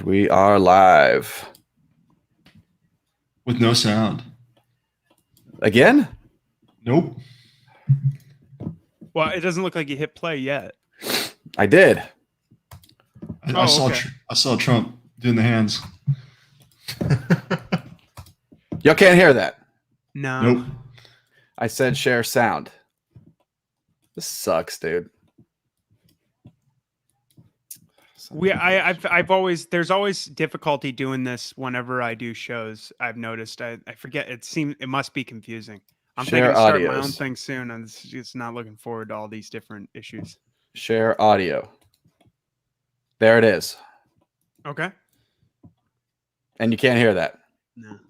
We are live. With no sound. Again? Nope. Well, it doesn't look like you hit play yet. I did. I saw Trump doing the hands. Y'all can't hear that? No. Nope. I said share sound. This sucks, dude. There's always difficulty doing this whenever I do shows. I've noticed. I forget. It must be confusing. I'm thinking of starting my own thing soon, and it's just not looking forward to all these different issues. Share audio. There it is. Okay. And you can't hear that?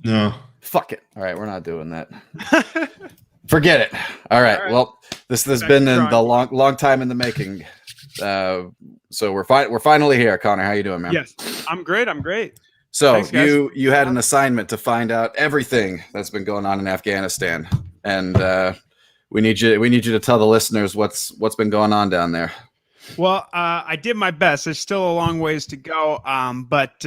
No. Fuck it. All right, we're not doing that. Forget it. All right. Well, this has been in the long time in the making. So we're finally here. Connor, how you doing, man? Yes, I'm great. So thanks, you had an assignment to find out everything that's been going on in Afghanistan, and we need you to tell the listeners what's been going on down there. Well, I did my best. There's still a long ways to go. But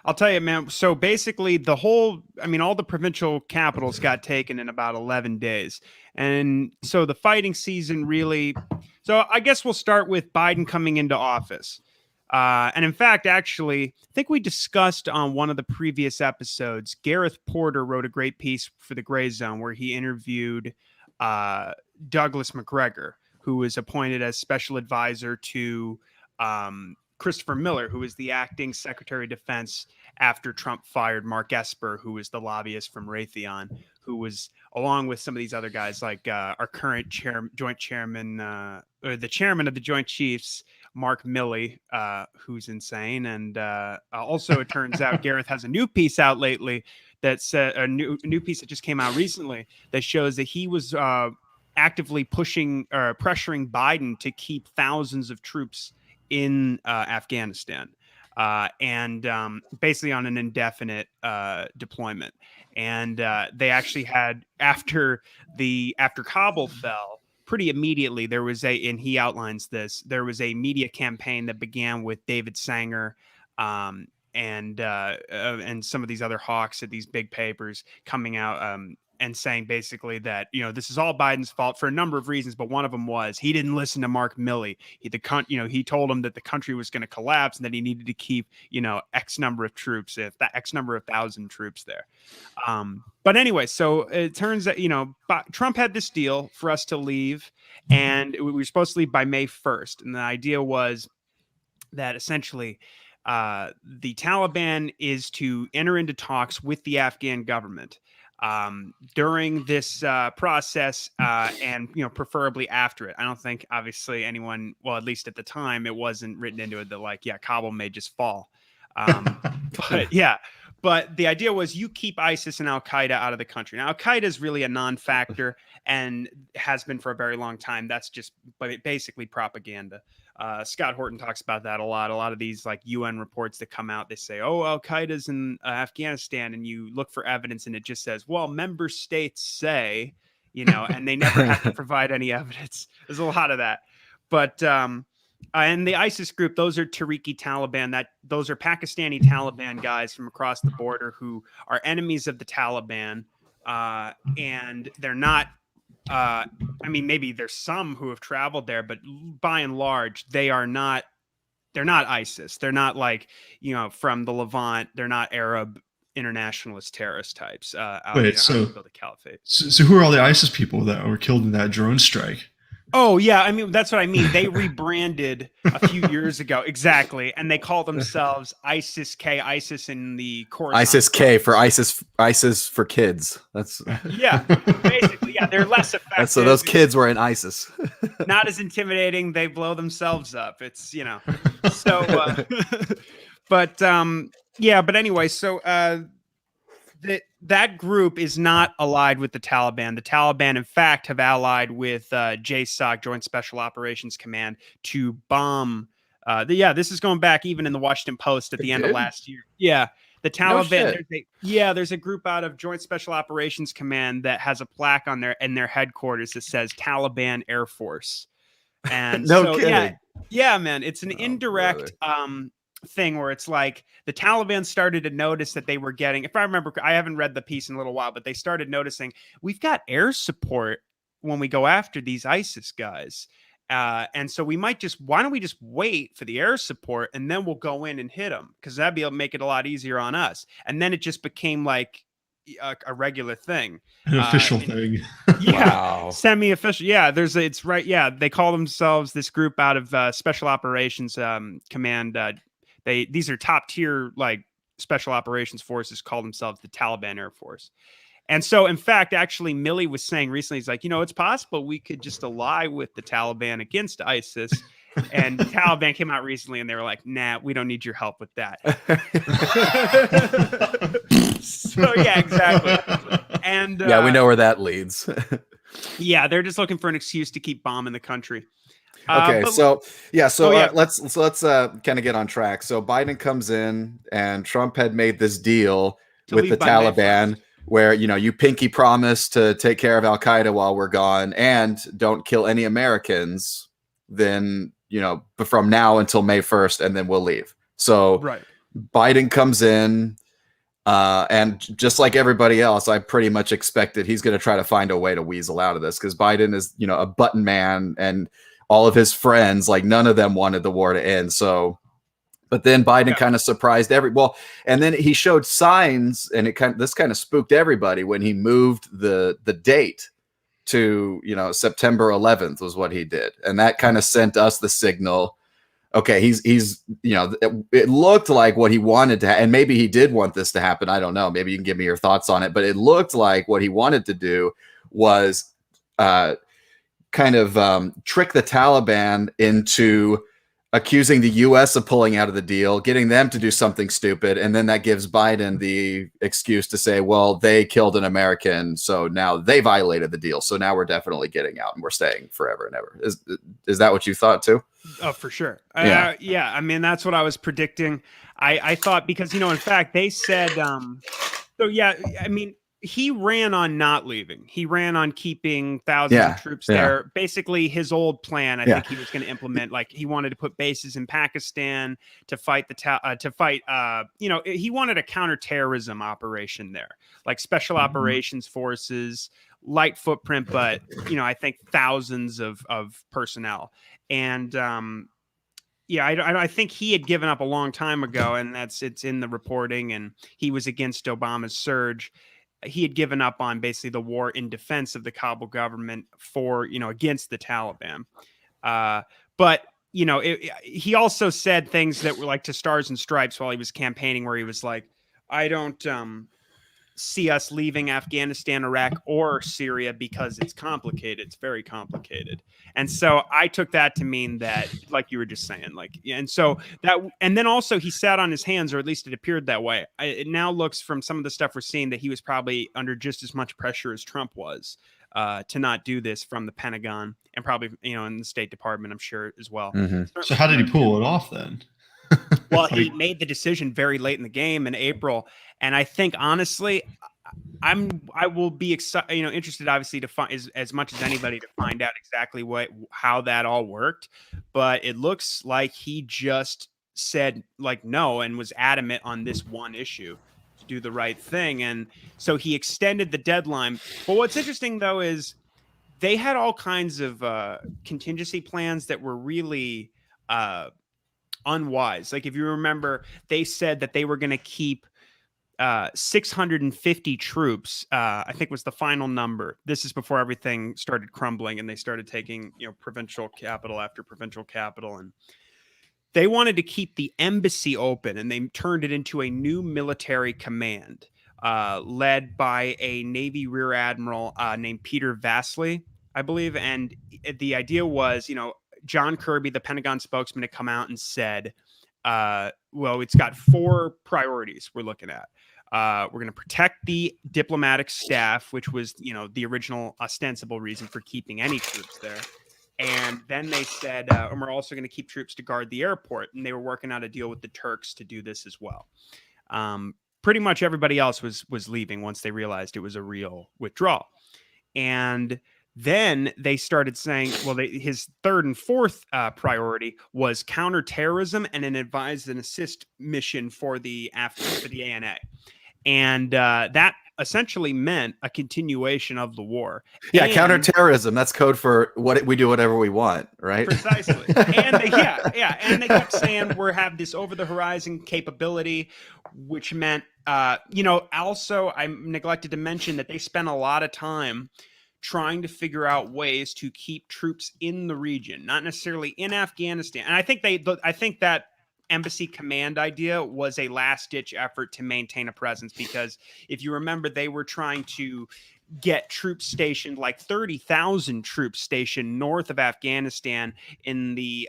I'll tell you, man. So basically, all the provincial capitals got taken in about 11 days. And so the fighting season really. So I guess we'll start with Biden coming into office. And in fact, actually, I think we discussed on one of the previous episodes, Gareth Porter wrote a great piece for the Gray Zone where he interviewed Douglas McGregor, who was appointed as special advisor to Christopher Miller, who was the acting Secretary of Defense after Trump fired Mark Esper, who was the lobbyist from Raytheon, who was, along with some of these other guys, like our current joint chairman, or the chairman of the Joint Chiefs, Mark Milley, who's insane. And also, it turns out Gareth has a new piece out lately that's a new piece that just came out recently that shows that he was actively pressuring Biden to keep thousands of troops in Afghanistan, and basically on an indefinite deployment. And they actually had, after Kabul fell, pretty immediately there was and he outlines this, there was a media campaign that began with David Sanger and some of these other hawks at these big papers coming out and saying basically that, this is all Biden's fault for a number of reasons, but one of them was he didn't listen to Mark Milley. He told him that the country was going to collapse and that he needed to keep, X number of troops, X number of thousand troops there. But anyway, so it turns out, Trump had this deal for us to leave, and we were supposed to leave by May 1st. And the idea was that essentially the Taliban is to enter into talks with the Afghan government during this process, and preferably after it. I don't think obviously anyone, well, at least at the time, it wasn't written into it that Kabul may just fall. But the idea was you keep ISIS and Al-Qaeda out of the country. Now, Al-Qaeda is really a non-factor and has been for a very long time. That's just basically propaganda. Scott Horton talks about that a lot. A lot of these UN reports that come out, they say, oh, Al-Qaeda's in Afghanistan, and you look for evidence and it just says, well, member states say, and they never have to provide any evidence. There's a lot of that. But and the ISIS group, those are Tariqi Taliban. Those are Pakistani Taliban guys from across the border who are enemies of the Taliban, and they're not. Maybe there's some who have traveled there, but by and large, they're not ISIS. They're not from the Levant. They're not Arab internationalist terrorist types. Wait, so build a caliphate. So who are all the ISIS people that were killed in that drone strike? Oh, yeah. That's what I mean. They rebranded a few years ago. Exactly. And they call themselves ISIS-K, ISIS in the course. ISIS-K for ISIS for kids. That's basically. Yeah, they're less effective. So those kids were in ISIS. Not as intimidating. They blow themselves up. It's, so, but anyway, so that group is not allied with the Taliban. The Taliban, in fact, have allied with JSOC, Joint Special Operations Command, to bomb. This is going back even in the Washington Post at the end of last year. Yeah, the Taliban. There's a group out of Joint Special Operations Command that has a plaque on their headquarters that says Taliban Air Force. And kidding. Yeah, man, it's an indirect. thing where it's like the Taliban started to notice that they were getting, if I remember, I haven't read the piece in a little while, but they started noticing we've got air support when we go after these ISIS guys. And so why don't we just wait for the air support and then we'll go in and hit them? Because that'd be able to make it a lot easier on us. And then it just became like a regular thing. An official thing. Yeah. Wow. Semi-official. Yeah. It's right. Yeah. They call themselves this group out of Special Operations Command. These are top tier, like, special operations forces, call themselves the Taliban Air Force. And so, in fact, actually, Milley was saying recently, he's like, it's possible we could just ally with the Taliban against ISIS. And the Taliban came out recently and they were like, nah, we don't need your help with that. So, yeah, exactly. And yeah, we know where that leads. Yeah, they're just looking for an excuse to keep bombing the country. Okay, let's kind of get on track. So Biden comes in, and Trump had made this deal with the Taliban where, you pinky promise to take care of Al Qaeda while we're gone and don't kill any Americans. Then, from now until May 1st, and then we'll leave. So right. Biden comes in, and just like everybody else, I pretty much expected he's going to try to find a way to weasel out of this, because Biden is, a button man, and all of his friends, like, none of them wanted the war to end. So, but then Biden kind of surprised and then he showed signs, and this kind of spooked everybody when he moved the date to, September 11th was what he did. And that kind of sent us the signal. Okay, he's it looked like what he wanted to, and maybe he did want this to happen. I don't know. Maybe you can give me your thoughts on it, but it looked like what he wanted to do was kind of trick the Taliban into accusing the U.S. of pulling out of the deal, getting them to do something stupid, and then that gives Biden the excuse to say, well, they killed an American, so now they violated the deal, so now we're definitely getting out and we're staying forever and ever. Is that what you thought too? Oh, for sure. Yeah. Yeah. I mean, that's what I was predicting. I thought, because, in fact, they said, so yeah, I mean, he ran on not leaving. He ran on keeping thousands of troops there. Basically, his old plan, I think he was going to implement. Like, he wanted to put bases in Pakistan to fight he wanted a counterterrorism operation there, like special operations forces, light footprint, but I think thousands of personnel. And I think he had given up a long time ago, and it's in the reporting. And he was against Obama's surge. He had given up on basically the war in defense of the Kabul government for, against the Taliban. But, he also said things that were like to stars and stripes while he was campaigning, where he was like, I don't see us leaving Afghanistan, Iraq, or Syria because it's complicated. It's very complicated. And so I took that to mean that, like you were just saying, and then also he sat on his hands, or at least it appeared that way. It now looks, from some of the stuff we're seeing, that he was probably under just as much pressure as Trump was to not do this from the Pentagon, and probably, in the State Department, I'm sure, as well. Mm-hmm. So how did he pull it off then? Well, he made the decision very late in the game in April, and I think, honestly, I will be interested, obviously, to find as much as anybody to find out exactly how that all worked. But it looks like he just said, like, no, and was adamant on this one issue to do the right thing, and so he extended the deadline. But what's interesting, though, is they had all kinds of contingency plans that were really unwise. Like, if you remember, they said that they were going to keep 650 troops, I think was the final number. This is before everything started crumbling and they started taking, provincial capital after provincial capital. And they wanted to keep the embassy open, and they turned it into a new military command led by a Navy Rear Admiral named Peter Vasily, I believe. And the idea was, John Kirby, the Pentagon spokesman, had come out and said, well, it's got 4 priorities we're looking at. We're going to protect the diplomatic staff, which was, the original ostensible reason for keeping any troops there. And then they said, and we're also going to keep troops to guard the airport. And they were working out a deal with the Turks to do this as well. Pretty much everybody else was leaving once they realized it was a real withdrawal. And Then they started saying, well, his third and fourth priority was counterterrorism and an advise and assist mission for the ANA. And that essentially meant a continuation of the war. Yeah, counterterrorism. That's code for we do whatever we want, right? Precisely. And and they kept saying we have this over-the-horizon capability, which meant, also I neglected to mention that they spent a lot of time trying to figure out ways to keep troops in the region, not necessarily in Afghanistan. And I think that embassy command idea was a last-ditch effort to maintain a presence, because if you remember, they were trying to get troops stationed, like 30,000 troops stationed north of Afghanistan in the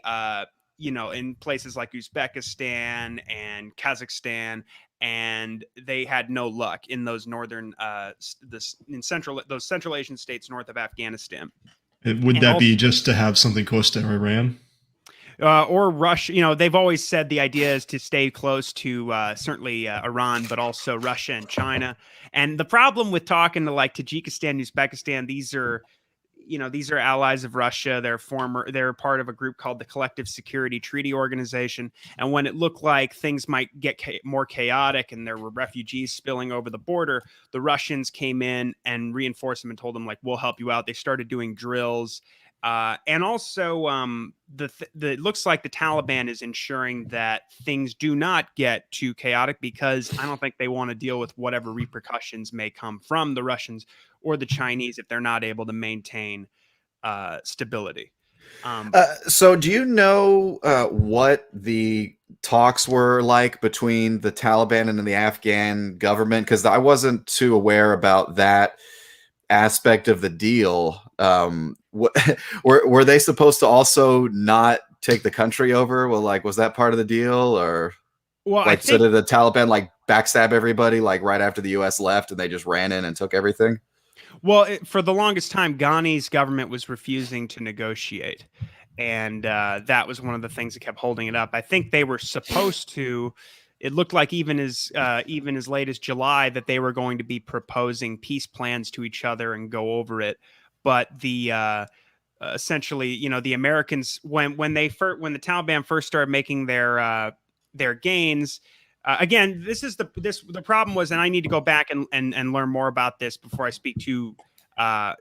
in places like Uzbekistan and Kazakhstan, and they had no luck in those northern those Central Asian states north of Afghanistan. Would that be just to have something close to Iran? Or Russia? They've always said the idea is to stay close to certainly Iran, but also Russia and China. And the problem with talking to like Tajikistan, Uzbekistan, these are allies of Russia. They're part of a group called the Collective Security Treaty Organization. And when it looked like things might get more chaotic and there were refugees spilling over the border, the Russians came in and reinforced them and told them, like, we'll help you out. They started doing drills. And also, it looks like the Taliban is ensuring that things do not get too chaotic, because I don't think they want to deal with whatever repercussions may come from the Russians or the Chinese if they're not able to maintain stability. So do you know what the talks were like between the Taliban and the Afghan government? Because I wasn't too aware about that aspect of the deal. Were they supposed to also not take the country over? Well, like, was that part of the deal? Or so did the Taliban like backstab everybody like right after the US left and they just ran in and took everything? Well, for the longest time, Ghani's government was refusing to negotiate. And that was one of the things that kept holding it up. I think they were supposed to. It looked like even as late as July that they were going to be proposing peace plans to each other and go over it. But the essentially, the Americans, when the Taliban first started making their gains. Again, the problem was, and I need to go back and learn more about this before I speak too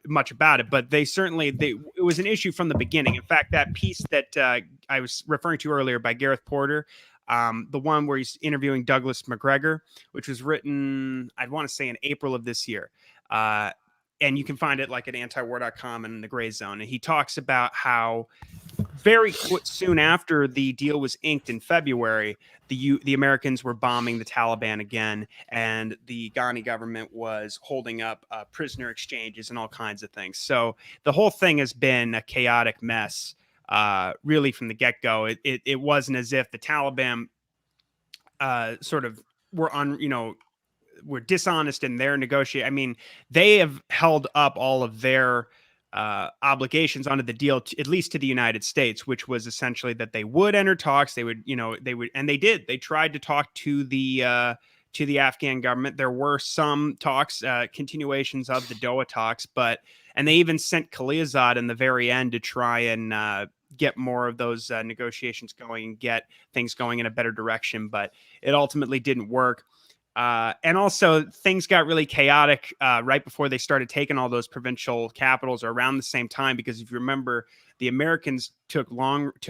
much about it. But it was an issue from the beginning. In fact, that piece that I was referring to earlier by Gareth Porter, the one where he's interviewing Douglas McGregor, which was written, I'd want to say, in April of this year. And you can find it like at antiwar.com and in the Gray Zone. And he talks about how very soon after the deal was inked in February, the Americans were bombing the Taliban again, and the Ghani government was holding up prisoner exchanges and all kinds of things. So the whole thing has been a chaotic mess, really from the get-go. It wasn't as if the Taliban sort of were dishonest in their negotiation. I mean, they have held up all of their obligations under the deal, at least to the United States, which was essentially that they would enter talks. They would, and they did. They tried to talk to the Afghan government. There were some talks, continuations of the Doha talks, and they even sent Khalilzad in the very end to try and get more of those negotiations going and get things going in a better direction. But it ultimately didn't work. And also things got really chaotic right before they started taking all those provincial capitals, or around the same time, because if you remember, the Americans took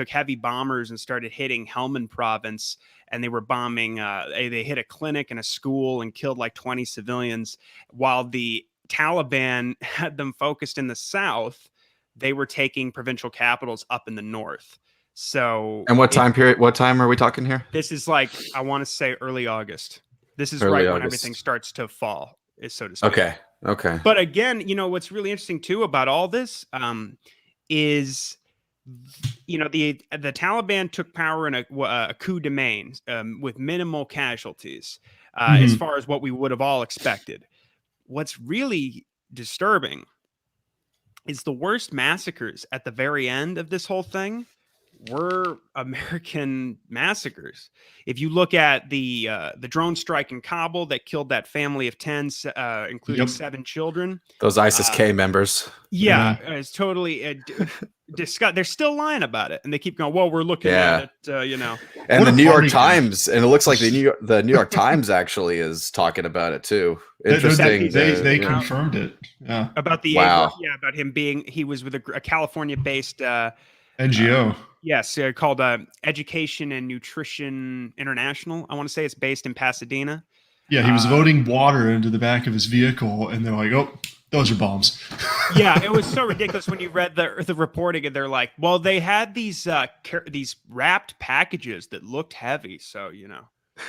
heavy bombers and started hitting Helmand province, and they were bombing. They hit a clinic and a school and killed like 20 civilians, while the Taliban had them focused in the south. They were taking provincial capitals up in the north. So, and what time period? What time are we talking here? This is like, I want to say early August. This is early right August. when everything starts to fall, so to speak. Okay. But again, what's really interesting too about all this is, the Taliban took power in a coup de main with minimal casualties, as far as what we would have all expected. What's really disturbing is the worst massacres at the very end of this whole thing were American massacres. If you look at the drone strike in Kabul that killed that family of 10, including 7 children. Those ISIS-K members. Yeah, it's totally disgust. They're still lying about it, and they keep going, well, we're looking at it, you know. And the New York Times, and it looks like the New York Times actually is talking about it too. Interesting. They confirmed it. Yeah. About the about him being, he was with a California-based NGO. Yes, called Education and Nutrition International. I want to say it's based in Pasadena. Yeah, he was voting water into the back of his vehicle, and they're like, "Oh, those are bombs." Yeah, it was so ridiculous when you read the reporting, and they're like, "Well, they had these wrapped packages that looked heavy, so you know."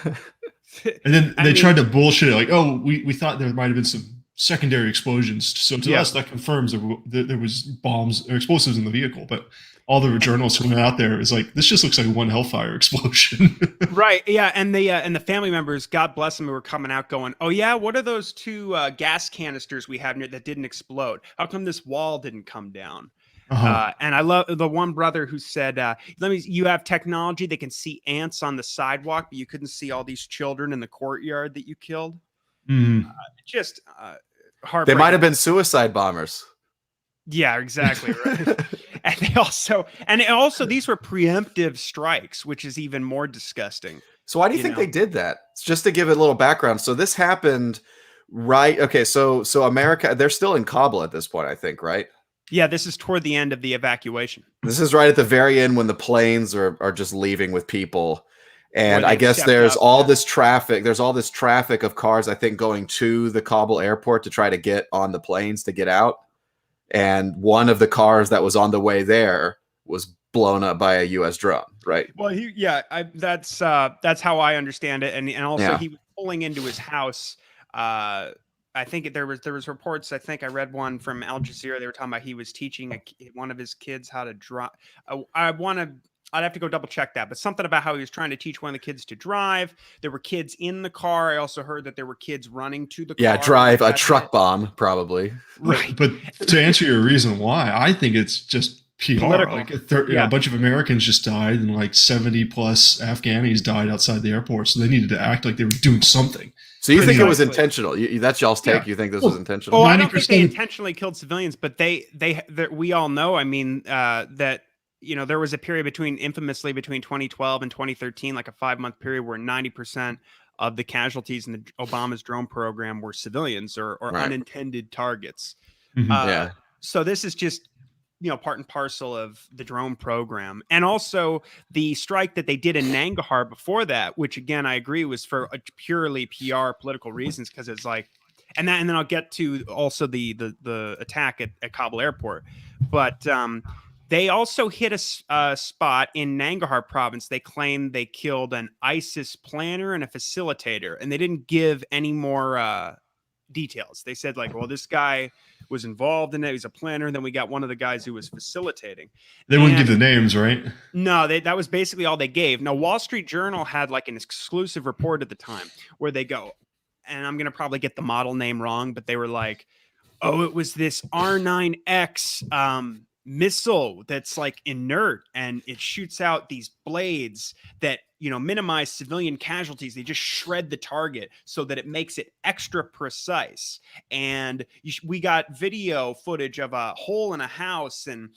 And then they tried to bullshit it, like, "Oh, we thought there might have been some secondary explosions." So to us, that confirms that there was bombs or explosives in the vehicle, but all the journalists who went out there is like, this just looks like one hellfire explosion. Right. Yeah. And the family members, God bless them, who were coming out going, oh yeah, what are those 2 gas canisters we have near that didn't explode? How come this wall didn't come down? And I love the one brother who said, you have technology that can see ants on the sidewalk, but you couldn't see all these children in the courtyard that you killed. Just heartbreaking. They might have been suicide bombers. Yeah, exactly. Right. And also these were preemptive strikes, which is even more disgusting. So why do you think they did that? Just to give it a little background. So this happened, right? Okay, so America, they're still in Kabul at this point, I think, right? Yeah, this is toward the end of the evacuation. This is right at the very end when the planes are just leaving with people. And I guess there's all this traffic. There's all this traffic of cars, I think, going to the Kabul airport to try to get on the planes to get out. And one of the cars that was on the way there was blown up by a U.S. drone, right? Well, that's how I understand it, and also he was pulling into his house. I think there was reports. I think I read one from Al Jazeera. They were talking about he was teaching one of his kids how to drive. I'd have to go double check that, but something about how he was trying to teach one of the kids to drive. There were kids in the car. I also heard that there were kids running to the car. Yeah, drive a truck bomb, probably. Right. But to answer your reason why, I think it's just PR. Political. Like a bunch of Americans just died, and like 70 plus Afghanis died outside the airport, so they needed to act like they were doing something. So you think it was intentional? That's y'all's take. Yeah. You think this was intentional? Oh, I don't think they intentionally killed civilians, but we all know. I mean, that. There was a period infamously between 2012 and 2013, like a 5-month period where 90% of the casualties in the Obama's drone program were civilians or unintended targets. So this is just, part and parcel of the drone program. And also the strike that they did in Nangarhar before that, which again, I agree was for purely PR political reasons. Cause it's like, and then I'll get to also the attack at Kabul airport, but, they also hit a spot in Nangarhar province. They claimed they killed an ISIS planner and a facilitator, and they didn't give any more details. They said like, well, this guy was involved in it. He's a planner. And then we got one of the guys who was facilitating. They wouldn't give the names, right? No, that was basically all they gave. Now, Wall Street Journal had like an exclusive report at the time where they go, and I'm going to probably get the model name wrong, but they were like, oh, it was this R9X missile that's like inert, and it shoots out these blades that minimize civilian casualties. They just shred the target so that it makes it extra precise. And we got video footage of a hole in a house, and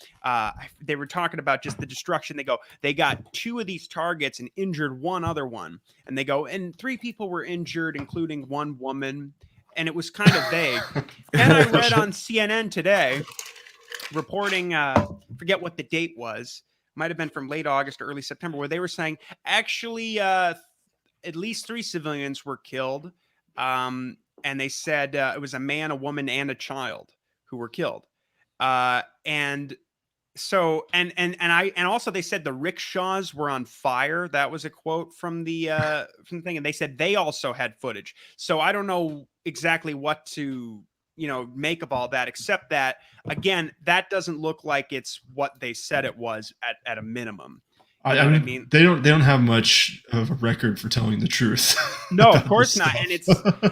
they were talking about just the destruction. They got 2 of these targets and injured one other one, and they go, and 3 people were injured, including one woman. And it was kind of vague. And I read on CNN today reporting, forget what the date was, might have been from late August or early September, where they were saying actually at least 3 civilians were killed. And they said it was a man, a woman, and a child who were killed. And also they said the rickshaws were on fire. That was a quote from the thing. And they said they also had footage. So I don't know exactly what to make of all that, except that again, that doesn't look like it's what they said it was at a minimum. I mean, they don't have much of a record for telling the truth. No, of course not.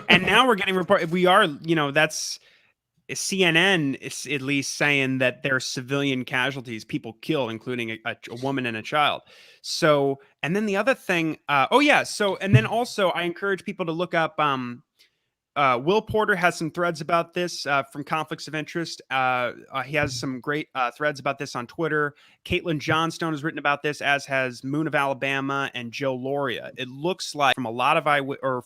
And now we're getting report. We are, CNN is at least saying that there are civilian casualties, people killed, including a woman and a child. So, and then the other thing, and then also I encourage people to look up. Will Porter has some threads about this from Conflicts of Interest. He has some great threads about this on Twitter. Caitlin Johnstone has written about this, as has Moon of Alabama and Joe Loria. It looks like from a lot of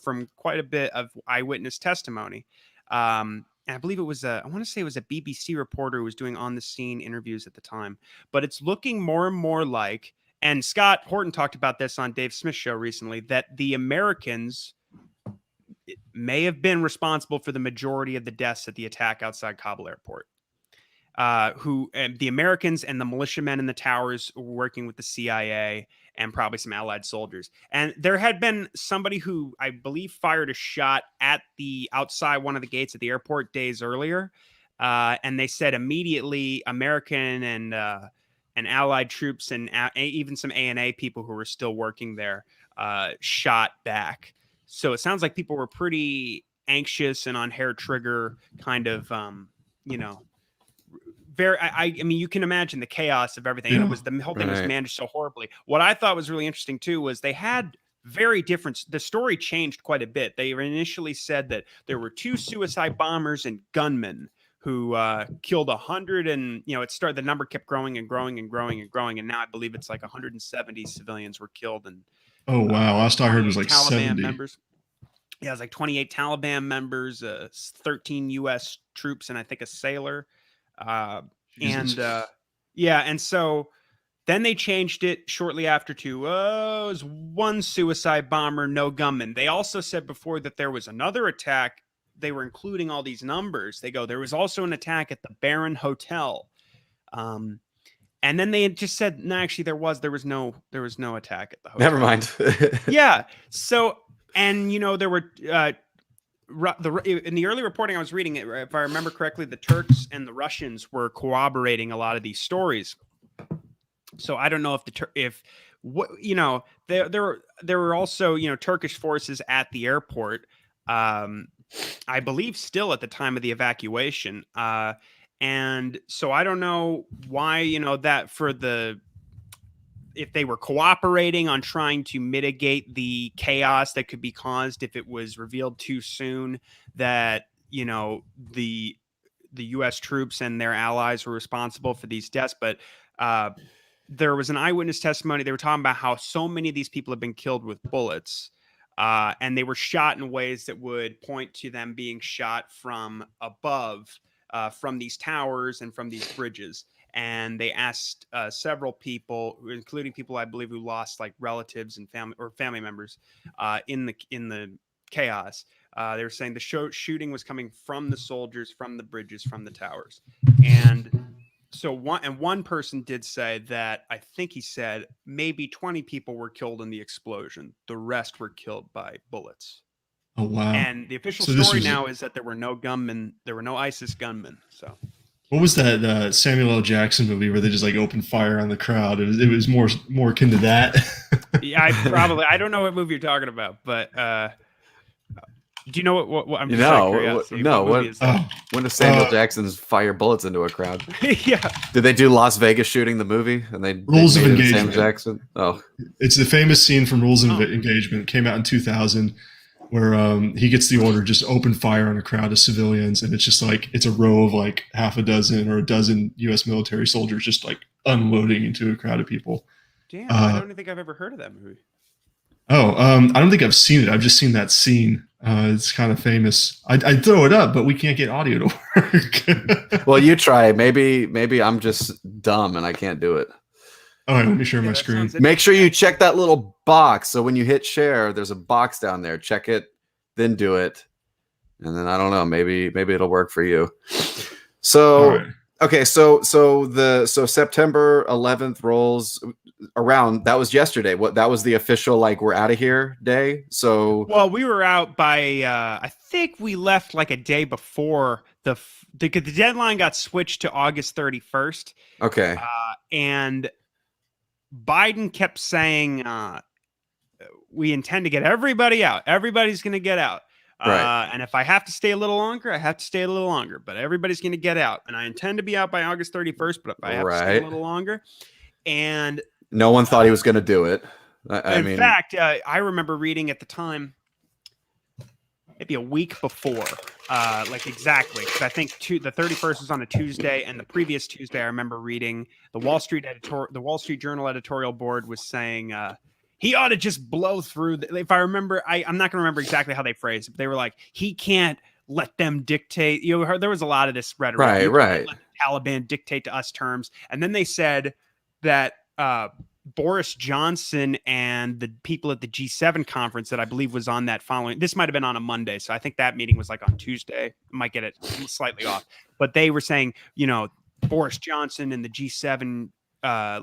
from quite a bit of eyewitness testimony. And I believe it was I want to say it was a BBC reporter who was doing on the scene interviews at the time. But it's looking more and more like, and Scott Horton talked about this on Dave Smith's show recently, that the Americans may have been responsible for the majority of the deaths at the attack outside Kabul airport. The Americans and the militiamen in the towers were working with the CIA and probably some allied soldiers. And there had been somebody who I believe fired a shot at the outside one of the gates at the airport days earlier. And they said immediately American and allied troops and even some ANA people who were still working there shot back. So it sounds like people were pretty anxious and on hair trigger kind of, very, I mean, you can imagine the chaos of everything. Yeah. And it was, the whole thing was managed so horribly. What I thought was really interesting too, was they had very different, the story changed quite a bit. They initially said that there were 2 suicide bombers and gunmen who killed 100 and, the number kept growing and growing and growing and growing. And now I believe it's like 170 civilians were killed. And oh, wow. Last I heard was like Taliban 70 members. Yeah, it was like 28 Taliban members, 13 U.S. troops, and I think a sailor. And so then they changed it shortly after to it was 1 suicide bomber, no gunman. They also said before that there was another attack. They were including all these numbers. They go, there was also an attack at the Baron Hotel. And then they just said, no, actually there was no attack at the hotel. Never mind. Yeah. So, and there were in the early reporting I was reading, if I remember correctly, the Turks and the Russians were corroborating a lot of these stories. So I don't know if there were also Turkish forces at the airport. I believe still at the time of the evacuation. And so I don't know why, if they were cooperating on trying to mitigate the chaos that could be caused if it was revealed too soon that, the U.S. troops and their allies were responsible for these deaths. But there was an eyewitness testimony. They were talking about how so many of these people have been killed with bullets. And they were shot in ways that would point to them being shot from above, from these towers and from these bridges. And they asked several people, including people I believe who lost like relatives and family members in the chaos. They were saying the shooting was coming from the soldiers, from the bridges, from the towers. And so one person did say that, I think he said maybe 20 people were killed in the explosion. The rest were killed by bullets. Oh, wow. And the official story now is that there were no gunmen. There were no ISIS gunmen. So what was that Samuel L. Jackson movie where they just like opened fire on the crowd? It was more akin to that. Yeah, I don't know what movie you're talking about, but do you know what I'm just when does Samuel Jackson fire bullets into a crowd? Yeah. Did they do Las Vegas shooting the movie? And Rules of Engagement. Samuel Jackson. Oh, it's the famous scene from Rules of Engagement. It came out in 2000, where he gets the order just open fire on a crowd of civilians, and it's just like it's a row of like half a dozen or a dozen U.S. military soldiers just like unloading into a crowd of people. Damn, I don't think I've ever heard of that movie. Oh, I don't think I've seen it. I've just seen that scene. It's kind of famous. I'd throw it up, but we can't get audio to work. Well, you try. Maybe I'm just dumb and I can't do it. All right, let me share my screen. Make sure you check that little box. So when you hit share, there's a box down there. Check it, then do it. And then I don't know, maybe it'll work for you. So right. Okay, so September 11th rolls around. That was yesterday. That was the official like we're out of here day. So well, we were out by I think we left like a day before the deadline got switched to August 31st. Okay. And Biden kept saying we intend to get everybody out. Everybody's going to get out. And if I have to stay a little longer, I have to stay a little longer. But everybody's going to get out, and I intend to be out by August 31st. But if I have to stay a little longer, and no one thought he was going to do it. I mean, fact, I remember reading at the time, maybe a week before, like exactly, because I think the 31st was on a Tuesday, and the previous Tuesday, I remember reading the Wall Street Journal editorial board was saying he ought to just blow through. If I remember, I'm not going to remember exactly how they phrased it, but they were like, he can't let them dictate. You know, there was a lot of this rhetoric. Right. Let the Taliban dictate to us terms, and then they said that Boris Johnson and the people at the G7 conference that I believe was on that following, this might have been on a Monday. So I think that meeting was like on Tuesday. I might get it slightly off, but they were saying, you know, Boris Johnson and the G7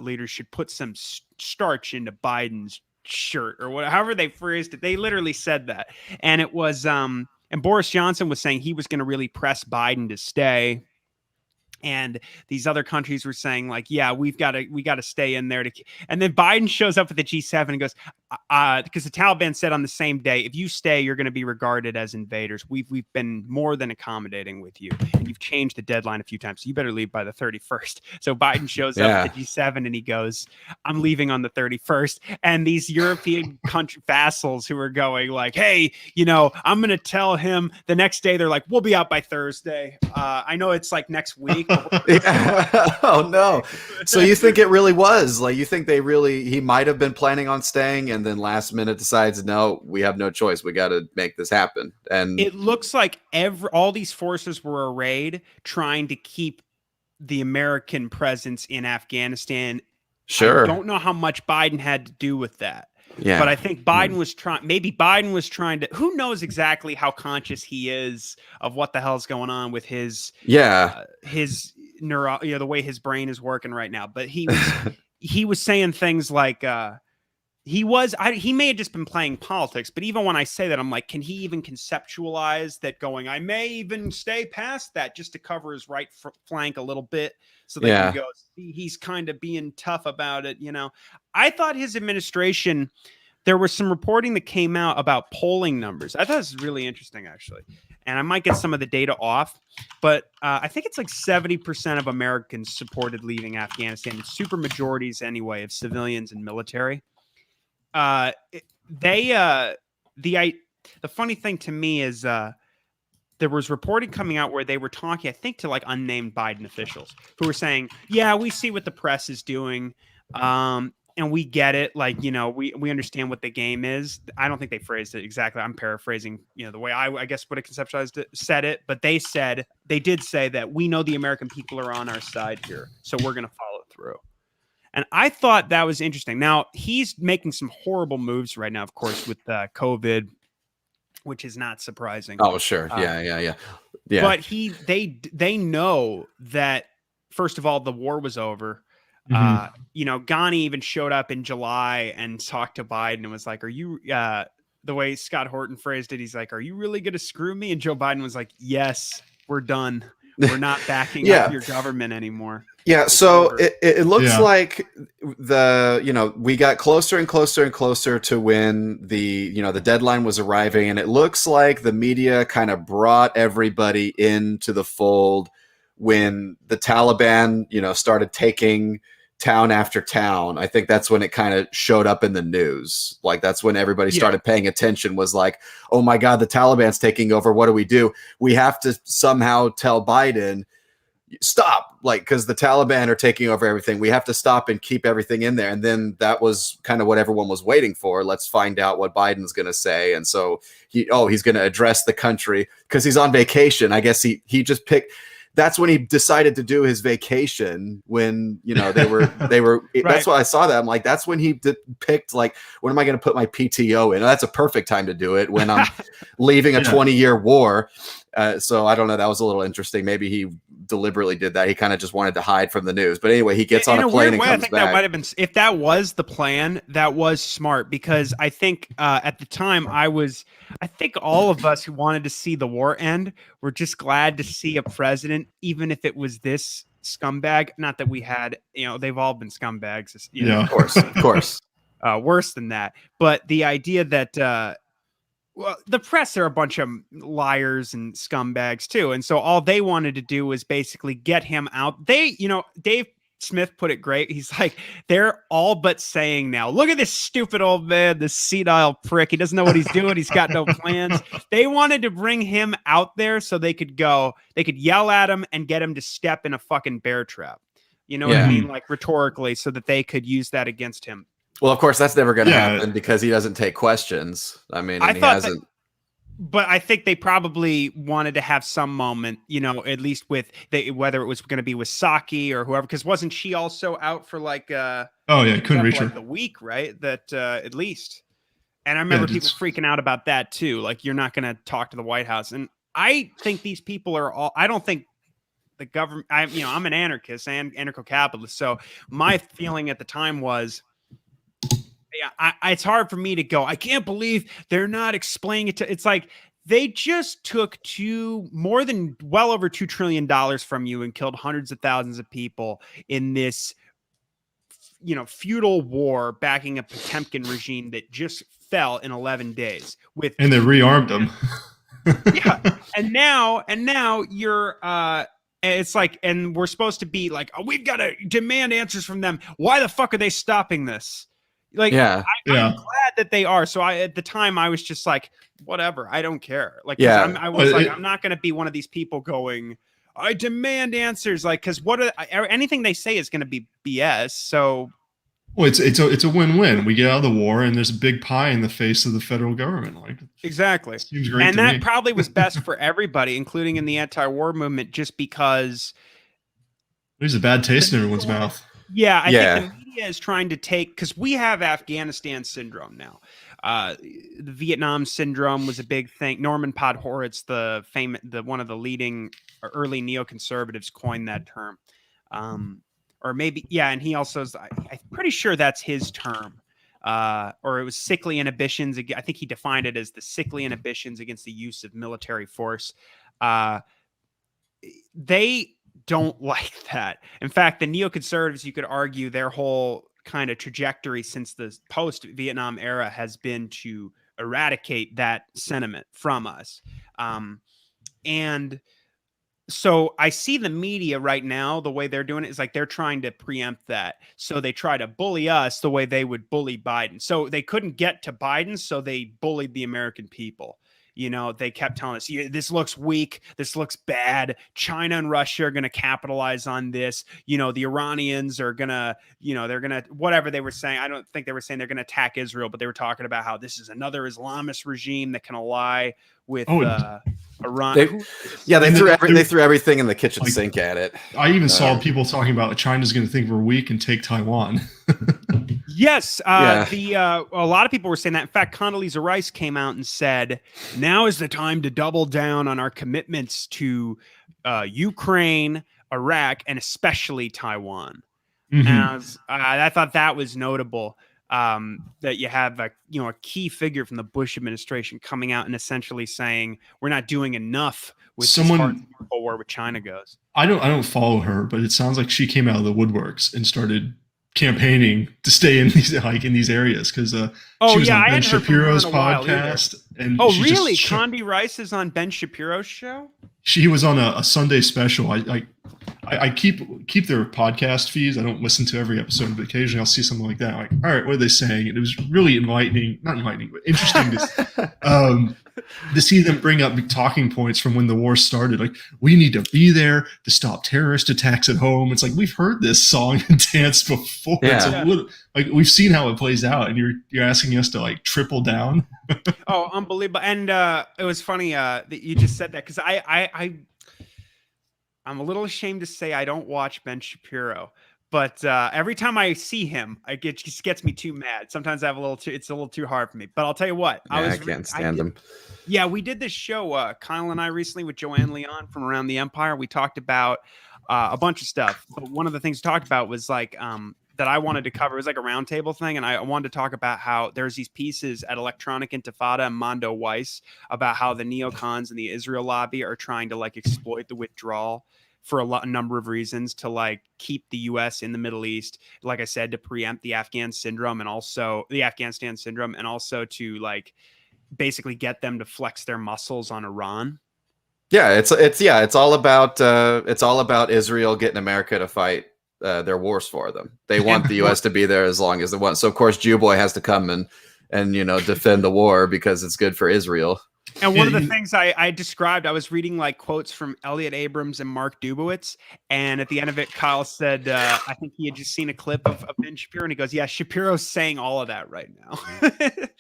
leaders should put some starch into Biden's shirt or whatever, however they phrased it. They literally said that. And it was, and Boris Johnson was saying he was going to really press Biden to stay. And these other countries were saying like, yeah, we got to stay in there and then Biden shows up at the G7 and goes, because the Taliban said on the same day, if you stay, you're going to be regarded as invaders. We've been more than accommodating with you, and you've changed the deadline a few times. So you better leave by the 31st. So Biden shows up at the G7 and he goes, I'm leaving on the 31st. And these European country vassals who are going like, hey, you know, I'm going to tell him the next day. They're like, we'll be out by Thursday. I know it's like next week. Oh no. So you think it really was like, you think he might have been planning on staying and then last minute decides, no, we have no choice, we got to make this happen. And it looks like all these forces were arrayed trying to keep the American presence in Afghanistan. Sure. I don't know how much Biden had to do with that. Yeah. But I think Biden was trying to, who knows exactly how conscious he is of what the hell's going on with his neuro, you know, the way his brain is working right now. But he was saying things like, he may have just been playing politics, but even when I say that, I'm like, can he even conceptualize that going, I may even stay past that just to cover his right flank a little bit so they can go, see, he's kind of being tough about it. You know, I thought his administration, there was some reporting that came out about polling numbers. I thought this was really interesting, actually. And I might get some of the data off, but I think it's like 70% of Americans supported leaving Afghanistan. It's super majorities anyway of civilians and military. The funny thing to me is there was reporting coming out where they were talking, I think, to like unnamed Biden officials who were saying, yeah, we see what the press is doing. And we get it. Like, you know, we understand what the game is. I don't think they phrased it exactly. I'm paraphrasing, you know, the way I guess would have conceptualized it, said it, but they did say that we know the American people are on our side here. So we're going to follow through. And I thought that was interesting. Now, he's making some horrible moves right now, of course, with COVID, which is not surprising. Oh, sure. Yeah. But they know that, first of all, the war was over. Mm-hmm. You know, Ghani even showed up in July and talked to Biden and was like, are you, the way Scott Horton phrased it, he's like, are you really going to screw me? And Joe Biden was like, yes, we're done. We're not backing up your government anymore. Yeah, so it looks like we got closer and closer and closer to when the deadline was arriving, and it looks like the media kind of brought everybody into the fold when the Taliban, started taking town after town. I think that's when it kind of showed up in the news. Like that's when everybody started paying attention, was like, oh my God, the Taliban's taking over. What do? We have to somehow tell Biden, stop, like, because the Taliban are taking over everything. We have to stop and keep everything in there. And then that was kind of what everyone was waiting for. Let's find out what Biden's going to say. And so he's going to address the country because he's on vacation. I guess he just picked. That's when he decided to do his vacation, when, they were, right. That's why I saw that. I'm like, that's when he picked, like, when am I going to put my PTO in? That's a perfect time to do it, when I'm leaving a 20-year war. So I don't know. That was a little interesting. Maybe he deliberately did that. He kind of just wanted to hide from the news. But anyway, he gets on a plane and comes back. That might have been, if that was the plan, that was smart, because I think at the time I think all of us who wanted to see the war end were just glad to see a president, even if it was this scumbag. Not that we had, they've all been scumbags. Of course. Worse than that. But the idea that Well, the press are a bunch of liars and scumbags too. And so all they wanted to do was basically get him out. Dave Smith put it great. He's like, they're all but saying now, look at this stupid old man, this senile prick. He doesn't know what he's doing. He's got no plans. They wanted to bring him out there so they could yell at him and get him to step in a fucking bear trap. You know what I mean? Like rhetorically, so that they could use that against him. Well, of course, that's never going to happen because he doesn't take questions. I mean, he hasn't. But I think they probably wanted to have some moment, at least with whether it was going to be with Saki or whoever, because wasn't she also out for like couldn't reach her the week, right? That at least. And I remember people freaking out about that too. Like, you're not going to talk to the White House. And I think these people are all. I don't think the government. I'm an anarchist and anarcho-capitalist. So my feeling at the time was, it's hard for me to go, I can't believe they're not explaining it it's like they just took well over $2 trillion from you and killed hundreds of thousands of people in this, feudal war backing a Potemkin regime that just fell in 11 days and they rearmed them. Yeah. And now you're, it's like, and we're supposed to be like, we've got to demand answers from them. Why the fuck are they stopping this? Like, I'm glad that they are. So at the time I was just like, whatever, I don't care. Like, I'm not going to be one of these people going, I demand answers. Like, because anything they say is going to be BS. So, well, it's a win-win. We get out of the war, and there's a big pie in the face of the federal government. Like, exactly. Seems great. And that probably was best for everybody, including in the anti-war movement, just because there's a bad taste in everyone's mouth. Yeah, I think the media is trying to because we have Afghanistan syndrome now. The Vietnam syndrome was a big thing. Norman Podhoretz, one of the leading early neoconservatives, coined that term. Or maybe, and he also, I'm pretty sure that's his term. Or it was sickly inhibitions. I think he defined it as the sickly inhibitions against the use of military force. They don't like that. In fact, the neoconservatives, you could argue their whole kind of trajectory since the post-Vietnam era has been to eradicate that sentiment from us. And so I see the media right now, the way they're doing it is like they're trying to preempt that. So they try to bully us the way they would bully Biden. So they couldn't get to Biden, so they bullied the American people. They kept telling us, this looks weak. This looks bad. China and Russia are going to capitalize on this. The Iranians are going to, they're going to, whatever they were saying. I don't think they were saying they're going to attack Israel, but they were talking about how this is another Islamist regime that can ally with Iran. They threw everything in the kitchen sink at it. I even saw people talking about China's going to think we're weak and take Taiwan. Yes, a lot of people were saying that. In fact, Condoleezza Rice came out and said, now is the time to double down on our commitments to Ukraine, Iraq, and especially Taiwan. Mm-hmm. And I thought that was notable, that you have a key figure from the Bush administration coming out and essentially saying we're not doing enough with as far as the war with China goes. I don't follow her, but it sounds like she came out of the woodworks and started campaigning to stay in these areas because she was on Ben Shapiro's podcast. And really? Condi Rice is on Ben Shapiro's show? She was on a Sunday special. I keep their podcast feeds. I don't listen to every episode, but occasionally I'll see something like that. I'm like, all right, what are they saying? And it was really not enlightening, but interesting to see them bring up talking points from when the war started. Like, we need to be there to stop terrorist attacks at home. It's like, we've heard this song and dance before. Yeah. Like, we've seen how it plays out, and you're asking us to like triple down. Oh, unbelievable. And it was funny that you just said that, because I'm a little ashamed to say I don't watch Ben Shapiro, but every time I see him, it just gets me too mad. Sometimes it's a little too hard for me. But I'll tell you what, I can't stand him. Yeah, we did this show, Kyle and I, recently with Joanne Leon from Around the Empire. We talked about a bunch of stuff, but one of the things we talked about was like that I wanted to cover. It was like a roundtable thing, and I wanted to talk about how there's these pieces at Electronic Intifada and Mondo Weiss about how the neocons and the Israel lobby are trying to like exploit the withdrawal for a number of reasons to like keep the U.S. in the Middle East, like I said, to preempt the Afghanistan syndrome, and also to like basically get them to flex their muscles on Iran. Yeah, it's all about Israel getting America to fight their wars for them. They want the U.S. to be there as long as they want. So of course, Jew boy has to come and defend the war because it's good for Israel. And one of the things I described, I was reading like quotes from Elliot Abrams and Mark Dubowitz, and at the end of it, Kyle said, I think he had just seen a clip of Ben Shapiro, and he goes, "Yeah, Shapiro's saying all of that right now."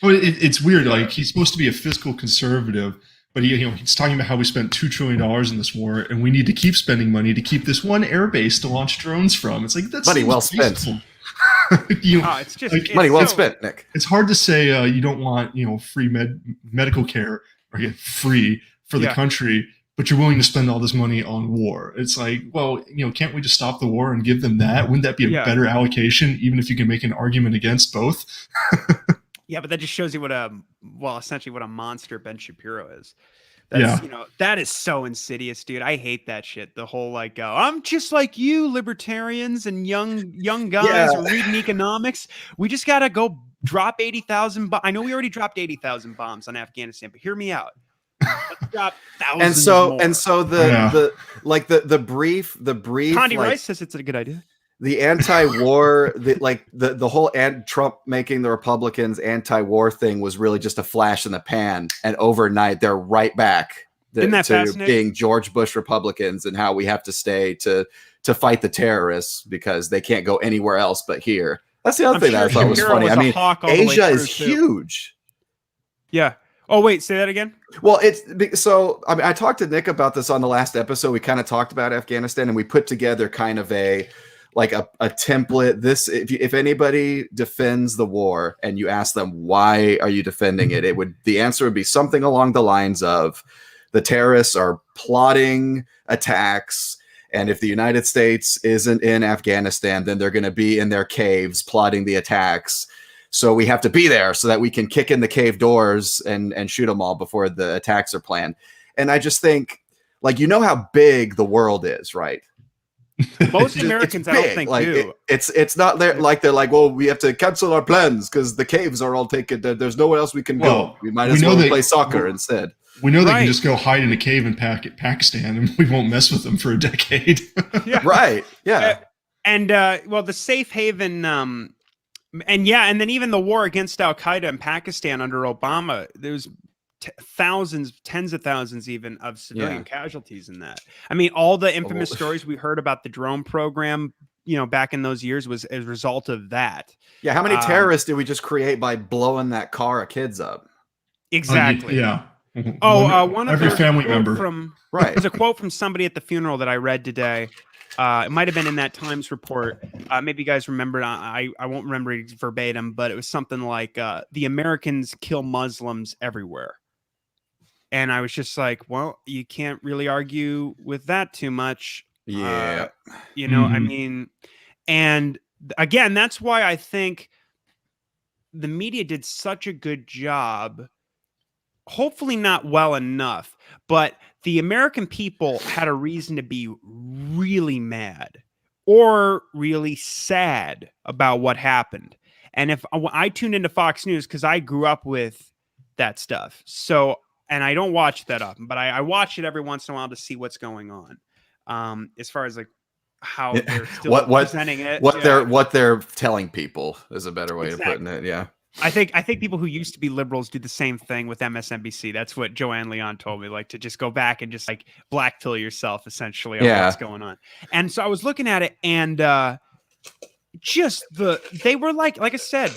Well, it's weird. Like, he's supposed to be a fiscal conservative, but he's talking about how we spent $2 trillion in this war, and we need to keep spending money to keep this one air base to launch drones from. It's like, that's money well spent. It's just it's money well spent, Nick. It's hard to say you don't want free medical care or get free for the country, but you're willing to spend all this money on war. It's like, well, can't we just stop the war and give them that? Wouldn't that be a better allocation, even if you can make an argument against both? Yeah, but that just shows you essentially what a monster Ben Shapiro is. That's, that is so insidious, dude. I hate that shit. The whole I'm just like you, libertarians and young guys who reading economics. We just gotta go drop 80,000. I know we already dropped 80,000 bombs on Afghanistan, but hear me out. Let's drop thousands more. And so the brief. Condi Rice says it's a good idea. The anti-war, the whole Trump making the Republicans anti-war thing was really just a flash in the pan, and overnight they're right back to being George Bush Republicans and how we have to stay to fight the terrorists because they can't go anywhere else but here. That's the other thing that I thought was funny. I mean, Asia is huge. Yeah. Oh, wait, say that again? Well, I talked to Nick about this on the last episode. We kind of talked about Afghanistan, and we put together kind of a template. If anybody defends the war and you ask them, why are you defending it? The answer would be something along the lines of, the terrorists are plotting attacks, and if the United States isn't in Afghanistan, then they're going to be in their caves plotting the attacks. So we have to be there so that we can kick in the cave doors and shoot them all before the attacks are planned. And I just think, how big the world is, right? Most Americans, I don't think, do. It's not there. They're like, well, we have to cancel our plans because the caves are all taken. There's nowhere else we can go. We might as well play soccer instead. We know they can just go hide in a cave in Pakistan, and we won't mess with them for a decade. Yeah. Right. Yeah. And the safe haven. And then even the war against Al Qaeda in Pakistan under Obama, there's thousands, tens of thousands even of civilian casualties in that. I mean, all the infamous stories we heard about the drone program, back in those years was as a result of that. Yeah. How many terrorists did we just create by blowing that car of kids up? Exactly. Yeah. One of every family member. There's a quote from somebody at the funeral that I read today. It might have been in that Times report. Maybe you guys remember. I won't remember it verbatim, but it was something like, the Americans kill Muslims everywhere. And I was just like, well, you can't really argue with that too much. Yeah. I mean, and again, that's why I think the media did such a good job. Hopefully not well enough, but the American people had a reason to be really mad or really sad about what happened. And if I tuned into Fox News, because I grew up with that stuff. So, and I don't watch it that often, but I watch it every once in a while to see what's going on. As far as how they're still presenting it. What they're telling people is a better way of putting it. Yeah. I think people who used to be liberals do the same thing with MSNBC. That's what Joanne Leon told me, to just go back and just black pill yourself essentially on what's going on. And so I was looking at it, and they were like I said,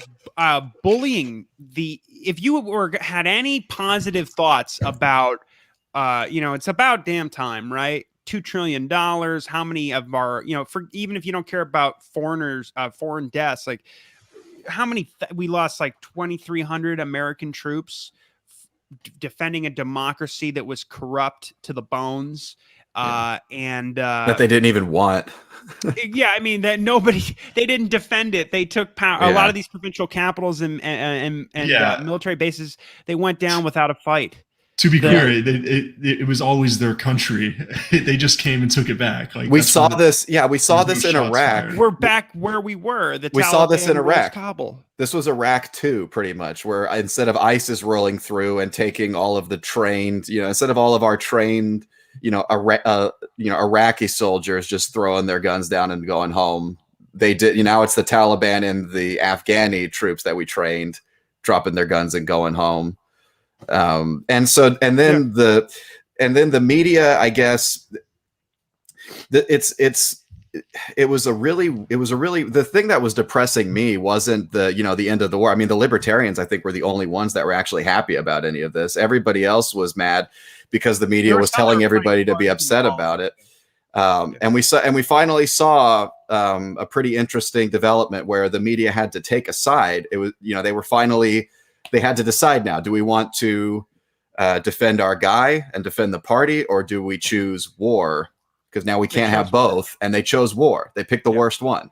bullying if you had any positive thoughts about, it's about damn time, right? $2 trillion. How many of our, even if you don't care about foreign deaths, how many we lost 2,300 American troops defending a democracy that was corrupt to the bones. And that they didn't even want. Yeah, I mean they didn't defend it. They took power. A lot of these provincial capitals and military bases, they went down without a fight. To be clear, it was always their country. They just came and took it back. Like we saw this. Yeah, we saw this in Iraq. Fired. We're back where we were. We saw this in Iraq. Kabul. This was Iraq too, pretty much, where instead of ISIS rolling through and taking all of the trained, instead of all of our trained, Iraqi soldiers just throwing their guns down and going home, they did. Now it's the Taliban and the Afghani troops that we trained dropping their guns and going home. And then the media, I guess, it was a really the thing that was depressing me wasn't the end of the war. I mean, the libertarians, I think, were the only ones that were actually happy about any of this. Everybody else was mad because the media was telling everybody to be upset about it. And we finally saw a pretty interesting development where the media had to take a side. It was, they had to decide now, do we want to defend our guy and defend the party, or do we choose war? Because now we can't have both. And they chose war. They picked the worst one.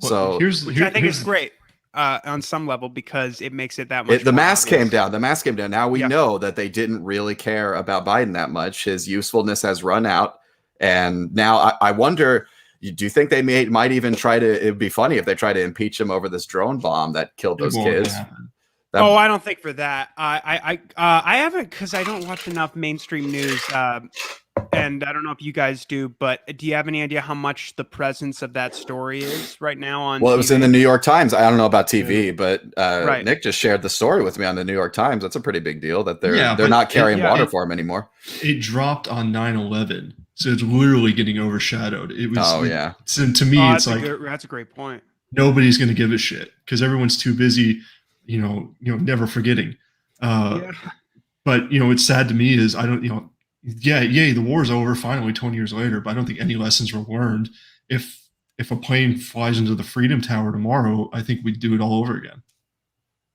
Well, which I think is great on some level, because it makes it that much. The mask came down. The mask came down. Now we know that they didn't really care about Biden that much. His usefulness has run out. And now I wonder, do you think they might even try to, it'd be funny if they try to impeach him over this drone bomb that killed those kids. I don't think for that. I haven't, because I don't watch enough mainstream news, and I don't know if you guys do, but do you have any idea how much the presence of that story is right now on? Well, TV? It was in the New York Times. I don't know about TV, but Nick just shared the story with me on the New York Times. That's a pretty big deal that they're not carrying water for him anymore. It dropped on 9/11, so it's literally getting overshadowed. It was. Oh yeah. So to me, it's like that's a great point. Nobody's going to give a shit because everyone's too busy. Never forgetting. But it's sad to me is I don't. Yay, the war's over finally 20 years later, but I don't think any lessons were learned. If a plane flies into the Freedom Tower tomorrow, I think we'd do it all over again.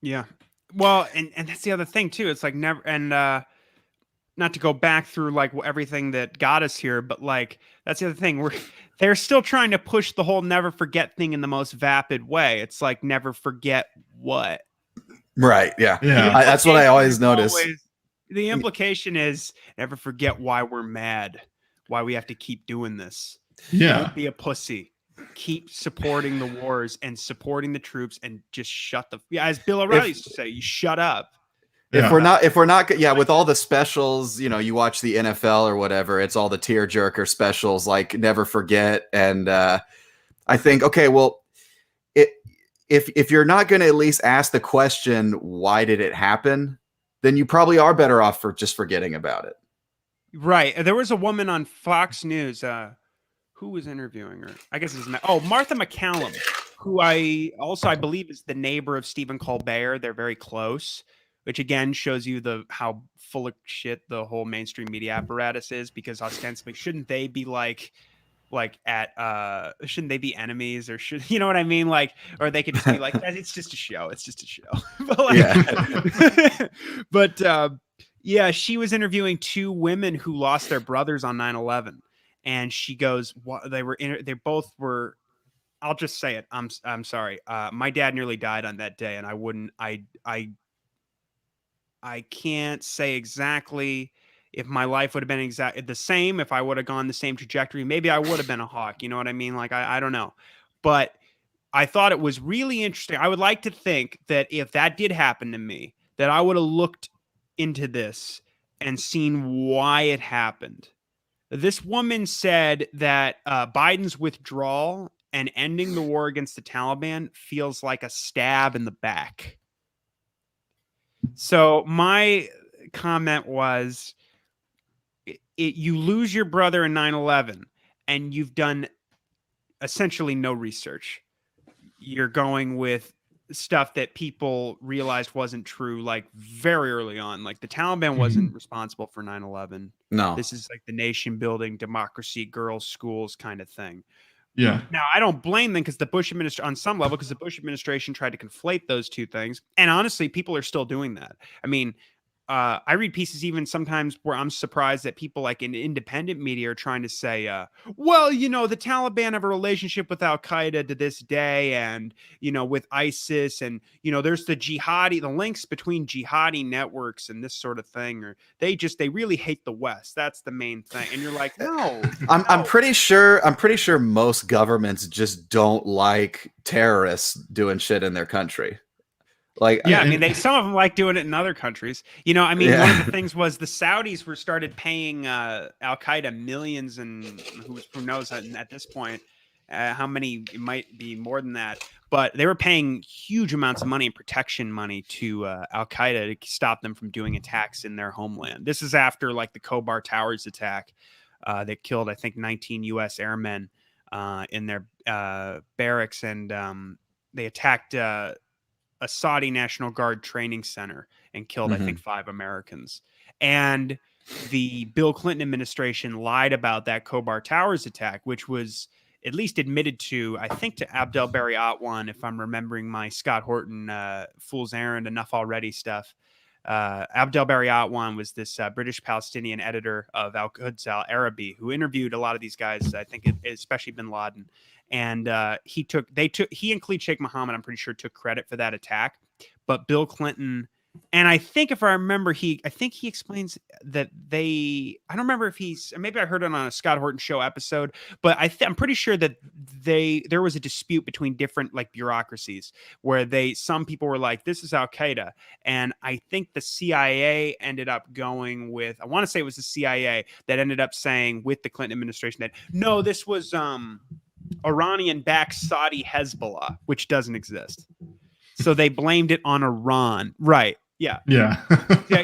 Yeah. Well, and that's the other thing too. It's like never, and not to go back through like everything that got us here, but like that's the other thing. They're still trying to push the whole never forget thing in the most vapid way. It's like never forget what. Right. Yeah. That's what I always notice. The implication is never forget why we're mad, why we have to keep doing this. Yeah. Don't be a pussy. Keep supporting the wars and supporting the troops, and just shut the. Yeah, as Bill O'Reilly used to say, you shut up. If we're not, with all the specials, you watch the NFL or whatever, it's all the tearjerker specials, like Never Forget, and I think, okay, well, if you're not going to at least ask the question, why did it happen? Then you probably are better off for just forgetting about it. Right. There was a woman on Fox News who was interviewing her. I guess it's Martha McCallum, who I believe is the neighbor of Stephen Colbert. They're very close, which again shows you how full of shit the whole mainstream media apparatus is, because ostensibly shouldn't they be shouldn't they be enemies, or should, you know what I mean? Like, or they could just be like, it's just a show. It's just a show. But she was interviewing two women who lost their brothers on 9/11. And she goes, they both were, I'll just say it. I'm sorry. My dad nearly died on that day. And I can't say exactly if my life would have been exactly the same, if I would have gone the same trajectory. Maybe I would have been a hawk. You know what I mean? Like, I don't know. But I thought it was really interesting. I would like to think that if that did happen to me, that I would have looked into this and seen why it happened. This woman said that Biden's withdrawal and ending the war against the Taliban feels like a stab in the back. So my comment was, you lose your brother in 9/11 and you've done essentially no research. You're going with stuff that people realized wasn't true, like very early on. Like the Taliban wasn't responsible for 9/11. No, this is like the nation building, democracy, girls' schools kind of thing. Yeah. Now I don't blame them, because the Bush administration, on some level, because the Bush administration tried to conflate those two things, and honestly, people are still doing that. I mean, I read pieces even sometimes where I'm surprised that people like in independent media are trying to say, well, the Taliban have a relationship with Al Qaeda to this day, and with ISIS, and there's the links between jihadi networks and this sort of thing, or they really hate the West. That's the main thing, and you're like, no, I'm pretty sure most governments just don't like terrorists doing shit in their country. Like, yeah, I mean, some of them like doing it in other countries. I mean, one of the things was the Saudis started paying Al Qaeda millions, and who knows at this point how many, it might be more than that, but they were paying huge amounts of money and protection money to Al Qaeda to stop them from doing attacks in their homeland. This is after like the Khobar Towers attack that killed, I think, 19 U.S. airmen in their barracks, and they attacked a Saudi National Guard training center and killed, I think, 5 Americans. And the Bill Clinton administration lied about that Khobar Towers attack, which was at least admitted to, I think, to Abdel Barry Atwan, if I'm remembering my Scott Horton Fool's Errand Enough Already stuff. Abdel Barry Atwan was this British Palestinian editor of Al-Quds Al-Arabi who interviewed a lot of these guys, I think especially bin Laden. And he and Khalid Sheikh Mohammed, I'm pretty sure, took credit for that attack. But Bill Clinton, and I think if I remember, I think he explains that I don't remember if maybe I heard it on a Scott Horton show episode, but I'm pretty sure that there was a dispute between different like bureaucracies where some people were like, this is Al Qaeda. And I think the CIA ended up going with, I want to say it was the CIA that ended up saying with the Clinton administration that, no, this was, Iranian-backed Saudi Hezbollah, which doesn't exist. So they blamed it on Iran. Right. Yeah. Yeah.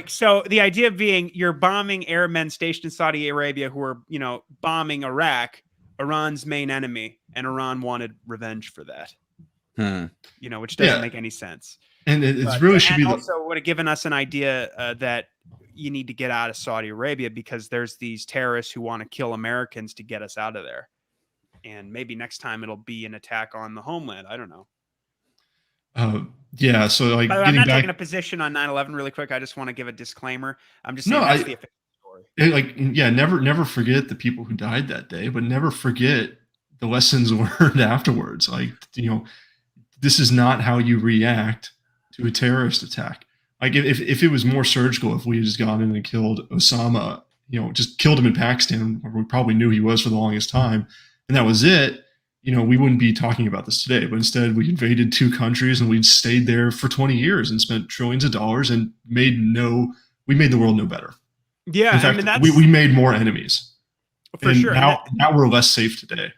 So the idea being you're bombing airmen stationed in Saudi Arabia who are, bombing Iraq, Iran's main enemy, and Iran wanted revenge for that. Which doesn't make any sense. And it also would have given us an idea that you need to get out of Saudi Arabia because there's these terrorists who want to kill Americans to get us out of there. And maybe next time it'll be an attack on the homeland. I don't know. Yeah. So like, I'm not taking a position on 9/11 really quick. I just want to give a disclaimer. I'm just saying that's the official story. Like, yeah, never forget the people who died that day, but never forget the lessons learned afterwards. Like, this is not how you react to a terrorist attack. Like if it was more surgical, if we had just gone in and killed Osama, just killed him in Pakistan, where we probably knew he was for the longest time, and that was it, we wouldn't be talking about this today. But instead, we invaded 2 countries and we'd stayed there for 20 years and spent trillions of dollars and we made the world no better. Yeah, in fact, we made more enemies. For sure. Now we're less safe today.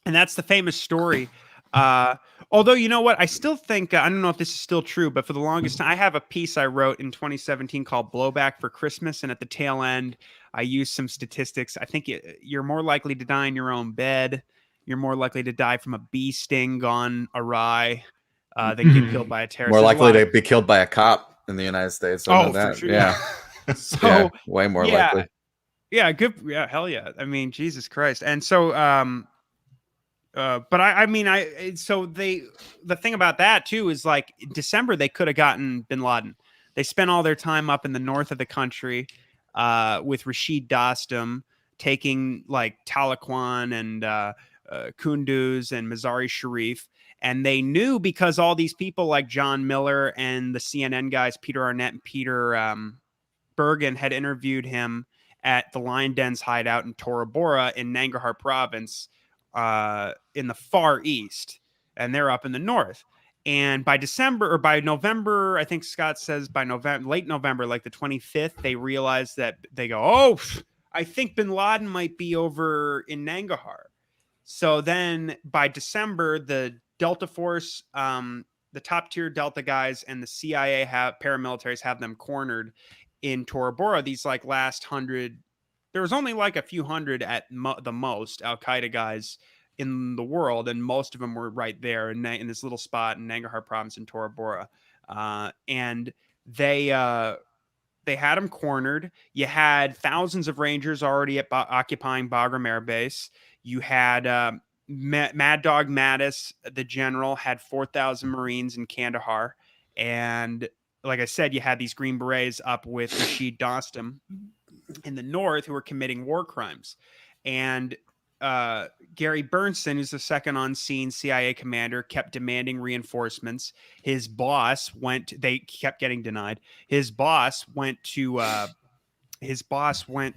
And that's the famous story. Although, you know what? I still think, I don't know if this is still true, but for the longest time, I have a piece I wrote in 2017 called Blowback for Christmas. And at the tail end, I used some statistics. I think you're more likely to die in your own bed. You're more likely to die from a bee sting gone awry than get killed by a terrorist. More likely to be killed by a cop in the United States. For sure. Yeah. So way more likely. Yeah. Good. Yeah. Hell yeah. I mean, Jesus Christ. And so, but the thing about that too is like in December, they could have gotten bin Laden. They spent all their time up in the north of the country with Rashid Dostum taking like Tahlequan and Kunduz and Mazari Sharif. And they knew because all these people like John Miller and the CNN guys, Peter Arnett and Peter Bergen, had interviewed him at the Lion Den's hideout in Tora Bora in Nangarhar province in the far east. And they're up in the north. And by November, I think Scott says late November, like the 25th, they realize that they go, oh, I think bin Laden might be over in Nangarhar. So then by December, the Delta Force, the top tier Delta guys and the CIA paramilitaries have them cornered in Tora Bora. These like last 100, there was only like a few hundred at the most Al-Qaeda guys in the world, and most of them were right there in this little spot in Nangarhar province in Tora Bora. And they had them cornered. You had thousands of Rangers already occupying Bagram Air Base. You had Mad Dog Mattis, the general, had 4,000 Marines in Kandahar. And like I said, you had these Green Berets up with Rashid Dostum in the north who were committing war crimes. And Gary Bernstein, who's the second on scene CIA commander, kept demanding reinforcements. His boss they kept getting denied. His boss went,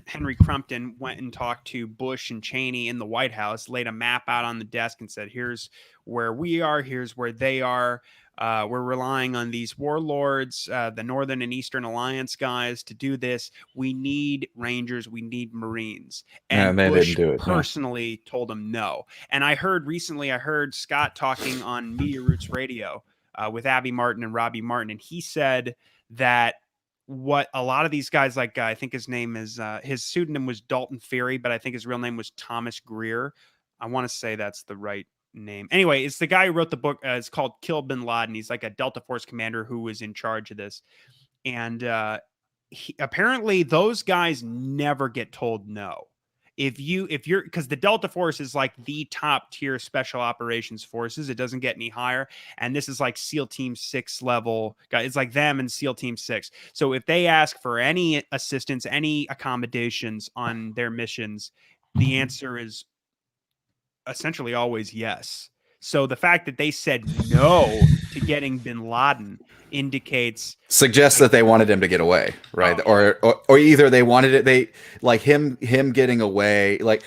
Henry Crumpton went and talked to Bush and Cheney in the White House, laid a map out on the desk and said, here's where we are, here's where they are. We're relying on these warlords, the Northern and Eastern Alliance guys to do this. We need Rangers. We need Marines. And they Bush didn't do it, personally told them no. And I heard Scott talking on Media Roots Radio with Abby Martin and Robbie Martin, and he said that what a lot of these guys, like I think his name is, his pseudonym was Dalton Ferry, but I think his real name was Thomas Greer. I want to say that's the right name. Anyway, it's the guy who wrote the book. It's called Kill Bin Laden. He's like a Delta Force commander who was in charge of this. And apparently those guys never get told no. If you're, because the Delta Force is like the top tier special operations forces, it doesn't get any higher. And this is like SEAL Team 6 level. It's like them and SEAL Team 6. So if they ask for any assistance, any accommodations on their missions, the answer is essentially always yes. So the fact that they said no to getting Bin Laden suggests that they wanted him to get away, right? Or either they wanted it, they like him getting away. Like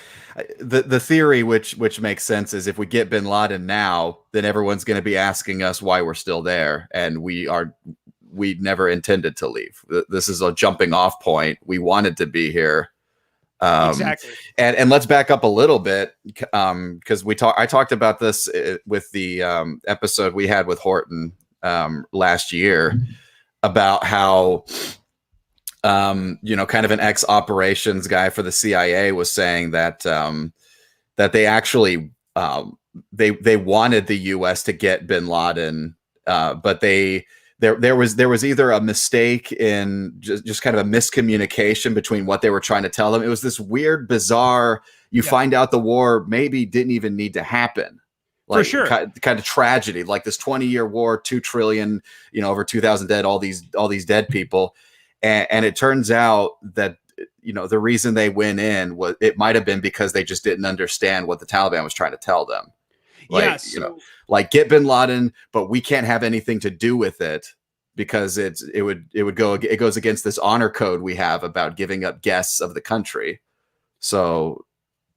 the theory, which makes sense, is if we get Bin Laden now, then everyone's going to be asking us why we're still there, and we never intended to leave. This is a jumping off point. We wanted to be here. Exactly. And let's back up a little bit, because I talked about this with the episode we had with Horton last year about how kind of an ex-operations guy for the CIA was saying that that they actually they wanted the US to get Bin Laden, but there was either a mistake in just kind of a miscommunication between what they were trying to tell them. It was this weird, bizarre, find out the war maybe didn't even need to happen. Like, for sure. Kind of tragedy, like this 20-year war, 2 trillion, over 2,000 dead, all these dead people. And it turns out that, the reason they went in was, it might've been because they just didn't understand what the Taliban was trying to tell them. Like, like get Bin Laden, but we can't have anything to do with it because it goes against this honor code we have about giving up guests of the country. So,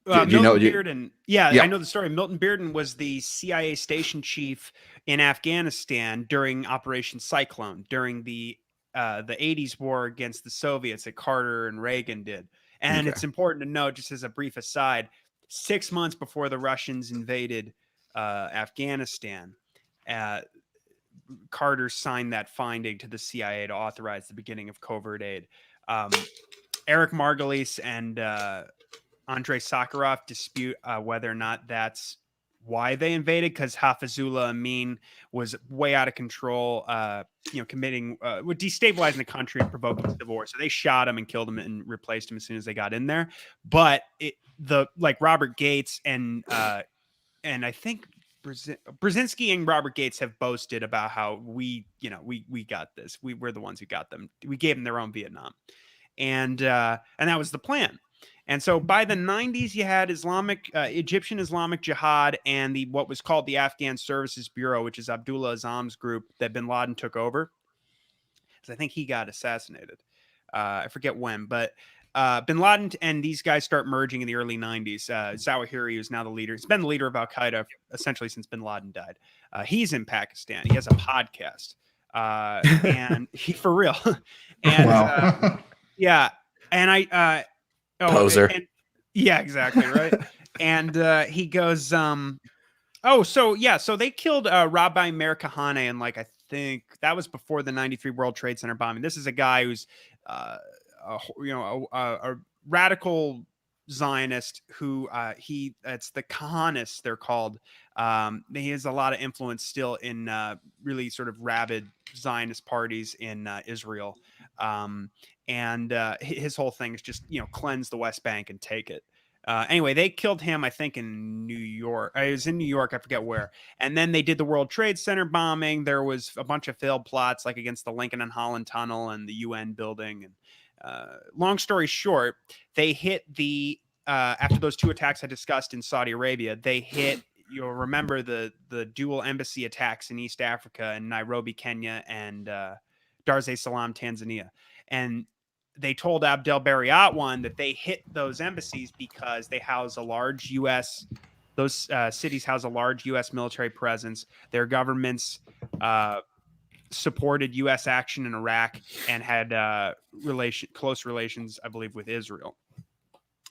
Bearden, I know the story. Milton Bearden was the CIA station chief in Afghanistan during Operation Cyclone, during the 80s war against the Soviets that Carter and Reagan did. And It's important to note, just as a brief aside, 6 months before the Russians invaded Afghanistan, Carter signed that finding to the CIA to authorize the beginning of covert aid. Eric Margulies and Andrei Sakharov dispute whether or not that's why they invaded, because Hafizullah Amin was way out of control, committing, destabilizing the country and provoking civil war. So they shot him and killed him and replaced him as soon as they got in there. But Robert Gates and I think Brzezinski and Robert Gates have boasted about how we got this. We're the ones who got them. We gave them their own Vietnam, and that was the plan. And so by the 90s, you had Egyptian Islamic Jihad and what was called the Afghan Services Bureau, which is Abdullah Azzam's group that Bin Laden took over. Because I think he got assassinated. I forget when, but Bin Laden and these guys start merging in the early 90s. Zawahiri, who's now the leader, he's been the leader of Al Qaeda essentially since Bin Laden died. He's in Pakistan. He has a podcast, and he for real. And wow. And poser. Yeah, exactly, right. And he goes, so they killed Rabbi Meir Kahane, and I think that was before the 93 World Trade Center bombing. This is a guy who's a radical Zionist who it's the Kahanists, they're called. He has a lot of influence still in really sort of rabid Zionist parties in Israel. And his whole thing is just, cleanse the West Bank and take it. Anyway, they killed him, I think, in New York. It was in New York, I forget where. And then they did the World Trade Center bombing. There was a bunch of failed plots, like against the Lincoln and Holland Tunnel and the UN building. And long story short, they hit the after those 2 attacks I discussed in Saudi Arabia. They hit. You'll remember the dual embassy attacks in East Africa, in Nairobi, Kenya, and Dar es Salaam, Tanzania, and they told Abdel Bariat that they hit those embassies because they house a large U.S. Those cities house a large U.S. military presence. Their governments supported U.S. action in Iraq and had close relations, I believe, with Israel.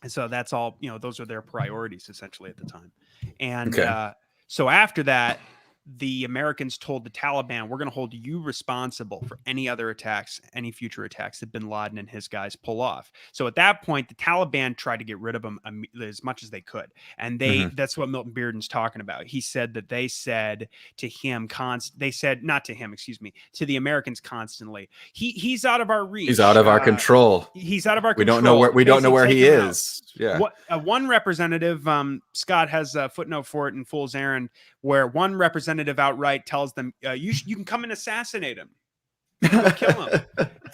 And so that's all. Those are their priorities essentially at the time. And so after that, the Americans told the Taliban, we're going to hold you responsible for any other attacks, any future attacks that bin Laden and his guys pull off. So at that point, the Taliban tried to get rid of him as much as they could. And that's what Milton Bearden's talking about. He said that they said to him, to the Americans constantly, he's out of our reach. He's out of our control. He's out of our control. We don't know where he is. Yeah. One representative, Scott has a footnote for it in Fool's Errand, where one representative outright tells them, you can come and assassinate him. Go kill him.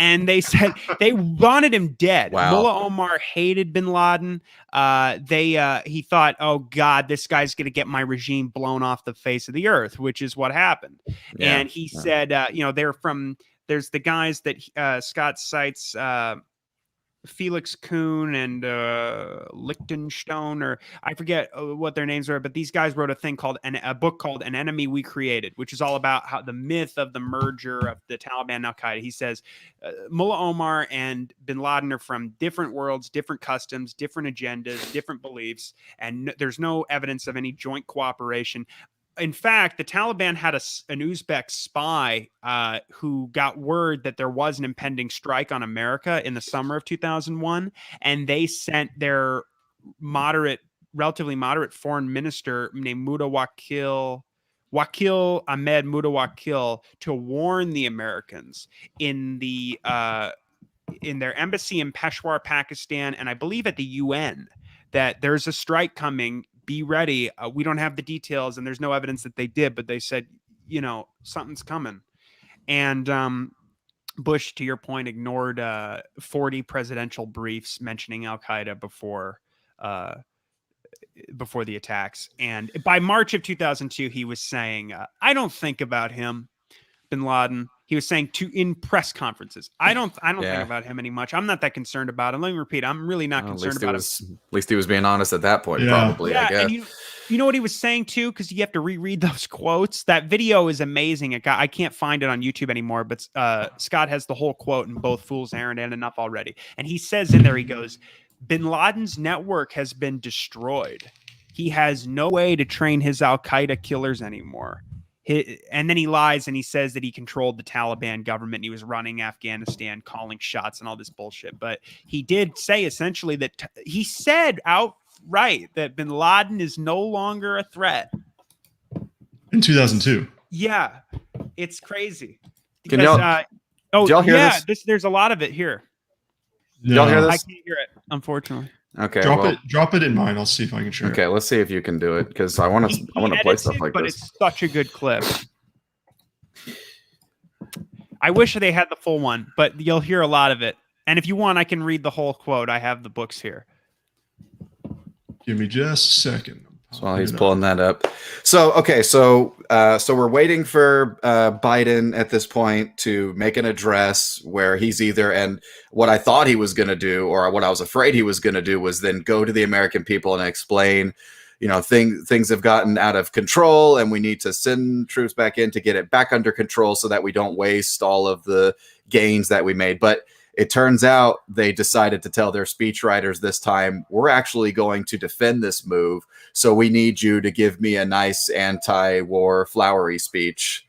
And they said they wanted him dead. Wow. Mullah Omar hated bin Laden. He thought, oh God, this guy's going to get my regime blown off the face of the earth, which is what happened. Yeah. And he said, there's the guys that Scott cites, Felix Kuhn and Lichtenstein, or I forget what their names are, but these guys wrote a book called An Enemy We Created, which is all about how the myth of the merger of the Taliban and Al-Qaeda. He says Mullah Omar and bin Laden are from different worlds, different customs, different agendas, different beliefs, and there's no evidence of any joint cooperation. In fact, the Taliban had an Uzbek spy who got word that there was an impending strike on America in the summer of 2001, and they sent their relatively moderate foreign minister named Wakil Ahmed Mutawakil to warn the Americans in their embassy in Peshawar, Pakistan, and I believe at the UN, that there's a strike coming. Be ready. We don't have the details, and there's no evidence that they did, but they said, something's coming. And Bush, to your point, ignored 40 presidential briefs mentioning Al-Qaeda before the attacks. And by March of 2002, he was saying, I don't think about him, bin Laden. He was saying in press conferences, I don't think about him any much. I'm not that concerned about him. Let me repeat, I'm really not concerned about him. At least he was being honest at that point, probably. Yeah, I guess. And you know what he was saying too, because you have to reread those quotes. That video is amazing. I can't find it on YouTube anymore, but Scott has the whole quote in both Fool's Errand and Enough Already. And he says in there, he goes, bin Laden's network has been destroyed. He has no way to train his Al-Qaeda killers anymore. And then he lies and he says that he controlled the Taliban government and he was running Afghanistan, calling shots and all this bullshit. But he did say essentially that he said outright that bin Laden is no longer a threat. In 2002. Yeah, it's crazy. Can y'all hear this? There's a lot of it here. No. Y'all hear this? I can't hear it, unfortunately. Okay, drop it in mine. I'll see if I can share. Okay, let's see if you can do it, because I want to play stuff like but this. It's such a good clip. I wish they had the full one, but you'll hear a lot of it. And if you want, I can read the whole quote. I have the books here. Give me just a second. So while he's pulling that up. So we're waiting for Biden at this point to make an address where he's and what I thought he was going to do, or what I was afraid he was going to do, was then go to the American people and explain, things have gotten out of control and we need to send troops back in to get it back under control so that we don't waste all of the gains that we made. But it turns out they decided to tell their speechwriters this time, we're actually going to defend this move. So we need you to give me a nice anti-war flowery speech.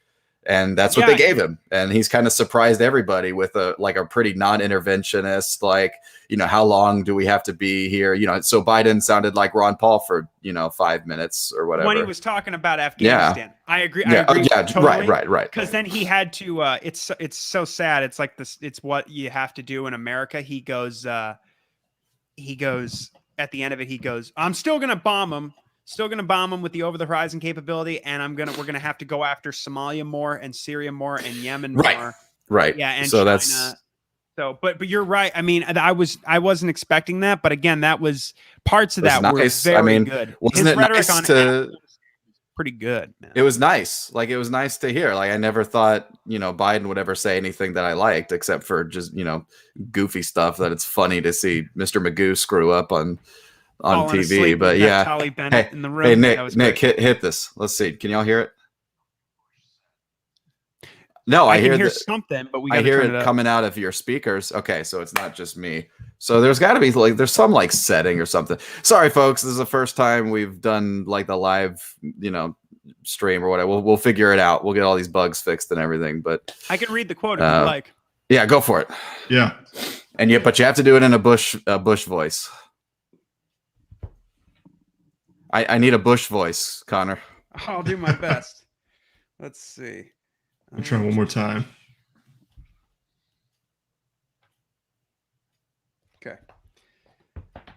And that's what they gave him. And he's kind of surprised everybody with a pretty non-interventionist, how long do we have to be here? So Biden sounded like Ron Paul for, 5 minutes or whatever. When he was talking about Afghanistan. Yeah. I agree. Yeah. I agree totally, Right. Because then he had to, it's so sad. It's like this, it's what you have to do in America. He goes, at the end of it, he goes, "I'm still gonna bomb him." Still going to bomb them with the over-the-horizon capability, and we're going to have to go after Somalia more and Syria more and Yemen more. Right. Yeah, and so China. So, but you're right. I mean, I wasn't expecting that, but again, that was parts of that nice. were very good. Wasn't His it rhetoric nice on to? Pretty good, man. It was nice. Like, it was nice to hear. Like, I never thought, Biden would ever say anything that I liked, except for just, goofy stuff that it's funny to see Mr. Magoo screw up on TV. But yeah. Hey, in the room. Nick, hit this. Let's see. Can y'all hear it? No, I hear something, but I hear it coming out of your speakers. Okay, so it's not just me. So there's got to be there's some setting or something. Sorry, folks, this is the first time we've done the live, stream or whatever. We'll figure it out. We'll get all these bugs fixed and everything. But I can read the quote if you like. Yeah, go for it. Yeah, but you have to do it in a Bush voice. I need a Bush voice, Connor. I'll do my best. Let's see. I'll try one more time. Okay.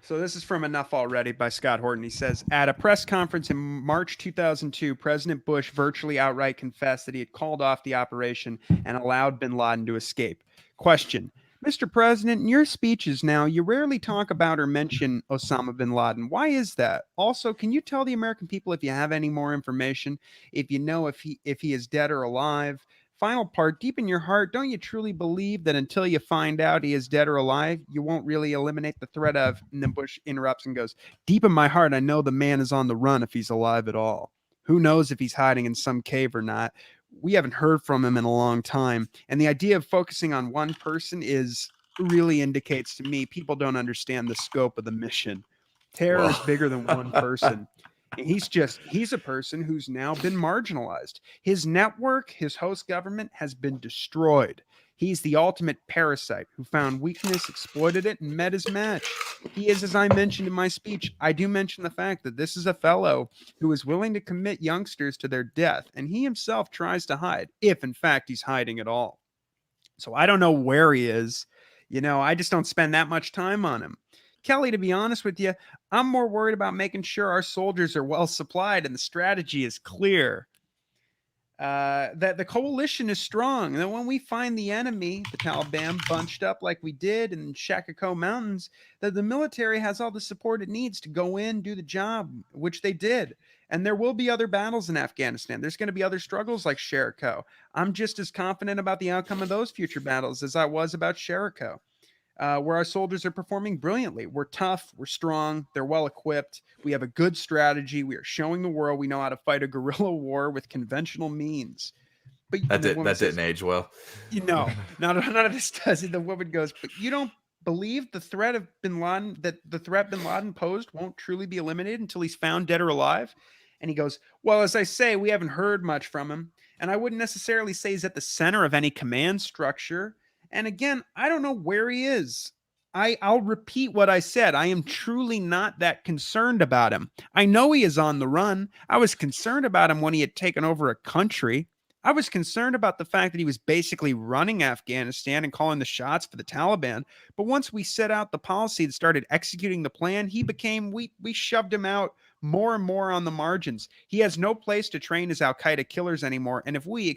So this is from Enough Already by Scott Horton. He says, at a press conference in March 2002, President Bush virtually outright confessed that he had called off the operation and allowed bin Laden to escape. Question. Mr. President, in your speeches now, you rarely talk about or mention Osama bin Laden. Why is that? Also, can you tell the American people if you have any more information, if you know if he is dead or alive? Final part, deep in your heart, don't you truly believe that until you find out he is dead or alive, you won't really eliminate the threat of, and then Bush interrupts and goes, deep in my heart, I know the man is on the run if he's alive at all. Who knows if he's hiding in some cave or not? We haven't heard from him in a long time. And the idea of focusing on one person really indicates to me people don't understand the scope of the mission. Terror is bigger than one person. He's a person who's now been marginalized. His network, his host government has been destroyed. He's the ultimate parasite who found weakness, exploited it, and met his match. He is, as I mentioned in my speech, I do mention the fact that this is a fellow who is willing to commit youngsters to their death, and he himself tries to hide, if in fact he's hiding at all. So I don't know where he is. I just don't spend that much time on him. Kelly, to be honest with you, I'm more worried about making sure our soldiers are well supplied and the strategy is clear. That the coalition is strong. And that when we find the enemy, the Taliban, bunched up like we did in Shakako Mountains, that the military has all the support it needs to go in, do the job, which they did. And there will be other battles in Afghanistan. There's going to be other struggles like Sheriko. I'm just as confident about the outcome of those future battles as I was about Sheriko. Where our soldiers are performing brilliantly. We're tough, we're strong, they're well equipped. We have a good strategy. We are showing the world we know how to fight a guerrilla war with conventional means. But that didn't age well. None of this does. The woman goes, but you don't believe the threat of bin Laden, that the threat bin Laden posed won't truly be eliminated until he's found dead or alive? And he goes, well, as I say, we haven't heard much from him. And I wouldn't necessarily say he's at the center of any command structure. And again, I don't know where he is. I'll repeat what I said. I am truly not that concerned about him. I know he is on the run. I was concerned about him when he had taken over a country. I was concerned about the fact that he was basically running Afghanistan and calling the shots for the Taliban. But once we set out the policy and started executing the plan, we shoved him out more and more on the margins. He has no place to train his Al-Qaeda killers anymore. And if we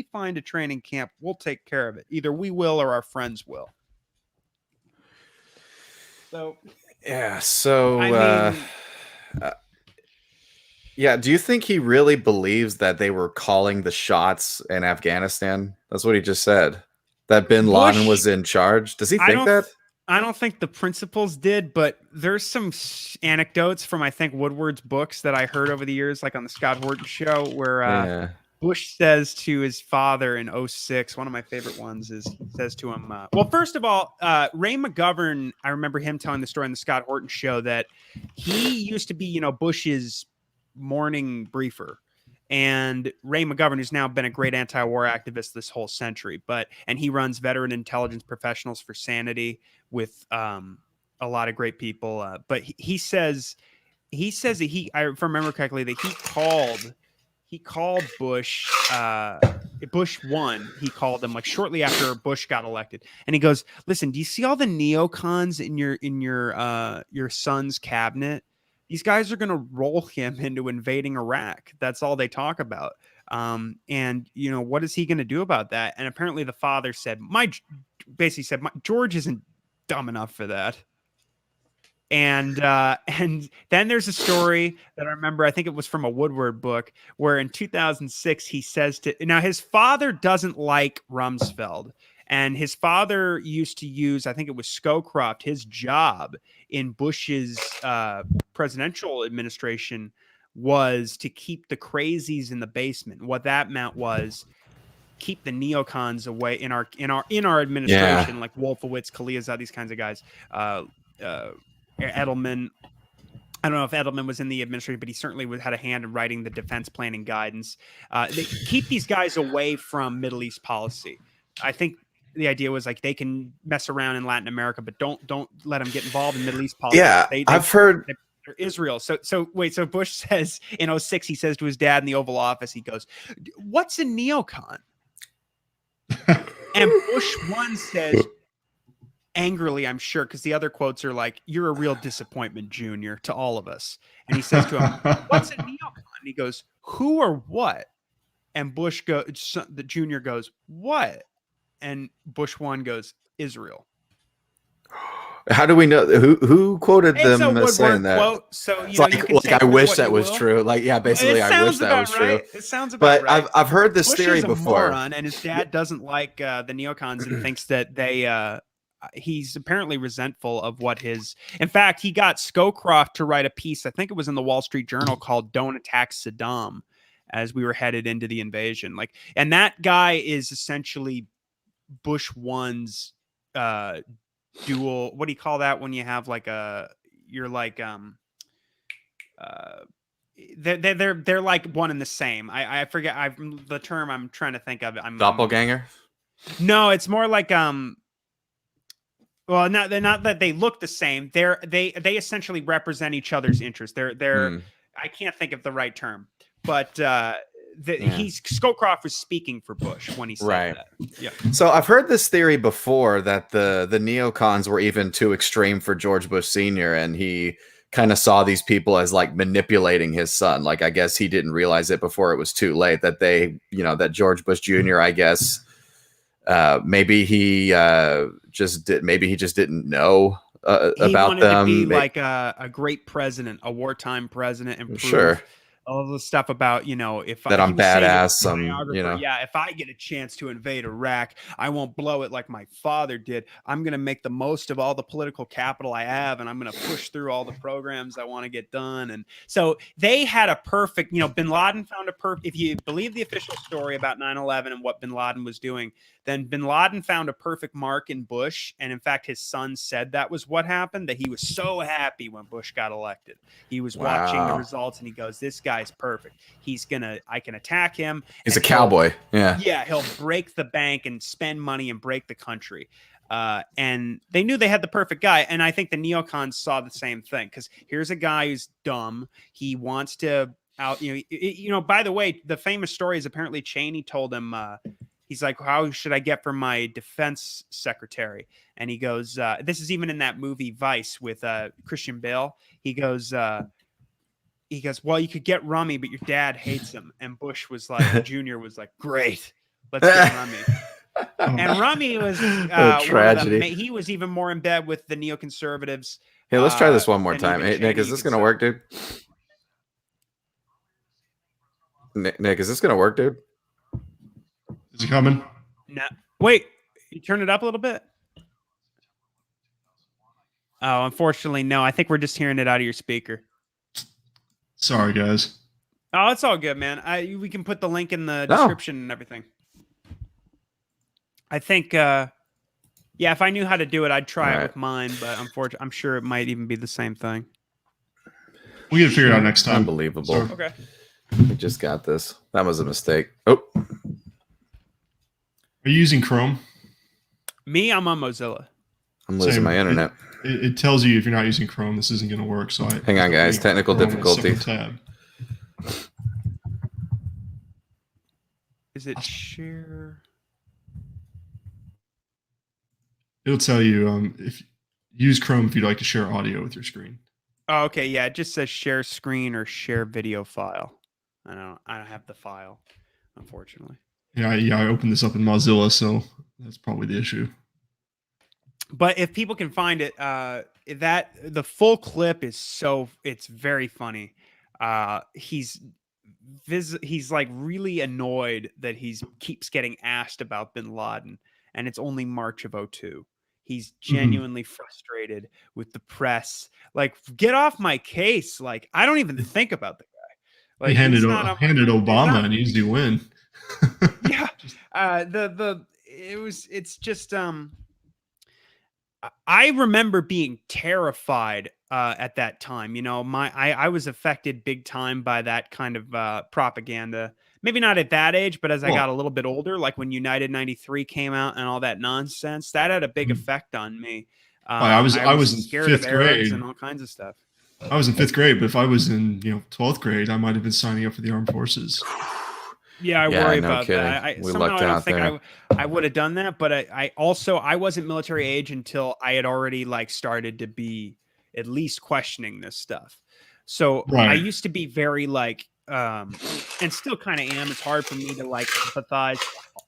find a training camp, we'll take care of it. Either we will or our friends will. So, yeah. So, yeah. Do you think he really believes that they were calling the shots in Afghanistan? That's what he just said. That bin Laden was in charge. Does he think that? I don't think the principals did, but there's some anecdotes from, I think, Woodward's books that I heard over the years, like on the Scott Horton show, where Bush says to his father in 2006, one of my favorite ones is, he says to him, well, first of all, Ray McGovern, I remember him telling the story on the Scott Horton show that he used to be, Bush's morning briefer. And Ray McGovern, who's now been a great anti-war activist this whole century, and he runs Veteran Intelligence Professionals for Sanity with a lot of great people. But he says that if I remember correctly, that he called Bush Bush won, he called them like shortly after Bush got elected, and he goes, "Listen, do you see all the neocons in your son's cabinet? These guys are going to roll him into invading Iraq. That's all they talk about. And what is he going to do about that?" And apparently, the father said, basically said, George isn't dumb enough for that. And then there's a story that I remember, I think it was from a Woodward book, where in 2006 he says now his father doesn't like Rumsfeld, and his father used to use, I think it was Scowcroft, his job in Bush's presidential administration was to keep the crazies in the basement. What that meant was keep the neocons away in our administration, like Wolfowitz, Khalilzad, these kinds of guys. Edelman, I don't know if Edelman was in the administration, but he certainly had a hand in writing the defense planning guidance. They keep these guys away from Middle East policy. I think the idea was like they can mess around in Latin America, but don't let them get involved in Middle East policy. Yeah, I've heard Israel. So Bush says in 2006, he says to his dad in the Oval Office, he goes, "What's a neocon?" And Bush one says, angrily, I'm sure, because the other quotes are like, "You're a real disappointment, Junior, to all of us." And he says to him, "What's a neocon?" And he goes, "Who or what?" And the Junior goes, "What?" And Bush one goes, "Israel." How do we know who quoted them as saying that? Quote, so you I wish that was true. Like, yeah, basically, I wish that was true. It sounds about right. But I've heard this Bush theory is a before, moron, and his dad doesn't like the neocons and thinks that they. He's apparently resentful of what his. In fact, he got Scowcroft to write a piece. I think it was in the Wall Street Journal called "Don't Attack Saddam," as we were headed into the invasion. And that guy is essentially Bush one's dual. What do you call that when you have you're like they're like one and the same. I forget the term I'm trying to think of. Doppelganger. No, it's more like well, they're not that they look the same. They essentially represent each other's interests. They're I can't think of the right term, but Scowcroft was speaking for Bush when he said that. Yeah. So I've heard this theory before that the neocons were even too extreme for George Bush Sr. and he kind of saw these people as like manipulating his son. Like, I guess he didn't realize it before it was too late that that George Bush Jr., I guess, maybe he just didn't know about them. He wanted to be like a great president, a wartime president, and prove all the stuff about, if I'm badass, if I get a chance to invade Iraq, I won't blow it like my father did. I'm going to make the most of all the political capital I have, and I'm going to push through all the programs I want to get done. And so they had a perfect, bin Laden found if you believe the official story about 9/11 and what bin Laden was doing, then bin Laden found a perfect mark in Bush. And in fact, his son said that was what happened, that he was so happy when Bush got elected. He was watching the results and he goes, "This guy's perfect. I can attack him. He's a cowboy." Yeah. Yeah. He'll break the bank and spend money and break the country. And they knew they had the perfect guy. And I think the neocons saw the same thing, because here's a guy who's dumb. He wants to by the way, the famous story is apparently Cheney told him, he's like, "How should I get from my defense secretary?" And he goes, this is even in that movie Vice with Christian Bale. He goes, "Well, you could get Rummy, but your dad hates him." And Bush was like, Junior was like, "Great, let's get Rummy." And Rummy was tragedy. He was even more in bed with the neoconservatives. Hey, let's try this one more time. Hey, Nick, is this going to work, dude? Nick, is this going to work, dude? Is he coming? No. Wait, you turn it up a little bit? Oh, unfortunately, no. I think we're just hearing it out of your speaker. Sorry, guys. Oh, it's all good, man. We can put the link in the description and everything. I think, if I knew how to do it, I'd try it with mine, but unfortunately, I'm sure it might even be the same thing. We can figure it out next time. Unbelievable. So. Okay. We just got this. That was a mistake. Oh. Are you using Chrome? Me, I'm on Mozilla. I'm losing my internet. It tells you if you're not using Chrome, this isn't going to work. So hang on, guys. Technical difficulties. Tab. Is it share? It'll tell you if use Chrome if you'd like to share audio with your screen. Oh, okay, yeah, it just says share screen or share video file. I don't have the file, unfortunately. Yeah, I opened this up in Mozilla, so that's probably the issue. But if people can find it, that the full clip is it's very funny. He's like really annoyed that he's keeps getting asked about bin Laden, and it's only March of 02. He's genuinely frustrated with the press. Like, get off my case. Like, I don't even think about the guy. He Like, handed he's not on handed Obama not, an easy win. yeah. It's just I remember being terrified at that time. You know, I was affected big time by that kind of propaganda. Maybe not at that age, but as I got a little bit older, like when United 93 came out and all that nonsense, that had a big effect on me. I was in scared of 5th Arabs grade and all kinds of stuff. I was in 5th grade, but if I was in 12th grade, I might have been signing up for the armed forces. Yeah, I worry about kidding. that. We Somehow lucked I don't out think there. I would have done that, but I also I wasn't military age until I had already like started to be at least questioning this stuff. So I Right. used to be very like and still kind of am. It's hard for me to like empathize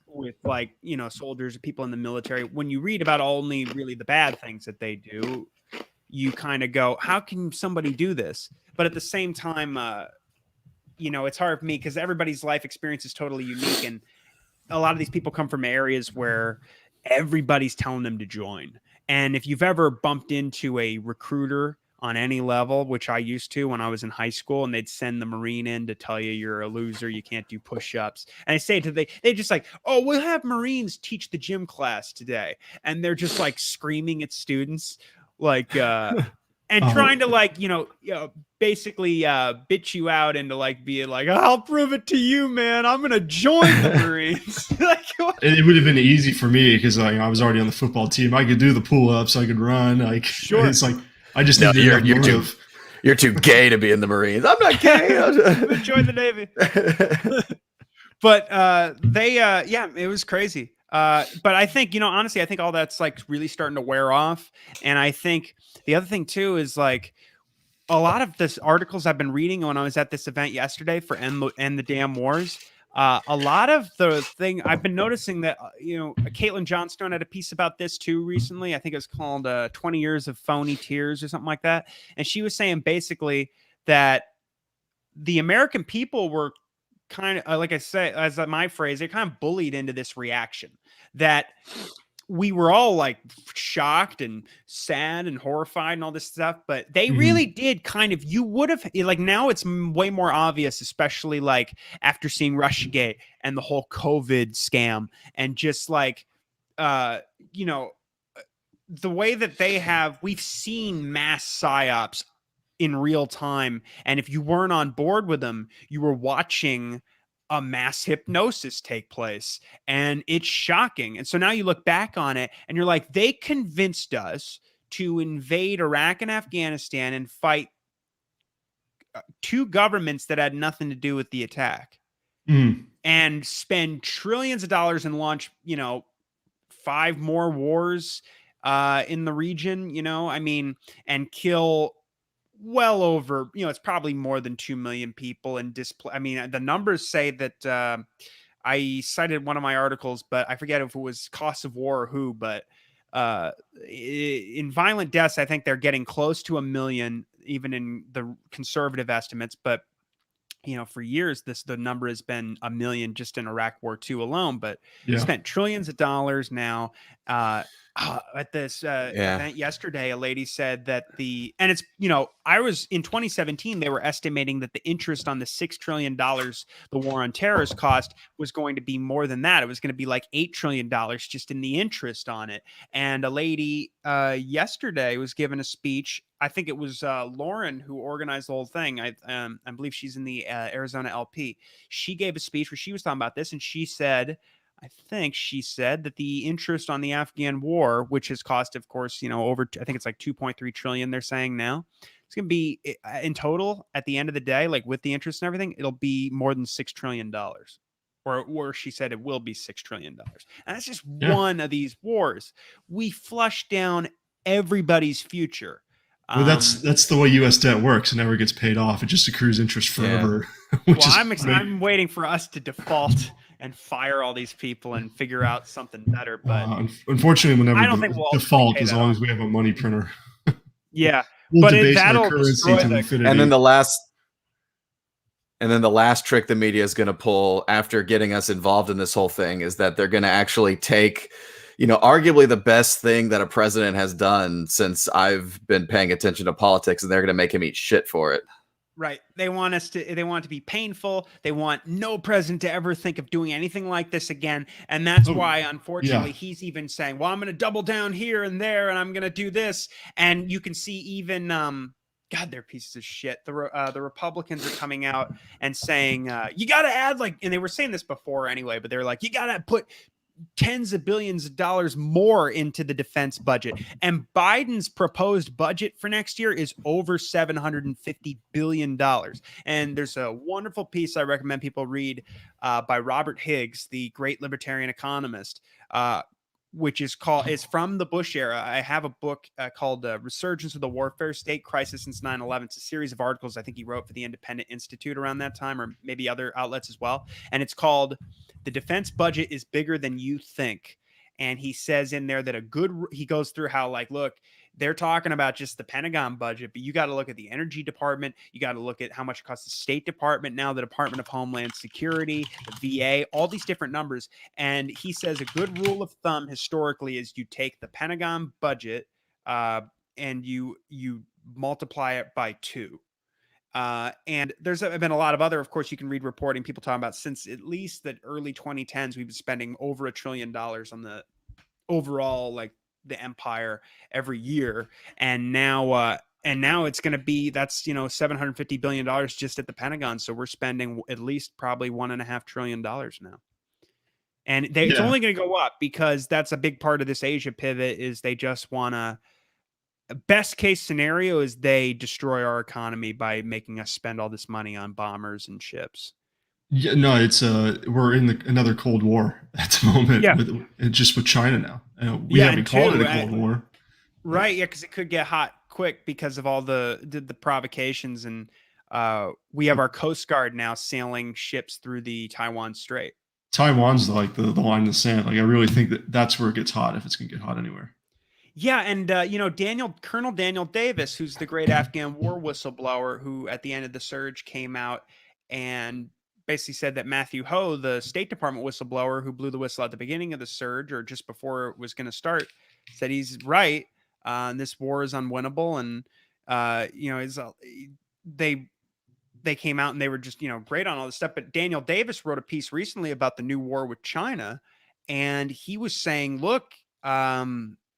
with like, you know, soldiers or people in the military. When you read about only really the bad things that they do, you kind of go, how can somebody do this? But at the same time, you know, it's hard for me because everybody's life experience is totally unique. And a lot of these people come from areas where everybody's telling them to join. And if you've ever bumped into a recruiter on any level, which I used to when I was in high school, and they'd send the Marine in to tell you you're a loser, you can't do push-ups. And I say to they just like, oh, we'll have Marines teach the gym class today. And they're just like screaming at students, like and trying to like, basically bitch you out into like being like, I'll prove it to you, man. I'm gonna join the Marines. Like, it would have been easy for me because I was already on the football team. I could do the pull-ups, I could run. Like, sure. It's like I just needed enough motive. You're too gay to be in the Marines. I'm not gay. I'm gonna join the Navy. But it was crazy. But I think, honestly, I think all that's like really starting to wear off. And I think the other thing too is like a lot of this articles I've been reading when I was at this event yesterday for End the Damn Wars. A lot of the thing I've been noticing that, Caitlin Johnstone had a piece about this too recently. I think it was called 20 Years of Phony Tears or something like that. And she was saying basically that the American people were kind of, like I say, as my phrase, they're kind of bullied into this reaction that we were all like shocked and sad and horrified and all this stuff, but they really did kind of, you would have like, now it's way more obvious, especially like after seeing Russiagate and the whole COVID scam and just like, the way that we've seen mass psyops in real time. And if you weren't on board with them, you were watching a mass hypnosis take place, and it's shocking. And so now you look back on it and you're like, they convinced us to invade Iraq and Afghanistan and fight two governments that had nothing to do with the attack and spend trillions of dollars and launch, 5 more wars in the region, and kill well over, it's probably more than 2 million people and I mean, the numbers say that I cited one of my articles, but I forget if it was Cost of War or who, but in violent deaths, I think they're getting close to 1 million, even in the conservative estimates. But for years, the number has been 1 million just in Iraq War II alone. But spent trillions of dollars now. At this event yesterday, a lady said that and it's, I was in 2017, they were estimating that the interest on the $6 trillion the war on terror cost was going to be more than that. It was going to be like $8 trillion just in the interest on it. And a lady yesterday was given a speech. I think it was Lauren who organized the whole thing. I believe she's in the Arizona LP. She gave a speech where she was talking about this, and she said, I think she said that the interest on the Afghan war, which has cost, of course, over, I think it's like 2.3 trillion they're saying now. It's going to be in total at the end of the day, like with the interest and everything, it'll be more than $6 trillion. or she said it will be $6 trillion. And that's just one of these wars. We flush down everybody's future. Well, that's the way U.S. debt works. It never gets paid off. It just accrues interest forever. Well, I'm waiting for us to default and fire all these people and figure out something better. But unfortunately, we'll I don't never think we'll default as long as we have a money printer. Yeah, We'll but debase our that'll currency destroy to the. infinity. And then the last trick the media is going to pull after getting us involved in this whole thing is that they're going to actually take, arguably the best thing that a president has done since I've been paying attention to politics, and they're going to make him eat shit for it. Right. They want it to be painful. They want no president to ever think of doing anything like this again. And that's why, unfortunately, he's even saying, well, I'm going to double down here and there, and I'm going to do this. And you can see even, God, they're pieces of shit. The Republicans are coming out and saying, you got to add and they were saying this before anyway, but they're like, you got to put tens of billions of dollars more into the defense budget. And Biden's proposed budget for next year is over $750 billion. And there's a wonderful piece I recommend people read by Robert Higgs, the great libertarian economist, which is from the Bush era. I have a book called Resurgence of the Warfare State Crisis Since 9/11. It's a series of articles I think he wrote for the Independent Institute around that time, or maybe other outlets as well. And it's called The Defense Budget is Bigger Than You Think. And he says in there that he goes through how, look, they're talking about just the Pentagon budget, but you got to look at the Energy Department. You got to look at how much it costs the State Department now, the Department of Homeland Security, the VA, all these different numbers. And he says a good rule of thumb historically is you take the Pentagon budget and you multiply it by 2. And there's been a lot of other, of course, you can read reporting, people talking about since at least the early 2010s, we've been spending over $1 trillion on the overall, the empire every year. And now it's going to be, that's, $750 billion just at the Pentagon. So we're spending at least probably $1.5 trillion now. And it's only going to go up because that's a big part of this Asia pivot is they just want to, best case scenario is they destroy our economy by making us spend all this money on bombers and ships. Yeah, no, it's we're in another Cold War at the moment. Yeah. With China now. We haven't called it a Cold War. Right, yeah, because it could get hot quick because of all the provocations, and we have our Coast Guard now sailing ships through the Taiwan Strait. Taiwan's the line in the sand. I really think that's where it gets hot, if it's going to get hot anywhere. Yeah, and Colonel Daniel Davis, who's the great Afghan war whistleblower, who at the end of the surge came out and basically said that Matthew Ho, the State Department whistleblower who blew the whistle at the beginning of the surge or just before it was going to start, said he's right. This war is unwinnable, and they came out and they were just great on all this stuff. But Daniel Davis wrote a piece recently about the new war with China, and he was saying, look,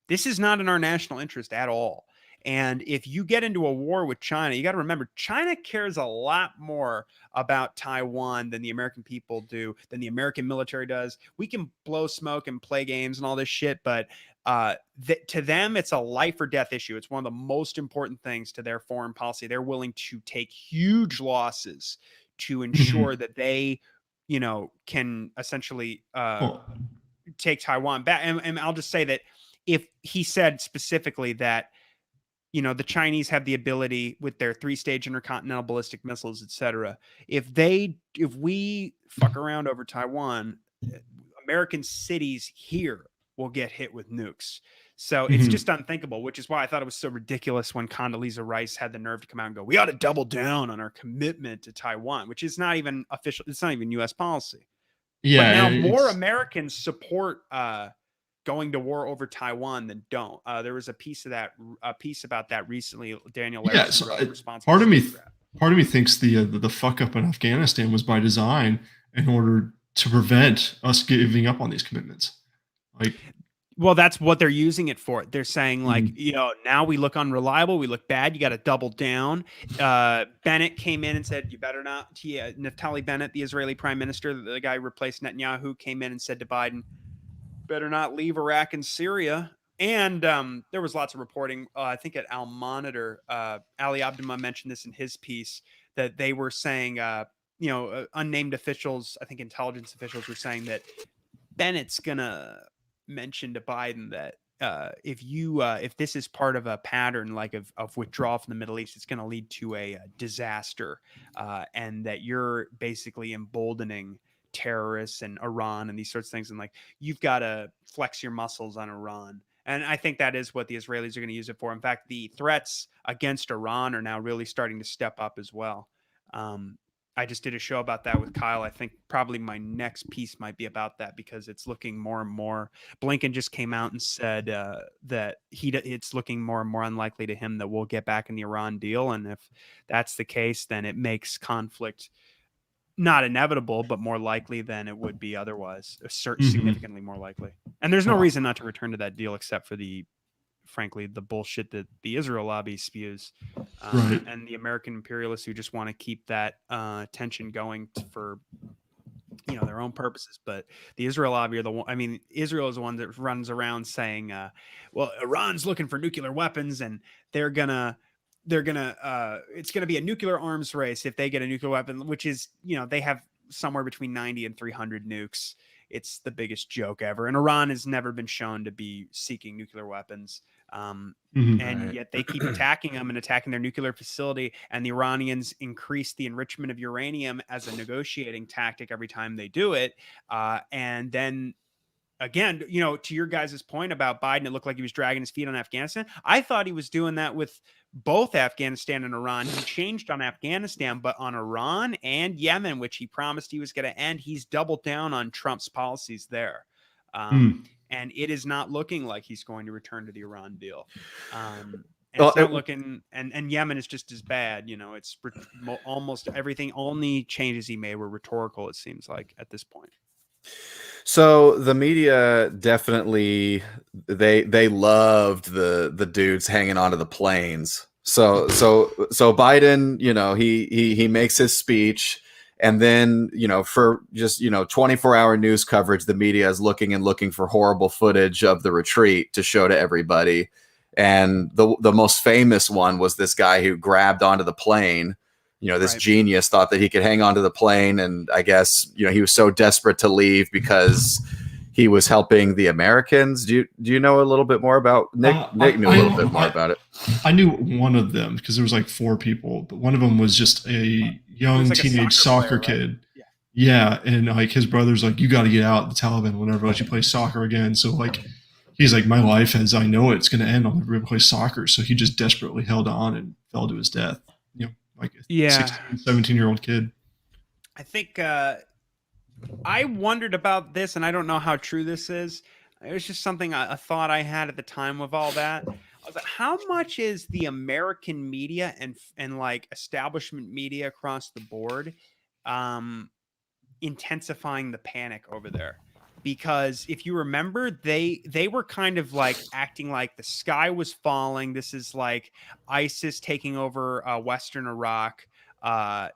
this is not in our national interest at all. And if you get into a war with China, you got to remember, China cares a lot more about Taiwan than the American people do, than the American military does. We can blow smoke and play games and all this shit, but to them, it's a life or death issue. It's one of the most important things to their foreign policy. They're willing to take huge losses to ensure that they, can essentially take Taiwan back. And I'll just say that if he said specifically that, the Chinese have the ability with their 3-stage intercontinental ballistic missiles, etc. If we fuck around over Taiwan, American cities here will get hit with nukes. So it's just unthinkable, which is why I thought it was so ridiculous when Condoleezza Rice had the nerve to come out and go, we ought to double down on our commitment to Taiwan, which is not even official. It's not even U.S. policy. Yeah. But now more Americans support going to war over Taiwan than don't. There was a piece about that recently. Daniel Larson wrote a response. Part of me thinks the fuck up in Afghanistan was by design in order to prevent us giving up on these commitments. Well, that's what they're using it for. They're saying now we look unreliable, we look bad, you got to double down. Bennett came in and said, you better not. Naftali Bennett, the Israeli prime minister, the guy who replaced Netanyahu, came in and said to Biden, better not leave Iraq and Syria. And there was lots of reporting. I think at Al Monitor, Ali Abdullah mentioned this in his piece, that they were saying unnamed officials, I think intelligence officials, were saying that Bennett's gonna mention to Biden that if this is part of a pattern like of withdrawal from the Middle East, it's going to lead to a disaster, and that you're basically emboldening terrorists and Iran and these sorts of things, and like you've got to flex your muscles on Iran. And I think that is what the Israelis are going to use it for. In fact, the threats against Iran are now really starting to step up as well. I just did a show about that with Kyle. I think probably my next piece might be about that because it's looking more and more. Blinken just came out and said that it's looking more and more unlikely to him that we'll get back in the Iran deal. And if that's the case, then it makes conflict not inevitable, but more likely than it would be otherwise, significantly more likely. And there's no reason not to return to that deal except for frankly, the bullshit that the Israel lobby spews, and the American imperialists who just want to keep that tension going for their own purposes. But the Israel lobby are the one. I mean, Israel is the one that runs around saying, "Well, Iran's looking for nuclear weapons, and it's gonna be a nuclear arms race if they get a nuclear weapon," which is they have somewhere between 90 and 300 nukes. It's the biggest joke ever. And Iran has never been shown to be seeking nuclear weapons. And yet they keep attacking them and attacking their nuclear facility. And the Iranians increase the enrichment of uranium as a negotiating tactic every time they do it. And then again, to your guys' point about Biden, it looked like he was dragging his feet on Afghanistan. I thought he was doing that with both Afghanistan and Iran. He changed on Afghanistan, but on Iran and Yemen, which he promised he was going to end, he's doubled down on Trump's policies there. And it is not looking like he's going to return to the Iran deal. And it's not looking, and Yemen is just as bad. It's almost everything. Only changes he made were rhetorical, it seems like, at this point. So the media definitely they loved the dudes hanging onto the planes. So Biden, he makes his speech, and then for just 24-hour news coverage, the media is looking for horrible footage of the retreat to show to everybody. And the most famous one was this guy who grabbed onto the plane. This genius thought that he could hang onto the plane, and I guess he was so desperate to leave because he was helping the Americans. Do you know a little bit more about Nick? Nick knew a little bit more about it. I knew one of them because there was like 4 people, but one of them was just a young teenage soccer kid. Right? Yeah, and like his brother's like, "You got to get out. The Taliban will never let you play soccer again." So like, he's like, "My life as I know it's going to end. I'll never be able to play soccer." So he just desperately held on and fell to his death. Like a 16, 17-year-old kid. I think I wondered about this, and I don't know how true this is. It was just something, a thought I had at the time of all that. I was like, how much is the American media and like establishment media across the board intensifying the panic over there? Because if you remember, they were kind of like acting like the sky was falling. This is like ISIS taking over Western Iraq, and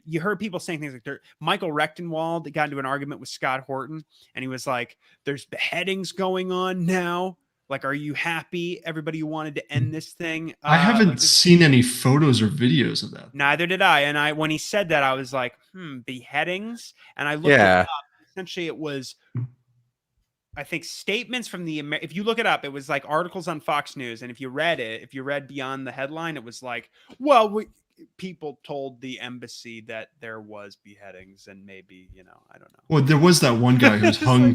you heard people saying things like Michael Rechtenwald got into an argument with Scott Horton, and he was like, "There's beheadings going on now. Like, are you happy? Everybody who wanted to end this thing." I haven't seen any photos or videos of that. Neither did I. And when he said that, I was like, beheadings. And I looked it up. Essentially, it was, I think, statements from if you look it up, it was like articles on Fox News. And if you read beyond the headline, it was like, well, people told the embassy that there was beheadings, and maybe, I don't know. Well, there was that one guy who was hung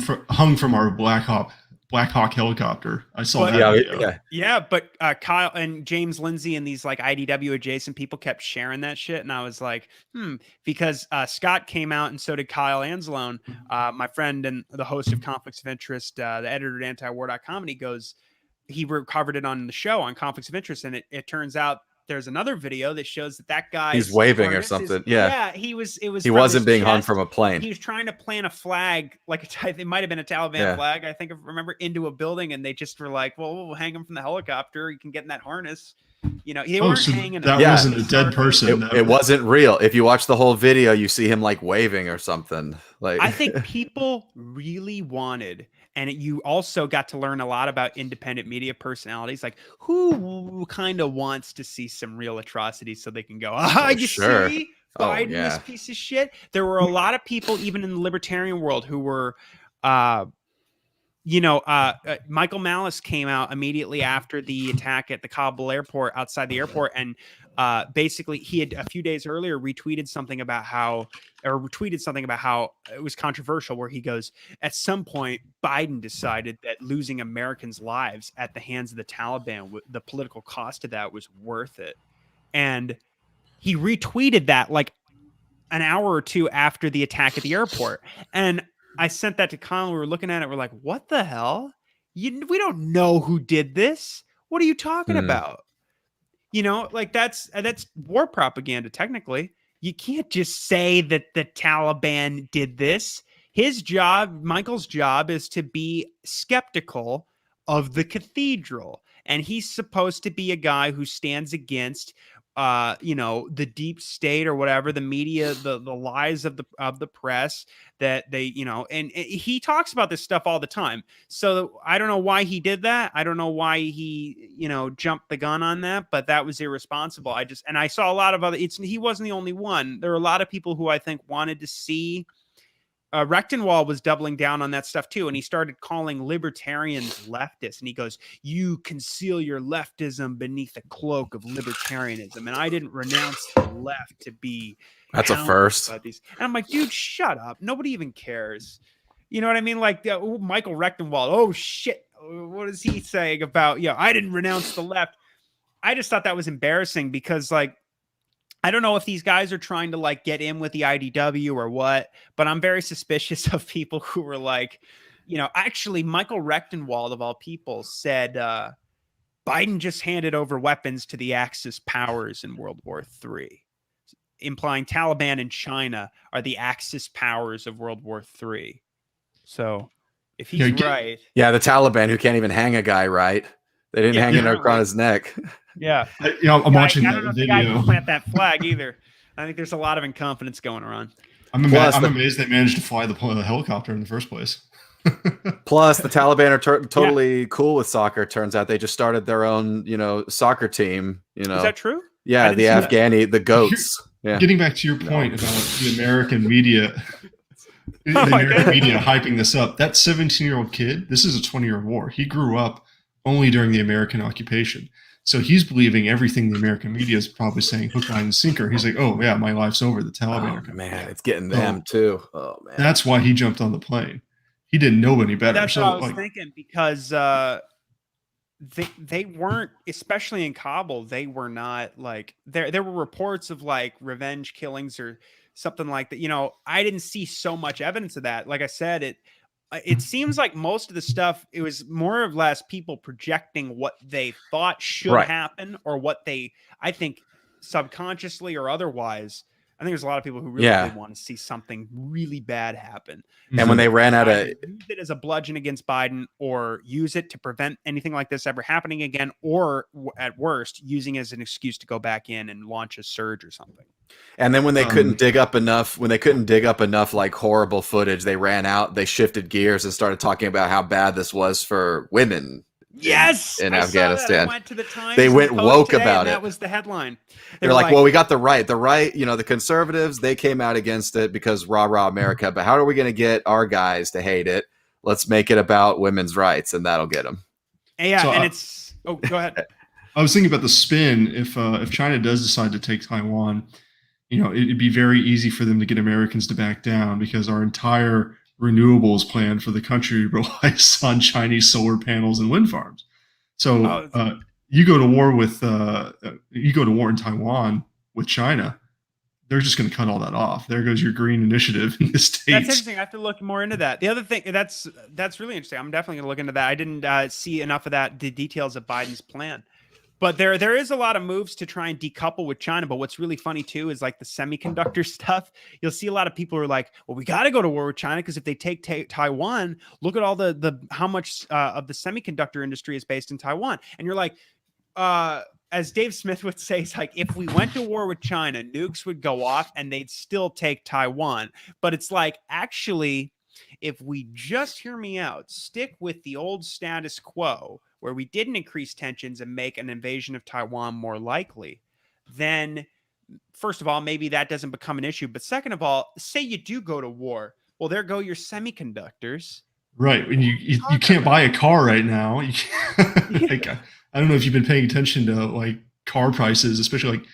from our Black Hawk helicopter. I saw that video. Yeah, but Kyle and James Lindsay and these like IDW adjacent people kept sharing that shit, and I was like, because Scott came out, and so did Kyle Anzalone, my friend and the host of Conflicts of Interest, the editor at antiwar.com, and he covered it on the show on Conflicts of Interest, and it turns out there's another video that shows that guy he's waving or something. He wasn't being hung from a plane. He was trying to plant a flag, like it might have been a Taliban flag, I think, if I remember, into a building, and they just were like, well, we'll hang him from the helicopter. You can get in that harness. They weren't hanging. That wasn't a dead person. It wasn't real. If you watch the whole video, you see him like waving or something. Like, I think people really wanted, and you also got to learn a lot about independent media personalities, like who kind of wants to see some real atrocities so they can go, you see, Biden, yeah. this piece of shit. There were a lot of people, even in the libertarian world, who were, Michael Malice came out immediately after the attack at the Kabul airport, outside the airport, and basically he had a few days earlier retweeted something about how it was controversial, where he goes, at some point Biden decided that losing Americans' lives at the hands of the Taliban, the political cost of that was worth it. And he retweeted that like an hour or two after the attack at the airport. And I sent that to Kyle. We were looking at it. We're like, what the hell? We don't know who did this. What are you talking about? Like that's war propaganda. Technically, you can't just say that the Taliban did this. Michael's job, is to be skeptical of the cathedral, and he's supposed to be a guy who stands against the deep state or whatever, the media, the lies of the press, that they, and he talks about this stuff all the time. So I don't know why he did that. I don't know why he, jumped the gun on that, but that was irresponsible. I saw a lot of he wasn't the only one. There were a lot of people who I think wanted to see. Rechtenwald was doubling down on that stuff too, and he started calling libertarians leftists. And he goes, "You conceal your leftism beneath the cloak of libertarianism." And I didn't renounce the left to be. That's a first. And I'm like, dude, shut up. Nobody even cares. You know what I mean? Like Michael Rechtenwald. Oh shit, what is he saying about? I didn't renounce the left. I just thought that was embarrassing because I don't know if these guys are trying to like get in with the IDW or what, but I'm very suspicious of people who were like, actually Michael Rechtenwald of all people said Biden just handed over weapons to the Axis powers in World War III, implying Taliban and China are the Axis powers of World War III. So if he's right. Yeah, the Taliban, who can't even hang a guy right. They didn't hang it around his neck. Yeah. I'm watching I don't know if the guy can plant that flag either. I think there's a lot of incompetence going around. I'm amazed they managed to fly the helicopter in the first place. Plus, the Taliban are totally cool with soccer. Turns out they just started their own, soccer team. Is that true? Yeah, the the goats. Yeah. Getting back to your point about the American media, hyping this up. That 17-year-old kid, this is a 20-year war. He grew up only during the American occupation. So he's believing everything the American media is probably saying, hook, line, and sinker. He's like, oh, yeah, my life's over. The Taliban. Oh, man, it's getting them too. Oh, man. That's why he jumped on the plane. He didn't know any better. That's what I was thinking, because they weren't, especially in Kabul, they were not like, there were reports of like revenge killings or something like that. I didn't see so much evidence of that. Like I said, it seems like most of the stuff, it was more or less people projecting what they thought should happen, or what I think subconsciously or otherwise. I think there's a lot of people who really want to see something really bad happen. And when they ran out of use it as a bludgeon against Biden, or use it to prevent anything like this ever happening again, or at worst, using it as an excuse to go back in and launch a surge or something. And then when they couldn't dig up enough, like horrible footage, they ran out, they shifted gears and started talking about how bad this was for women. Yes, in Afghanistan. I went to the Times. They went woke about it. That was the headline. They're like, well, we got the right, the conservatives, they came out against it because rah, rah, America. But how are we going to get our guys to hate it? Let's make it about women's rights, and that'll get them. Yeah, so, go ahead. I was thinking about the spin. If China does decide to take Taiwan, it'd be very easy for them to get Americans to back down, because our entire renewables plan for the country relies on Chinese solar panels and wind farms. So you go to war in Taiwan with China, they're just going to cut all that off. There goes your green initiative in the States. That's interesting. I have to look more into that. The other thing that's really interesting. I'm definitely going to look into that. I didn't see enough of the details of Biden's plan. But there is a lot of moves to try and decouple with China. But what's really funny, too, is like the semiconductor stuff. You'll see a lot of people who are like, well, we got to go to war with China, because if they take Taiwan, look at all how much of the semiconductor industry is based in Taiwan. And you're like, as Dave Smith would say, it's like, if we went to war with China, nukes would go off and they'd still take Taiwan. But it's like, actually, if we just, hear me out, stick with the old status quo, where we didn't increase tensions and make an invasion of Taiwan more likely, then first of all, maybe that doesn't become an issue. But second of all, say you do go to war. Well, there go your semiconductors. Right. And you can't buy a car right now. You can't, like, I don't know if you've been paying attention to like car prices, especially like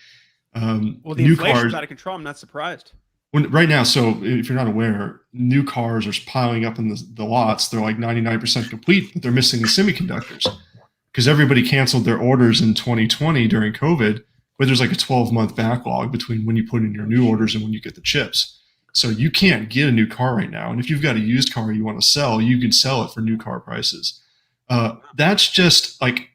well, the new inflation's cars out of control. I'm not surprised. right now. So if you're not aware, new cars are piling up in the lots. They're like 99% complete, but they're missing the semiconductors because everybody canceled their orders in 2020 during COVID. But there's like a 12-month backlog between when you put in your new orders and when you get the chips. So you can't get a new car right now. And if you've got a used car you want to sell, you can sell it for new car prices. That's just like,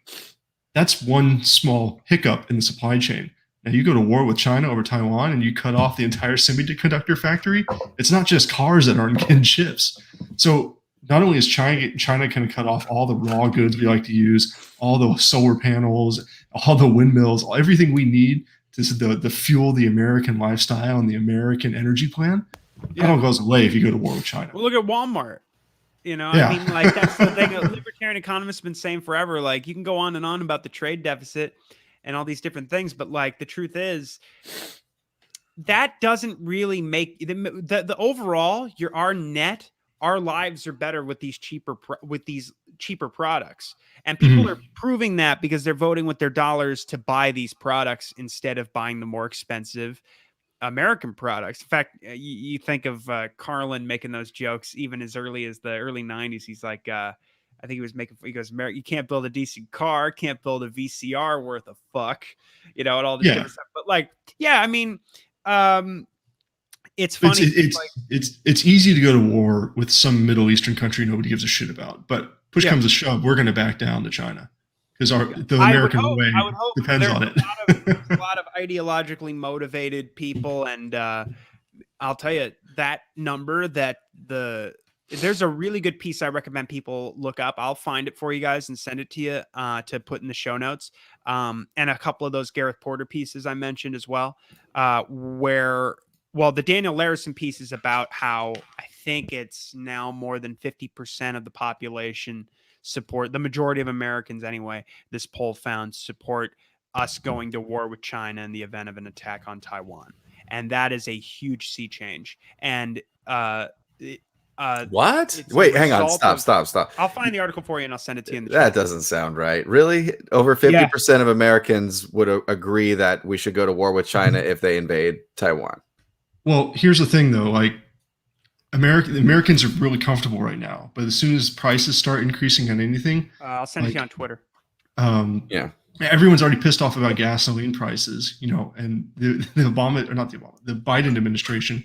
that's one small hiccup in the supply chain. Now you go to war with China over Taiwan and you cut off the entire semiconductor factory. It's not just cars that aren't getting chips. So not only is China going to cut off all the raw goods we like to use, all the solar panels, all the windmills, everything we need to fuel the American lifestyle and the American energy plan, that all goes away if you go to war with China. Well, look at Walmart. You know, I mean, like, that's the thing. Libertarian economists have been saying forever. Like, you can go on and on about the trade deficit and all these different things, but like the truth is, that doesn't really make the overall. Our lives are better with these cheaper products, and people are proving that because they're voting with their dollars to buy these products instead of buying the more expensive American products. In fact, you think of Carlin making those jokes even as early as the early 90s. He's like, I think he goes, you can't build a decent car, can't build a VCR worth of fuck, and all this different stuff. But like, yeah, I mean, it's funny. It's easy to go to war with some Middle Eastern country nobody gives a shit about, but push comes to shove, we're going to back down to China because the American way depends on it. A lot of ideologically motivated people, and I'll tell you that number that there's a really good piece I recommend people look up. I'll find it for you guys and send it to you to put in the show notes. And a couple of those Gareth Porter pieces I mentioned as well, the Daniel Larison piece is about how I think it's now more than 50% of the population support, the majority of Americans anyway, this poll found support us going to war with China in the event of an attack on Taiwan. And that is a huge sea change. And what? Wait, hang on. Stop. I'll find the article for you and I'll send it to you in the That chat. doesn't sound right. Really? Over 50% of Americans would agree that we should go to war with China if they invade Taiwan. Well, here's the thing though, like Americans are really comfortable right now, but as soon as prices start increasing on anything, I'll send it to you on Twitter. Everyone's already pissed off about gasoline prices, and the Biden administration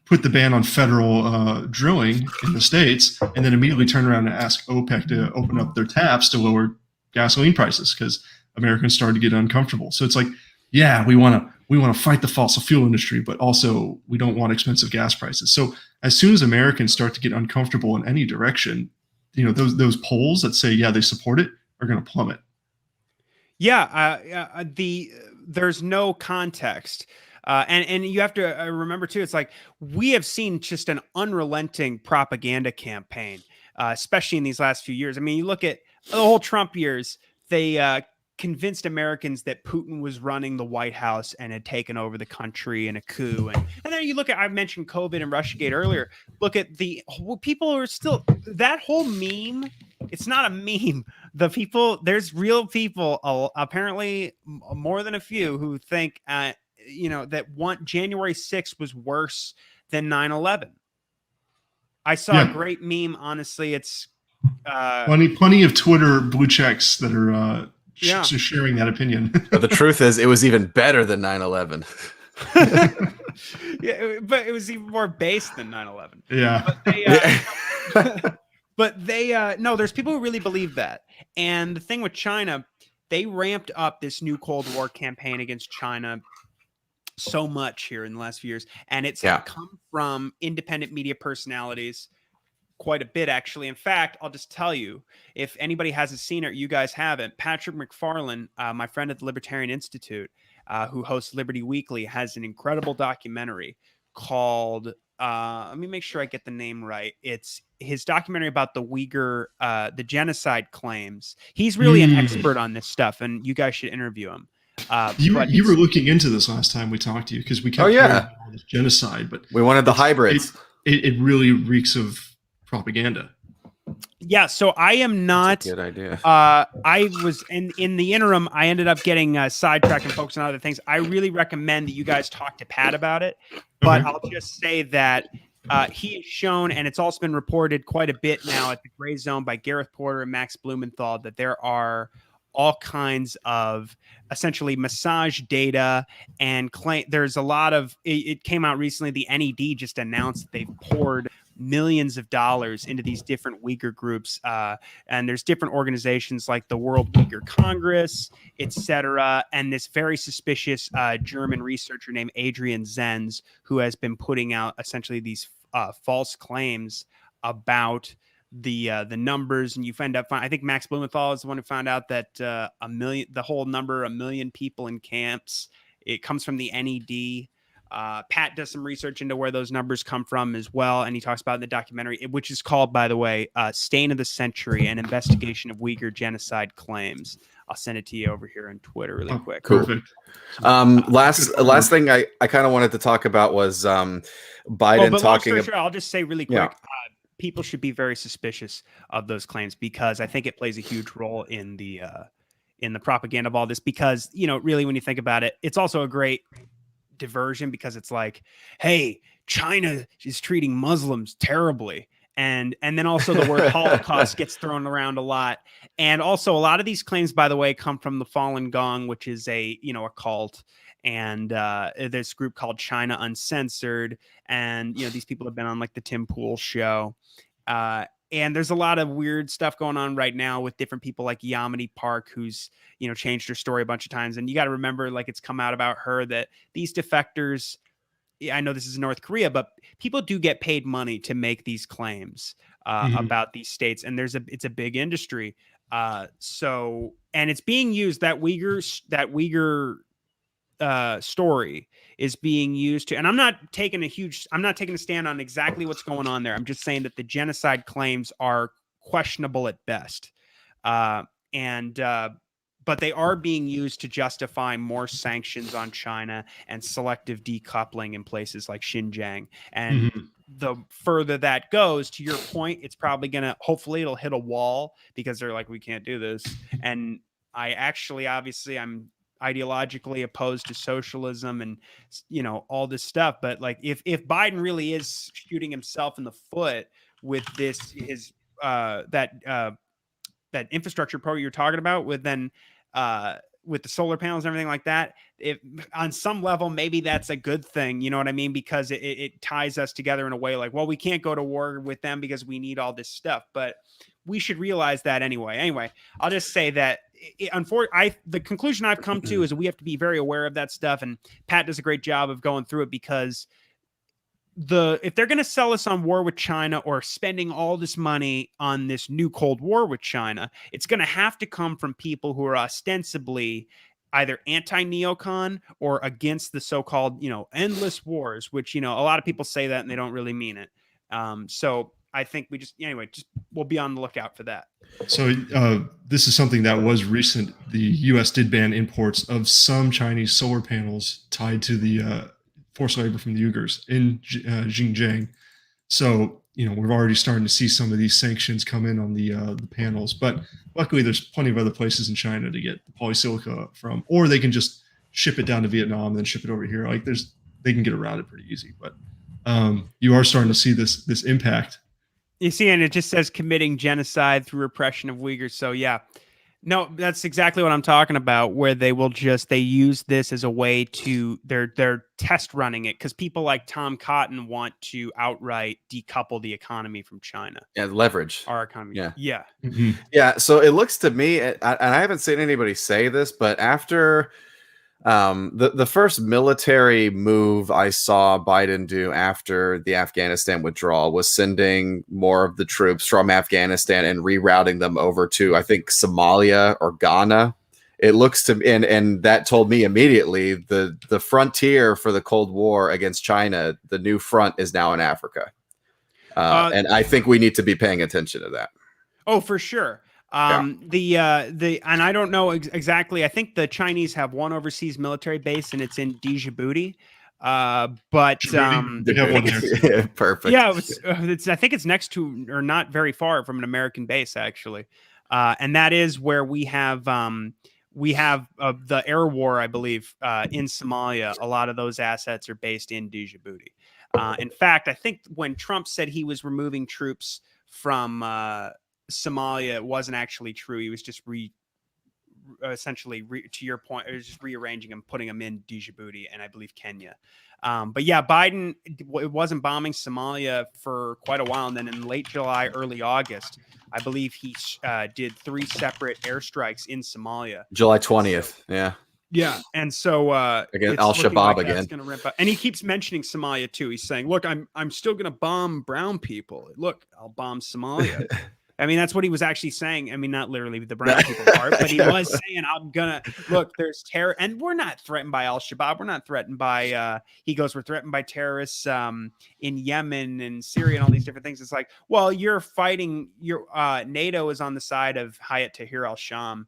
put the ban on federal drilling in the States and then immediately turn around and ask OPEC to open up their taps to lower gasoline prices because Americans started to get uncomfortable. So it's like, yeah, we want to fight the fossil fuel industry, but also we don't want expensive gas prices. So as soon as Americans start to get uncomfortable in any direction, those polls that say, yeah, they support it are going to plummet. Yeah. There's no context. And you have to remember too, it's like we have seen just an unrelenting propaganda campaign, especially in these last few years. I mean, you look at the whole Trump years, they convinced Americans that Putin was running the White House and had taken over the country in a coup. And then you look at, I mentioned COVID and Russiagate earlier. Look at people who are still, that whole meme. It's not a meme. There's real people, apparently more than a few, who think, that January 6th was worse than 9/11. I saw a great meme. Honestly, it's plenty of Twitter blue checks that are sharing that opinion. But the truth is, it was even better than 9/11. Yeah, but it was even more base than 9/11. Yeah. But there's people who really believe that. And the thing with China, they ramped up this new Cold War campaign against China so much here in the last few years. And it's come from independent media personalities quite a bit, actually. In fact, I'll just tell you, if anybody hasn't seen it, you guys haven't, Patrick McFarlane, my friend at the Libertarian Institute, who hosts Liberty Weekly, has an incredible documentary called, let me make sure I get the name right. It's his documentary about the Uyghur, the genocide claims. He's really an expert on this stuff, and you guys should interview him. You but were looking into this last time we talked to you because we kept hearing about all this genocide, but we wanted the hybrids. It really reeks of propaganda. Yeah, so I am not. That's a good idea. I was in the interim. I ended up getting sidetracked and focused on other things. I really recommend that you guys talk to Pat about it. But I'll just say that he has shown, and it's also been reported quite a bit now at the Gray Zone by Gareth Porter and Max Blumenthal, that there are all kinds of essentially massage data and claim. There's a lot of. It came out recently. The NED just announced that they've poured millions of dollars into these different Uyghur groups, and there's different organizations like the World Uyghur Congress, etc. And this very suspicious German researcher named Adrian Zenz, who has been putting out essentially these false claims about the numbers. And you find out, I think Max Blumenthal is the one who found out that the whole number, 1 million people in camps, it comes from the NED. Pat does some research into where those numbers come from as well, and he talks about it in the documentary, which is called, by the way, Stain of the Century, an investigation of Uyghur genocide claims. I'll send it to you over here on Twitter really quick. Cool. Perfect. Last thing I kind of wanted to talk about was Biden talking. Sure, I'll just say really quick, people should be very suspicious of those claims, because I think it plays a huge role in the propaganda of all this, because, really, when you think about it, it's also a great diversion, because it's like, hey, China is treating Muslims terribly, and then also the word Holocaust gets thrown around a lot. And also a lot of these claims, by the way, come from the Falun Gong, which is a cult, and this group called China Uncensored, and these people have been on like the Tim Pool show, and there's a lot of weird stuff going on right now with different people like Yamini Park, who's, changed her story a bunch of times. And you got to remember, like, it's come out about her that these defectors, I know this is North Korea, but people do get paid money to make these claims about these states. And it's a big industry. And it's being used, that Uyghur story is being used to, and I'm not taking a stand on exactly what's going on there. I'm just saying that the genocide claims are questionable at best. But they are being used to justify more sanctions on China and selective decoupling in places like Xinjiang. And the further that goes, to your point, it's probably hopefully it'll hit a wall, because they're like, we can't do this. And obviously I'm ideologically opposed to socialism and all this stuff, but like if Biden really is shooting himself in the foot with that infrastructure program you're talking about, with the solar panels and everything like that, if on some level maybe that's a good thing, you know what I mean, because it ties us together in a way, like, well, we can't go to war with them because we need all this stuff, but we should realize that anyway. I'll just say that the conclusion I've come to is we have to be very aware of that stuff, and Pat does a great job of going through it, because if they're going to sell us on war with China, or spending all this money on this new Cold War with China, it's going to have to come from people who are ostensibly either anti-neocon or against the so-called, endless wars, which, a lot of people say that and they don't really mean it. So I think we'll be on the lookout for that. So this is something that was recent. The U.S. did ban imports of some Chinese solar panels tied to the forced labor from the Uyghurs in Xinjiang. So, we're already starting to see some of these sanctions come in on the panels, but luckily there's plenty of other places in China to get the polysilica from, or they can just ship it down to Vietnam and then ship it over here. Like they can get around it pretty easy, but you are starting to see this impact. You see, and it just says committing genocide through repression of Uyghurs. So yeah, no, that's exactly what I'm talking about, where they use this as a way to, they're test running it, because people like Tom Cotton want to outright decouple the economy from China. Yeah, leverage our economy. Yeah. Yeah. So it looks to me, and I haven't seen anybody say this, but after the first military move I saw Biden do after the Afghanistan withdrawal was sending more of the troops from Afghanistan and rerouting them over to, I think, Somalia or Ghana. It looks to me, and that told me immediately the frontier for the Cold War against China, the new front, is now in Africa. And I think we need to be paying attention to that. Oh, for sure. And I don't know exactly. I think the Chinese have one overseas military base, and it's in Djibouti. But we have one there. Perfect. yeah, I think it's next to or not very far from an American base actually, and that is where we have the air war, I believe, in Somalia. A lot of those assets are based in Djibouti. In fact, I think when Trump said he was removing troops from Somalia, it wasn't actually true. He was just to your point, it was just rearranging them, putting them in Djibouti and I believe Kenya. But yeah, Biden wasn't bombing Somalia for quite a while. And then in late July, early August, I believe he did 3 separate airstrikes in Somalia. July 20th. Yeah. Yeah. And so again, Al-Shabaab again. Gonna rip up. And he keeps mentioning Somalia too. He's saying, look, I'm still going to bomb brown people. Look, I'll bomb Somalia. I mean, that's what he was actually saying. I mean, not literally the brown people part, but he was saying, I'm going to look, there's terror. And we're not threatened by Al-Shabaab. We're not threatened by, we're threatened by terrorists in Yemen and Syria and all these different things. It's like, well, you're fighting, NATO is on the side of Hayat Tahrir al-Sham.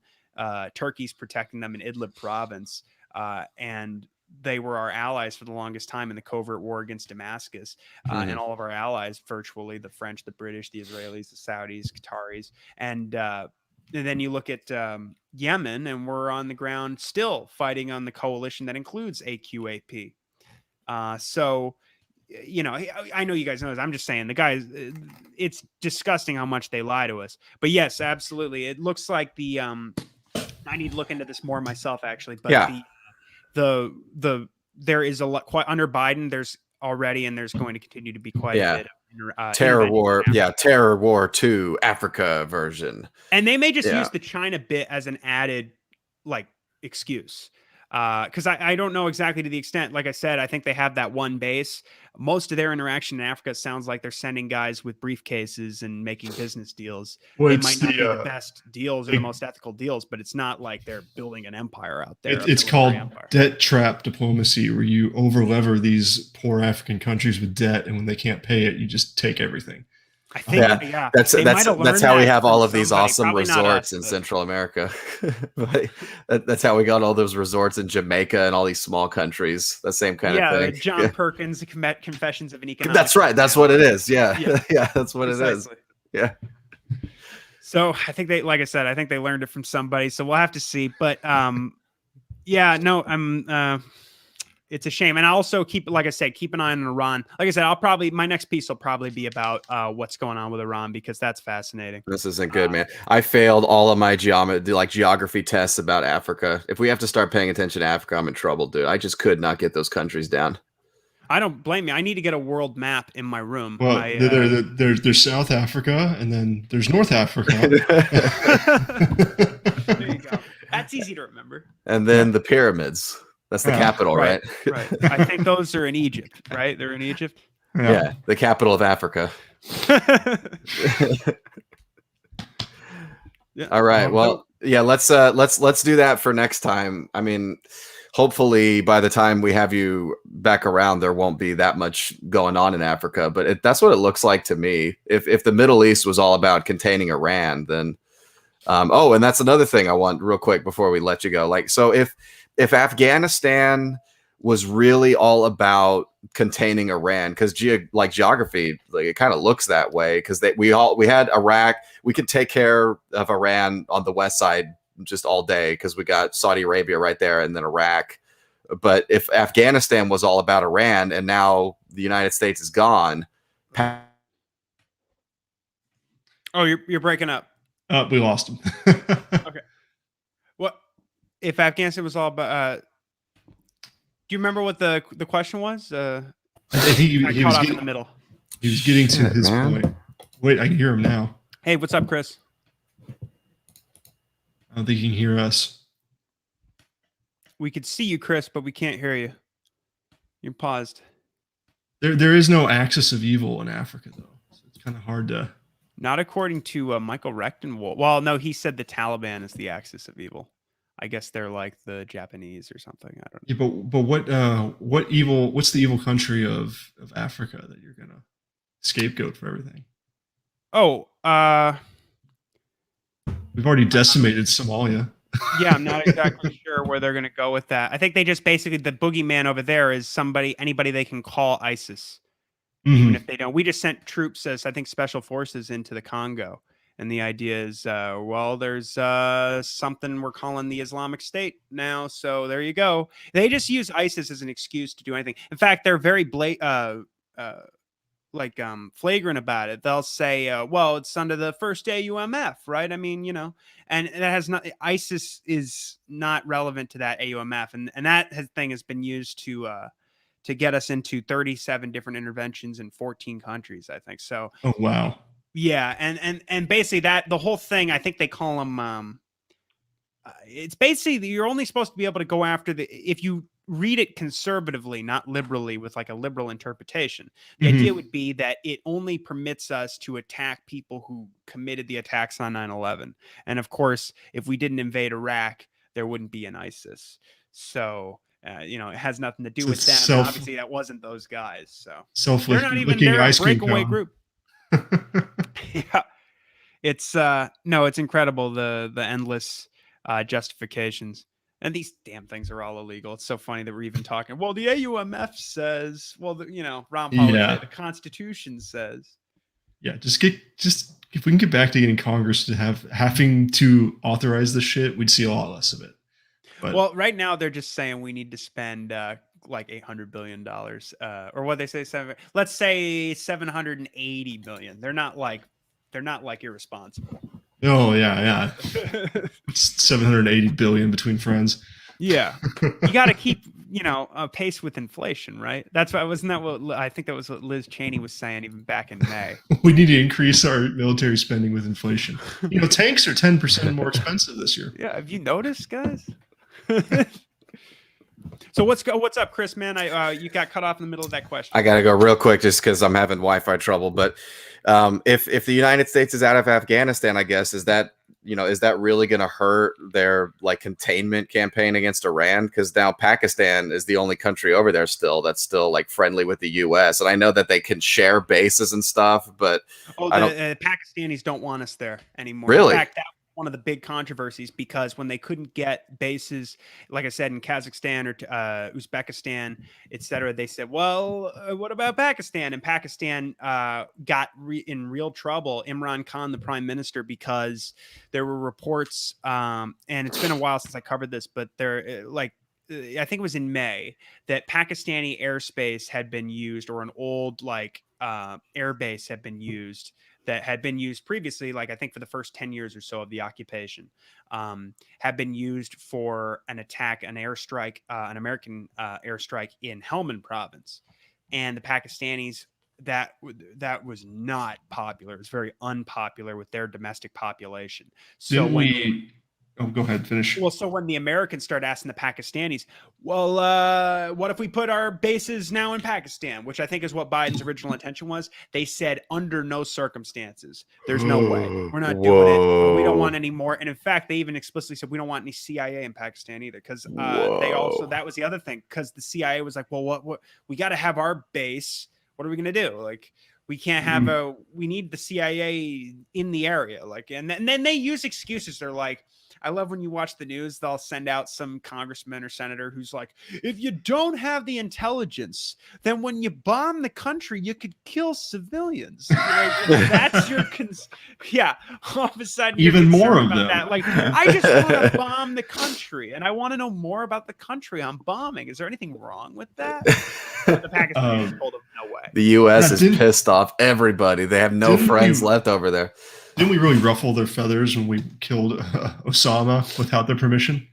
Turkey's protecting them in Idlib province. And they were our allies for the longest time in the covert war against Damascus, and all of our allies, virtually the French, the British, the Israelis, the Saudis, Qataris. And then you look at Yemen, and we're on the ground still fighting on the coalition that includes AQAP. So, you know, I know you guys know this. I'm just saying the guys, it's disgusting how much they lie to us. But yes, absolutely. It looks like I need to look into this more myself, actually. But yeah. There is a lot quite under Biden. There's already, and there's going to continue to be quite a bit of terror war. Yeah, terror war 2 Africa version. And they may just use the China bit as an added excuse. Because I don't know exactly to the extent. Like I said, I think they have that one base. Most of their interaction in Africa sounds like they're sending guys with briefcases and making business deals. Well, they might not be the best deals or the most ethical deals, but it's not like they're building an empire out there. It's called debt trap diplomacy, where you over-lever these poor African countries with debt, and when they can't pay it, you just take everything. I think, that's how we have all of these awesome resorts in Central America. That's how we got all those resorts in Jamaica and all these small countries. The same kind of thing. John Perkins, Confessions of an Economic. That's right. That's what it is. Yeah, that's what it is. Yeah. So I think like I said, I think they learned it from somebody. So we'll have to see. But it's a shame. And I also keep an eye on Iran. Like I said, my next piece will probably be about what's going on with Iran, because that's fascinating. This isn't good, man. I failed all of my geography tests about Africa. If we have to start paying attention to Africa, I'm in trouble, dude. I just could not get those countries down. I don't blame you. I need to get a world map in my room. Well, there's South Africa, and then there's North Africa. There you go. That's easy to remember. And then the pyramids. That's the capital, right? Right. I think those are in Egypt, right? They're in Egypt. Yeah, the capital of Africa. All right. Well, yeah. Let's do that for next time. I mean, hopefully by the time we have you back around, there won't be that much going on in Africa. But that's what it looks like to me. If the Middle East was all about containing Iran, then and that's another thing I want real quick before we let you go. So if Afghanistan was really all about containing Iran, because geography, it kind of looks that way, because we had Iraq, we could take care of Iran on the west side just all day because we got Saudi Arabia right there and then Iraq. But if Afghanistan was all about Iran and now the United States is gone. Oh, you're breaking up. We lost him. Okay. What if Afghanistan was all about? Do you remember what the question was? I think he was caught up in the middle. He was getting to his point. Wait, I can hear him now. Hey, what's up, Chris? I don't think you can hear us. We could see you, Chris, but we can't hear you. You're paused. There is no axis of evil in Africa, though. So it's kind of hard to. Not according to Michael Rectenwald. Well, no, he said the Taliban is the axis of evil. I guess they're like the Japanese or something. I don't know. Yeah, but what evil? What's the evil country of Africa that you're gonna scapegoat for everything? Oh, We've already decimated Somalia. Yeah, I'm not exactly sure where they're going to go with that. I think they just basically, the boogeyman over there is anybody they can call ISIS, even if they don't. We just sent troops as, I think, special forces into the Congo. And the idea is, well, there's something we're calling the Islamic State now. So there you go. They just use ISIS as an excuse to do anything. In fact, they're very flagrant about it. They'll say, well, it's under the first AUMF, right? I mean, and that has not, ISIS is not relevant to that AUMF. And that thing has been used to get us into 37 different interventions in 14 countries, I think. So, oh, wow. Yeah. And basically the whole thing, I think they call them, it's basically you're only supposed to be able to go after if you read it conservatively, not liberally with like a liberal interpretation. The idea would be that it only permits us to attack people who committed the attacks on 9/11. And of course, if we didn't invade Iraq, there wouldn't be an ISIS. So, it has nothing to do with them. Obviously, that wasn't those guys. So they're not even, they're a breakaway group. Yeah. It's it's incredible, the endless justifications. And these damn things are all illegal. It's so funny that we're even talking. Well, the AUMF says, well, Ron Paul would say the Constitution says. Yeah, just if we can get back to getting Congress to having to authorize the shit, we'd see a lot less of it. But, well, right now they're just saying we need to spend like $800 billion, or what they say, let's say 780 billion. They're not like irresponsible. Oh yeah. 780 billion between friends. Yeah, you got to keep pace with inflation, right? That's why wasn't that what I think that was what Liz Cheney was saying even back in May. We need to increase our military spending with inflation. Tanks are 10% more expensive this year. Yeah, have you noticed, guys? So what's up, Chris? Man, you got cut off in the middle of that question. I gotta go real quick just because I'm having Wi-Fi trouble. But if the United States is out of Afghanistan, I guess is that really going to hurt their containment campaign against Iran? Because now Pakistan is the only country over there that's still friendly with the U.S. And I know that they can share bases and stuff, but the Pakistanis don't want us there anymore. Really? In fact, that was one of the big controversies, because when they couldn't get bases, like I said, in Kazakhstan or Uzbekistan, etc., they said, well, what about Pakistan? And Pakistan got in real trouble, Imran Khan, the prime minister, because there were reports, and it's been a while since I covered this, but I think it was in May, that Pakistani airspace had been used, or an old air base had been used, that had been used previously, I think for the first 10 years or so of the occupation, had been used for an airstrike, an American airstrike in Helmand province. And the Pakistanis, that was not popular. It was very unpopular with their domestic population. So go ahead, finish. Well, so when the Americans started asking the Pakistanis, well, what if we put our bases now in Pakistan, which I think is what Biden's original intention was, they said, under no circumstances. There's no way. We're not doing it. We don't want any more. And in fact, they even explicitly said, we don't want any CIA in Pakistan either, because that was the other thing, because the CIA was like, well, what we got to have our base. What are we going to do? We can't have we need the CIA in the area. And then they use excuses. They're like, I love when you watch the news, they'll send out some congressman or senator who's like, if you don't have the intelligence, then when you bomb the country, you could kill civilians. That's your all of a sudden, even more of them. That. I just want to bomb the country, and I want to know more about the country I'm bombing. Is there anything wrong with that? The Pakistanis told them no way. The U.S. is pissed off everybody. They have no friends left over there. Didn't we really ruffle their feathers when we killed Osama without their permission?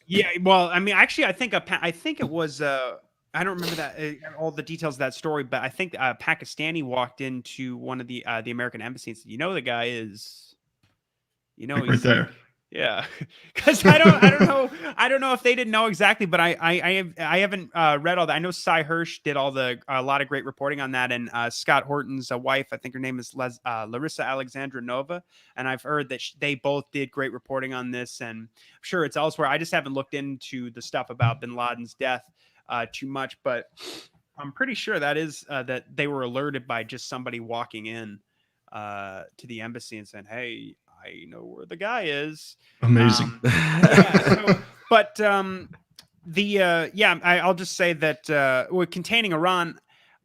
Yeah, well, I mean, actually, I think it was. I don't remember that all the details of that story, but I think Pakistani walked into one of the American embassy and said, "The guy is, he's right there." Yeah, because I don't know if they didn't know exactly, but I haven't read all that. I know Cy Hirsch did a lot of great reporting on that, and Scott Horton's wife, I think her name is Larissa Alexandra Nova, and I've heard that they both did great reporting on this, and I'm sure it's elsewhere. I just haven't looked into the stuff about Bin Laden's death too much, but I'm pretty sure that is that they were alerted by just somebody walking in to the embassy and saying, "Hey, I know where the guy is. Amazing. I'll just say that with containing Iran,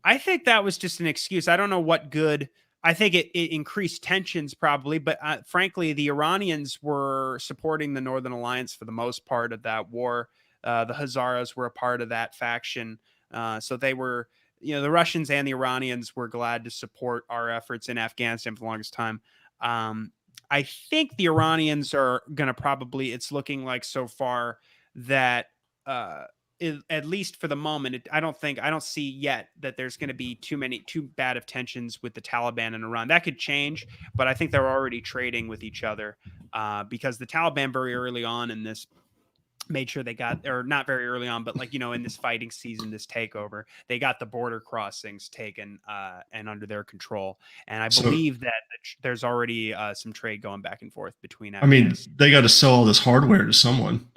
I think that was just an excuse. I don't know what good. I think it increased tensions probably, but frankly, the Iranians were supporting the Northern Alliance for the most part of that war. The Hazaras were a part of that faction, so they were. The Russians and the Iranians were glad to support our efforts in Afghanistan for the longest time. I think the Iranians are going to probably. It's looking like so far that at least for the moment, I don't see yet that there's going to be too bad of tensions with the Taliban and Iran. That could change, but I think they're already trading with each other because the Taliban very early on in this made sure they got, or not very early on, but in this fighting season, this takeover, they got the border crossings taken and under their control. And I believe that there's already some trade going back and forth between. I mean, they got to sell all this hardware to someone.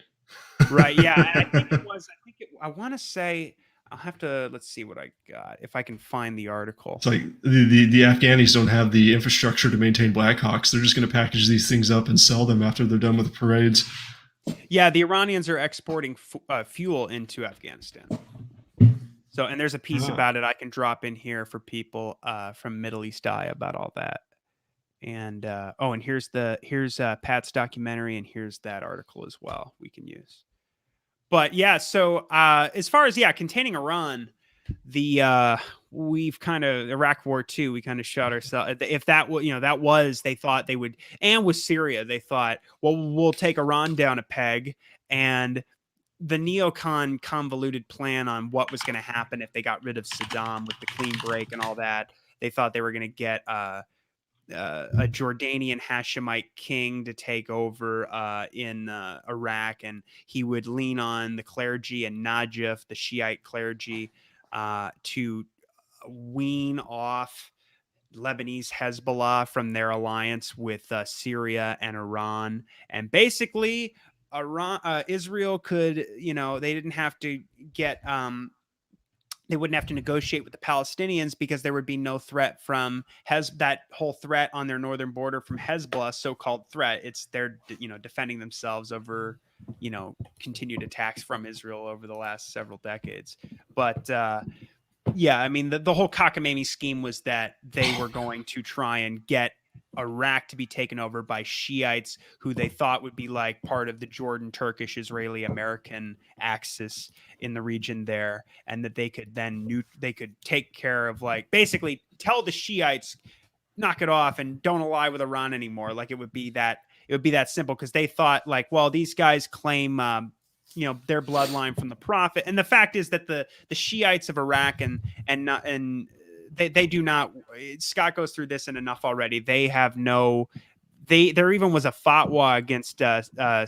Right. Yeah. I want to say, I'll have to, let's see what I got. If I can find the article. It's like the Afghanis don't have the infrastructure to maintain Blackhawks. They're just going to package these things up and sell them after they're done with the parades. Yeah. The Iranians are exporting fuel into Afghanistan. So, and there's a piece about it I can drop in here for people from Middle East Eye about all that. And, and here's Pat's documentary, and here's that article as well we can use. But yeah, so as far as containing Iran, we've kind of Iraq War II, we kind of shot ourselves. If that was they thought they would, and with Syria, they thought, well, we'll take Iran down a peg, and the neocon convoluted plan on what was going to happen if they got rid of Saddam with the clean break and all that. They thought they were going to get a Jordanian Hashemite king to take over in Iraq, and he would lean on the clergy and Najaf, the Shiite clergy, to wean off Lebanese Hezbollah from their alliance with Syria and Iran. And basically, Israel could, they didn't have to get they wouldn't have to negotiate with the Palestinians because there would be no threat from that whole threat on their northern border from Hezbollah, so-called threat. It's they're defending themselves over continued attacks from Israel over the last several decades. But I mean the whole cockamamie scheme was that they were going to try and get Iraq to be taken over by Shiites who they thought would be like part of the Jordan, Turkish, Israeli, American axis in the region there, and that they could then they could take care of, like, basically tell the Shiites, knock it off and don't ally with Iran anymore. Like it would be that simple, because they thought, like, well, these guys claim their bloodline from the Prophet, and the fact is that the Shiites of Iraq and they do not. Scott goes through this in enough already. They have no. There even was a fatwa against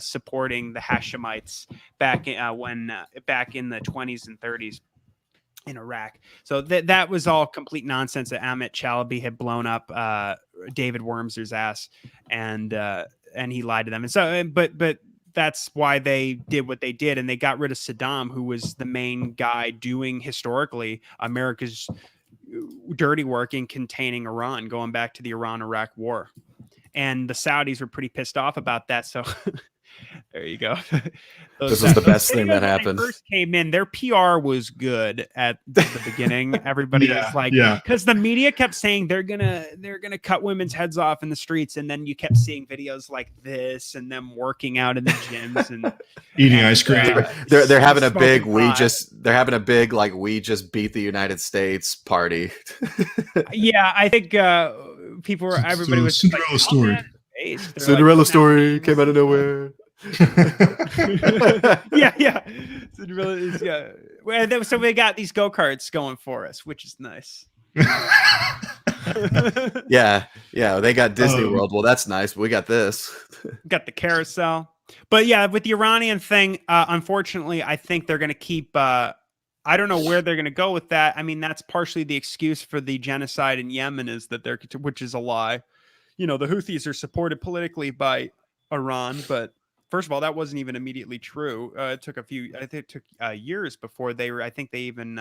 supporting the Hashemites back in the 20s and 30s in Iraq. So that was all complete nonsense. That Amit Chalabi had blown up David Wormser's ass, and he lied to them. And so, but that's why they did what they did, and they got rid of Saddam, who was the main guy doing historically America's dirty work in containing Iran, going back to the Iran-Iraq war. And the Saudis were pretty pissed off about that. So there you go. This was the best thing that happened. When they first came in, their PR was good at the beginning. Everybody was like, because the media kept saying they're gonna cut women's heads off in the streets, and then you kept seeing videos like this and them working out in the gyms and eating ice cream. They're having a big we just beat the United States party. Yeah, I think everybody was Cinderella like, story. Cinderella story came out of nowhere. yeah. So we got these go-karts going for us, which is nice. yeah. They got Disney World. Well, that's nice. But we got this. Got the carousel. But yeah, with the Iranian thing, unfortunately, I think they're going to keep. I don't know where they're going to go with that. I mean, that's partially the excuse for the genocide in Yemen, is that which is a lie. The Houthis are supported politically by Iran, but first of all, that wasn't even immediately true. It took years before they were. I think they even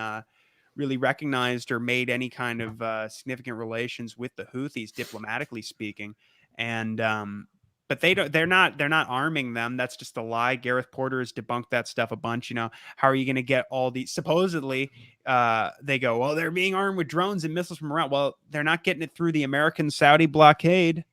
really recognized or made any kind of significant relations with the Houthis, diplomatically speaking. And but they're not arming them. That's just a lie. Gareth Porter has debunked that stuff a bunch. How are you going to get all these? Supposedly, they go, well, they're being armed with drones and missiles from around. Well, they're not getting it through the American Saudi blockade,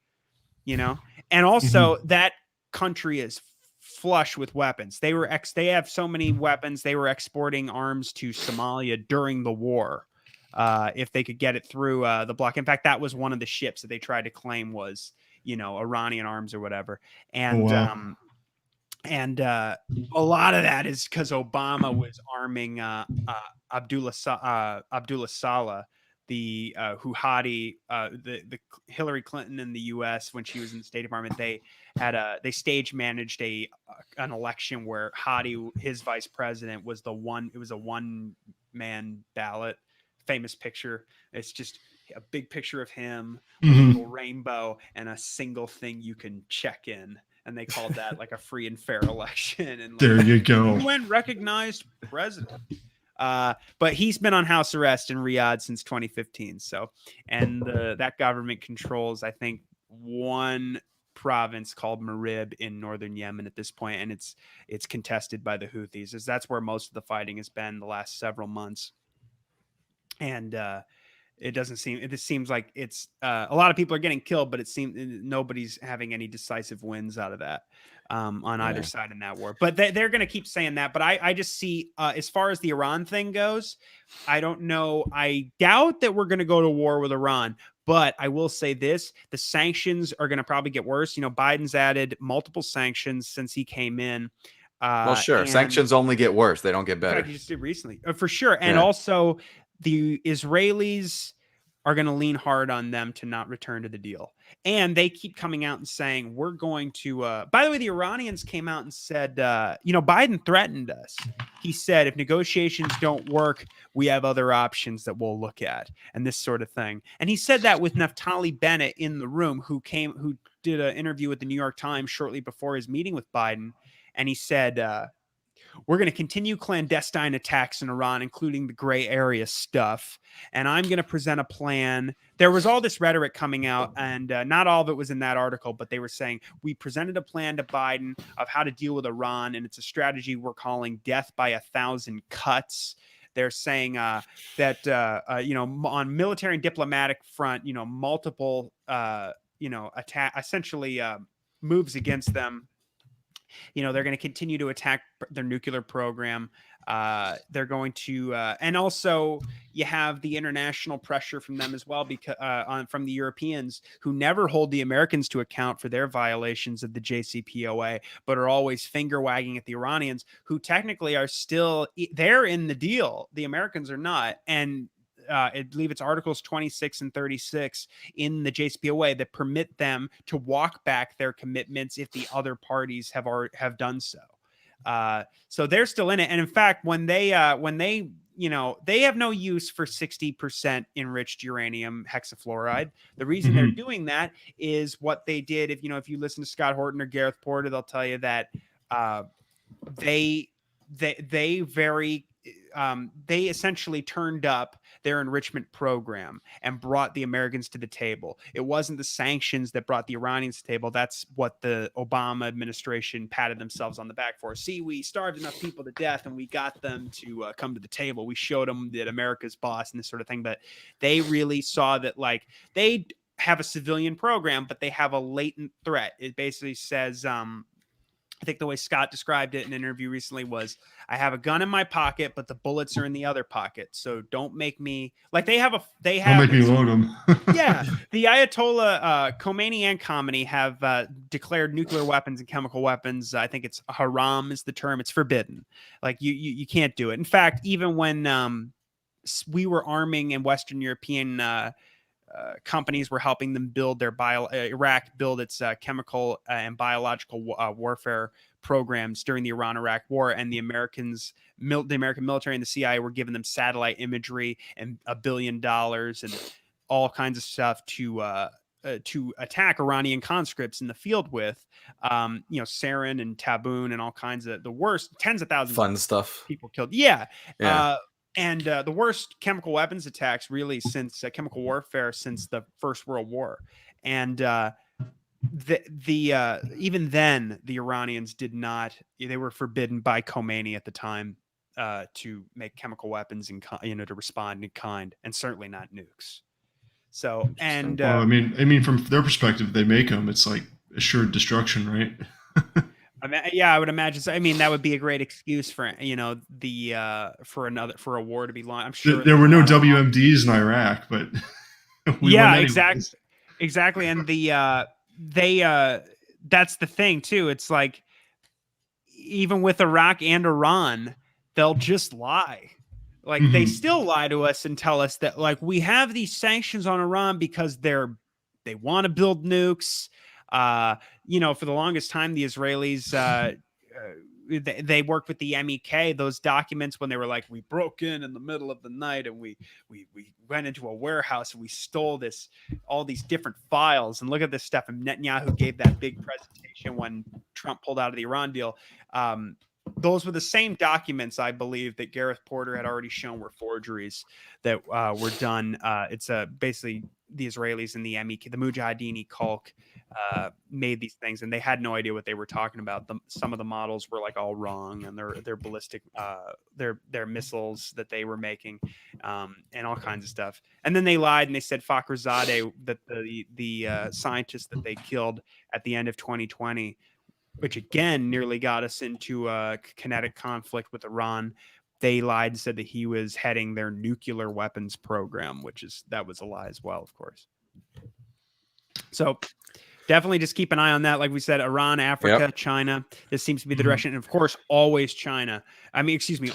and also that country is flush with weapons. They have so many weapons. They were exporting arms to Somalia during the war. If they could get it through the block. In fact, that was one of the ships that they tried to claim was, Iranian arms or whatever. And a lot of that is because Obama was arming Abdullah Saleh, the Houthi, the Hillary Clinton in the U.S. when she was in the State Department. They stage managed an election where Hadi, his vice president, was the one. It was a one-man ballot. Famous picture. It's just a big picture of him with a little rainbow and a single thing you can check in, and they called that like a free and fair election. And there you go. He went recognized president. But he's been on house arrest in Riyadh since 2015. So, and that government controls, I think, one province called Marib in northern Yemen at this point, and it's contested by the Houthis. That's where most of the fighting has been the last several months. And it seems like it's a lot of people are getting killed, but it seems nobody's having any decisive wins out of that on either side in that war. But they're going to keep saying that. But I just see, as far as the Iran thing goes, I don't know. I doubt that we're going to go to war with Iran. But I will say this, the sanctions are going to probably get worse. Biden's added multiple sanctions since he came in. Well, sure. Sanctions only get worse. They don't get better. He just did recently, for sure. And also, the Israelis are going to lean hard on them to not return to the deal. And they keep coming out and saying, we're going to, by the way, the Iranians came out and said, Biden threatened us. He said, if negotiations don't work, we have other options that we'll look at, and this sort of thing. And he said that with Naftali Bennett in the room, who did an interview with the New York Times shortly before his meeting with Biden. And he said, we're going to continue clandestine attacks in Iran, including the gray area stuff. And I'm going to present a plan. There was all this rhetoric coming out, and not all of it was in that article, but they were saying, we presented a plan to Biden of how to deal with Iran, and it's a strategy we're calling death by 1,000 cuts. They're saying that, on military and diplomatic front, multiple, attack, essentially moves against them. They're going to continue to attack their nuclear program. They're going to, and also you have the international pressure from them as well, because from the Europeans, who never hold the Americans to account for their violations of the JCPOA, but are always finger wagging at the Iranians, who technically are still, they're in the deal. The Americans are not. And I believe it's Articles 26 and 36 in the JCPOA that permit them to walk back their commitments if the other parties have done so. So they're still in it. And in fact, when they they have no use for 60% enriched uranium hexafluoride. The reason they're doing that is what they did. If you listen to Scott Horton or Gareth Porter, they'll tell you that they essentially turned up their enrichment program and brought the Americans to the table. It wasn't the sanctions that brought the Iranians to the table. That's what the Obama administration patted themselves on the back for. See, we starved enough people to death and we got them to come to the table. We showed them that America's boss and this sort of thing. But they really saw that, like, they have a civilian program, but they have a latent threat. It basically says, I think the way Scott described it in an interview recently was, I have a gun in my pocket, but the bullets are in the other pocket. So don't make me like don't make me load them. Yeah. The Ayatollah Khomeini and Khomeini have declared nuclear weapons and chemical weapons. I think it's haram is the term. It's forbidden. Like you can't do it. In fact, even when we were arming in Western European companies were helping them build their Iraq build its chemical and biological warfare programs during the Iran-Iraq War, and the American military and the CIA were giving them satellite imagery and $1 billion and all kinds of stuff to attack Iranian conscripts in the field with, sarin and taboon and all kinds of the worst, tens of thousands fun of stuff people killed. And the worst chemical weapons attacks really since chemical warfare since the First World War. And even then the Iranians did not. They were forbidden by Khomeini at the time to make chemical weapons and to respond in kind, and certainly not nukes. So and well, I mean, from their perspective, they make them. It's like assured destruction, right? I mean, yeah, I would imagine. So. I mean, that would be a great excuse for for a war to be launched. I'm sure there were no WMDs in Iraq, but we won anyways. exactly, and that's the thing too. It's like even with Iraq and Iran, they'll just lie. Like they still lie to us and tell us that like we have these sanctions on Iran because they want to build nukes. For the longest time, the Israelis they worked with the MEK. Those documents when they were like, we broke in the middle of the night and we went into a warehouse and we stole all these different files. And look at this stuff. And Netanyahu gave that big presentation when Trump pulled out of the Iran deal. Those were the same documents, I believe, that Gareth Porter had already shown were forgeries that were done. It's basically the Israelis and the MEK, the Mujahideen Khalq, made these things, and they had no idea what they were talking about. Some of the models were like all wrong, and their ballistic, their missiles that they were making, and all kinds of stuff. And then they lied and they said Fakhrizadeh, that the scientist that they killed at the end of 2020. Which again nearly got us into a kinetic conflict with Iran. They lied and said that he was heading their nuclear weapons program, that was a lie as well, of course. So definitely just keep an eye on that. Like we said, Iran, Africa, China. This seems to be the direction. And of course, always China.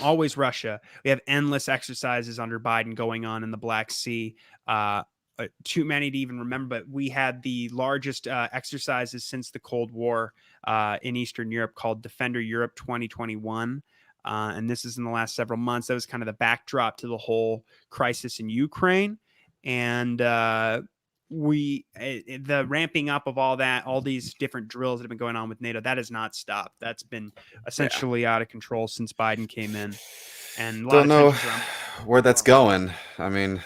Always Russia. We have endless exercises under Biden going on in the Black Sea. Too many to even remember, but we had the largest exercises since the Cold War in Eastern Europe called Defender Europe 2021. And this is in the last several months. That was kind of the backdrop to the whole crisis in Ukraine. And the ramping up of all these different drills that have been going on with NATO, that has not stopped. That's been essentially out of control since Biden came in. And don't know where that's going. I mean,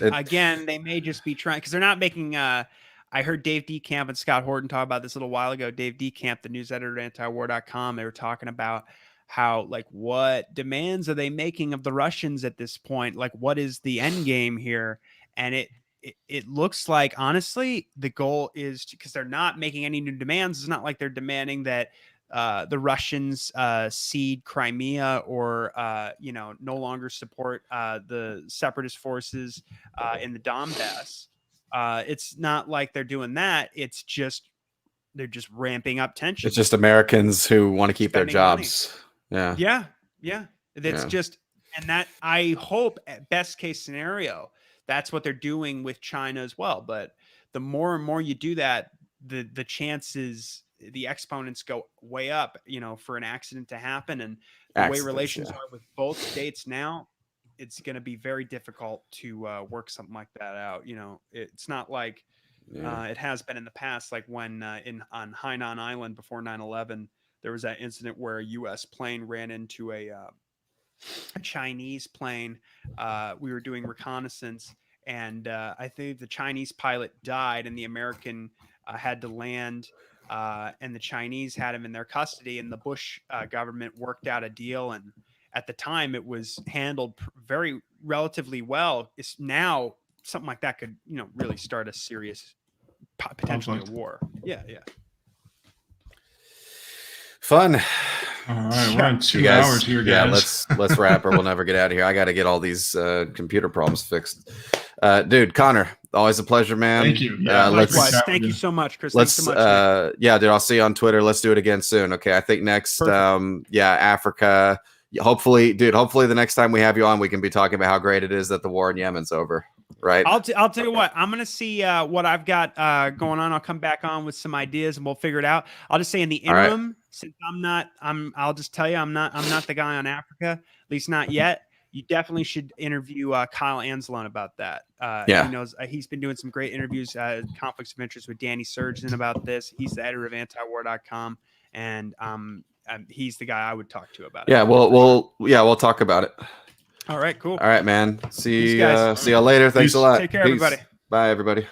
again, they may just be trying because they're not making. I heard Dave DeCamp and Scott Horton talk about this a little while ago. Dave DeCamp, the news editor at antiwar.com, they were talking about how, like, what demands are they making of the Russians at this point? Like, what is the end game here? And it looks like, honestly, the goal is because they're not making any new demands. It's not like they're demanding that the Russians cede Crimea or no longer support the separatist forces in the Donbass. It's not like they're doing that. It's just they're just ramping up tension. It's just Americans who want to keep their jobs. Money. Yeah. It's just, and that I hope at best case scenario, that's what they're doing with China as well. But the more and more you do that, the chances, the exponents go way up, for an accident to happen. And the way relations are with both states now, it's going to be very difficult to work something like that out. It's not like it has been in the past, like when on Hainan Island before 9/11, there was that incident where a U.S. plane ran into a Chinese plane. We were doing reconnaissance, and I think the Chinese pilot died, and the American had to land. And the Chinese had him in their custody, and the Bush government worked out a deal. And at the time, it was handled very relatively well. It's now something like that could, really start a serious, potentially a war. Yeah. All Fun. right, we're on 2 hours here, guys. Yeah, let's wrap, or we'll never get out of here. I got to get all these computer problems fixed. Dude, Connor, always a pleasure, man. Thank you. Thank you so much, Chris. Thanks so much. Dude, I'll see you on Twitter. Let's do it again soon. Okay, I think next, Africa. Hopefully the next time we have you on, we can be talking about how great it is that the war in Yemen's over. Right. I'll tell you what, I'm going to see what I've got going on. I'll come back on with some ideas and we'll figure it out. I'll just say in the interim, since I'll just tell you, I'm not the guy on Africa, at least not yet. You definitely should interview Kyle Anzalone about that. He knows he's been doing some great interviews, conflicts of interest with Danny Surgeon about this. He's the editor of antiwar.com, and he's the guy I would talk to about it. Yeah, we'll talk about it. All right, cool. All right, man. See you later. Thanks a lot. Take care, everybody. Bye, everybody.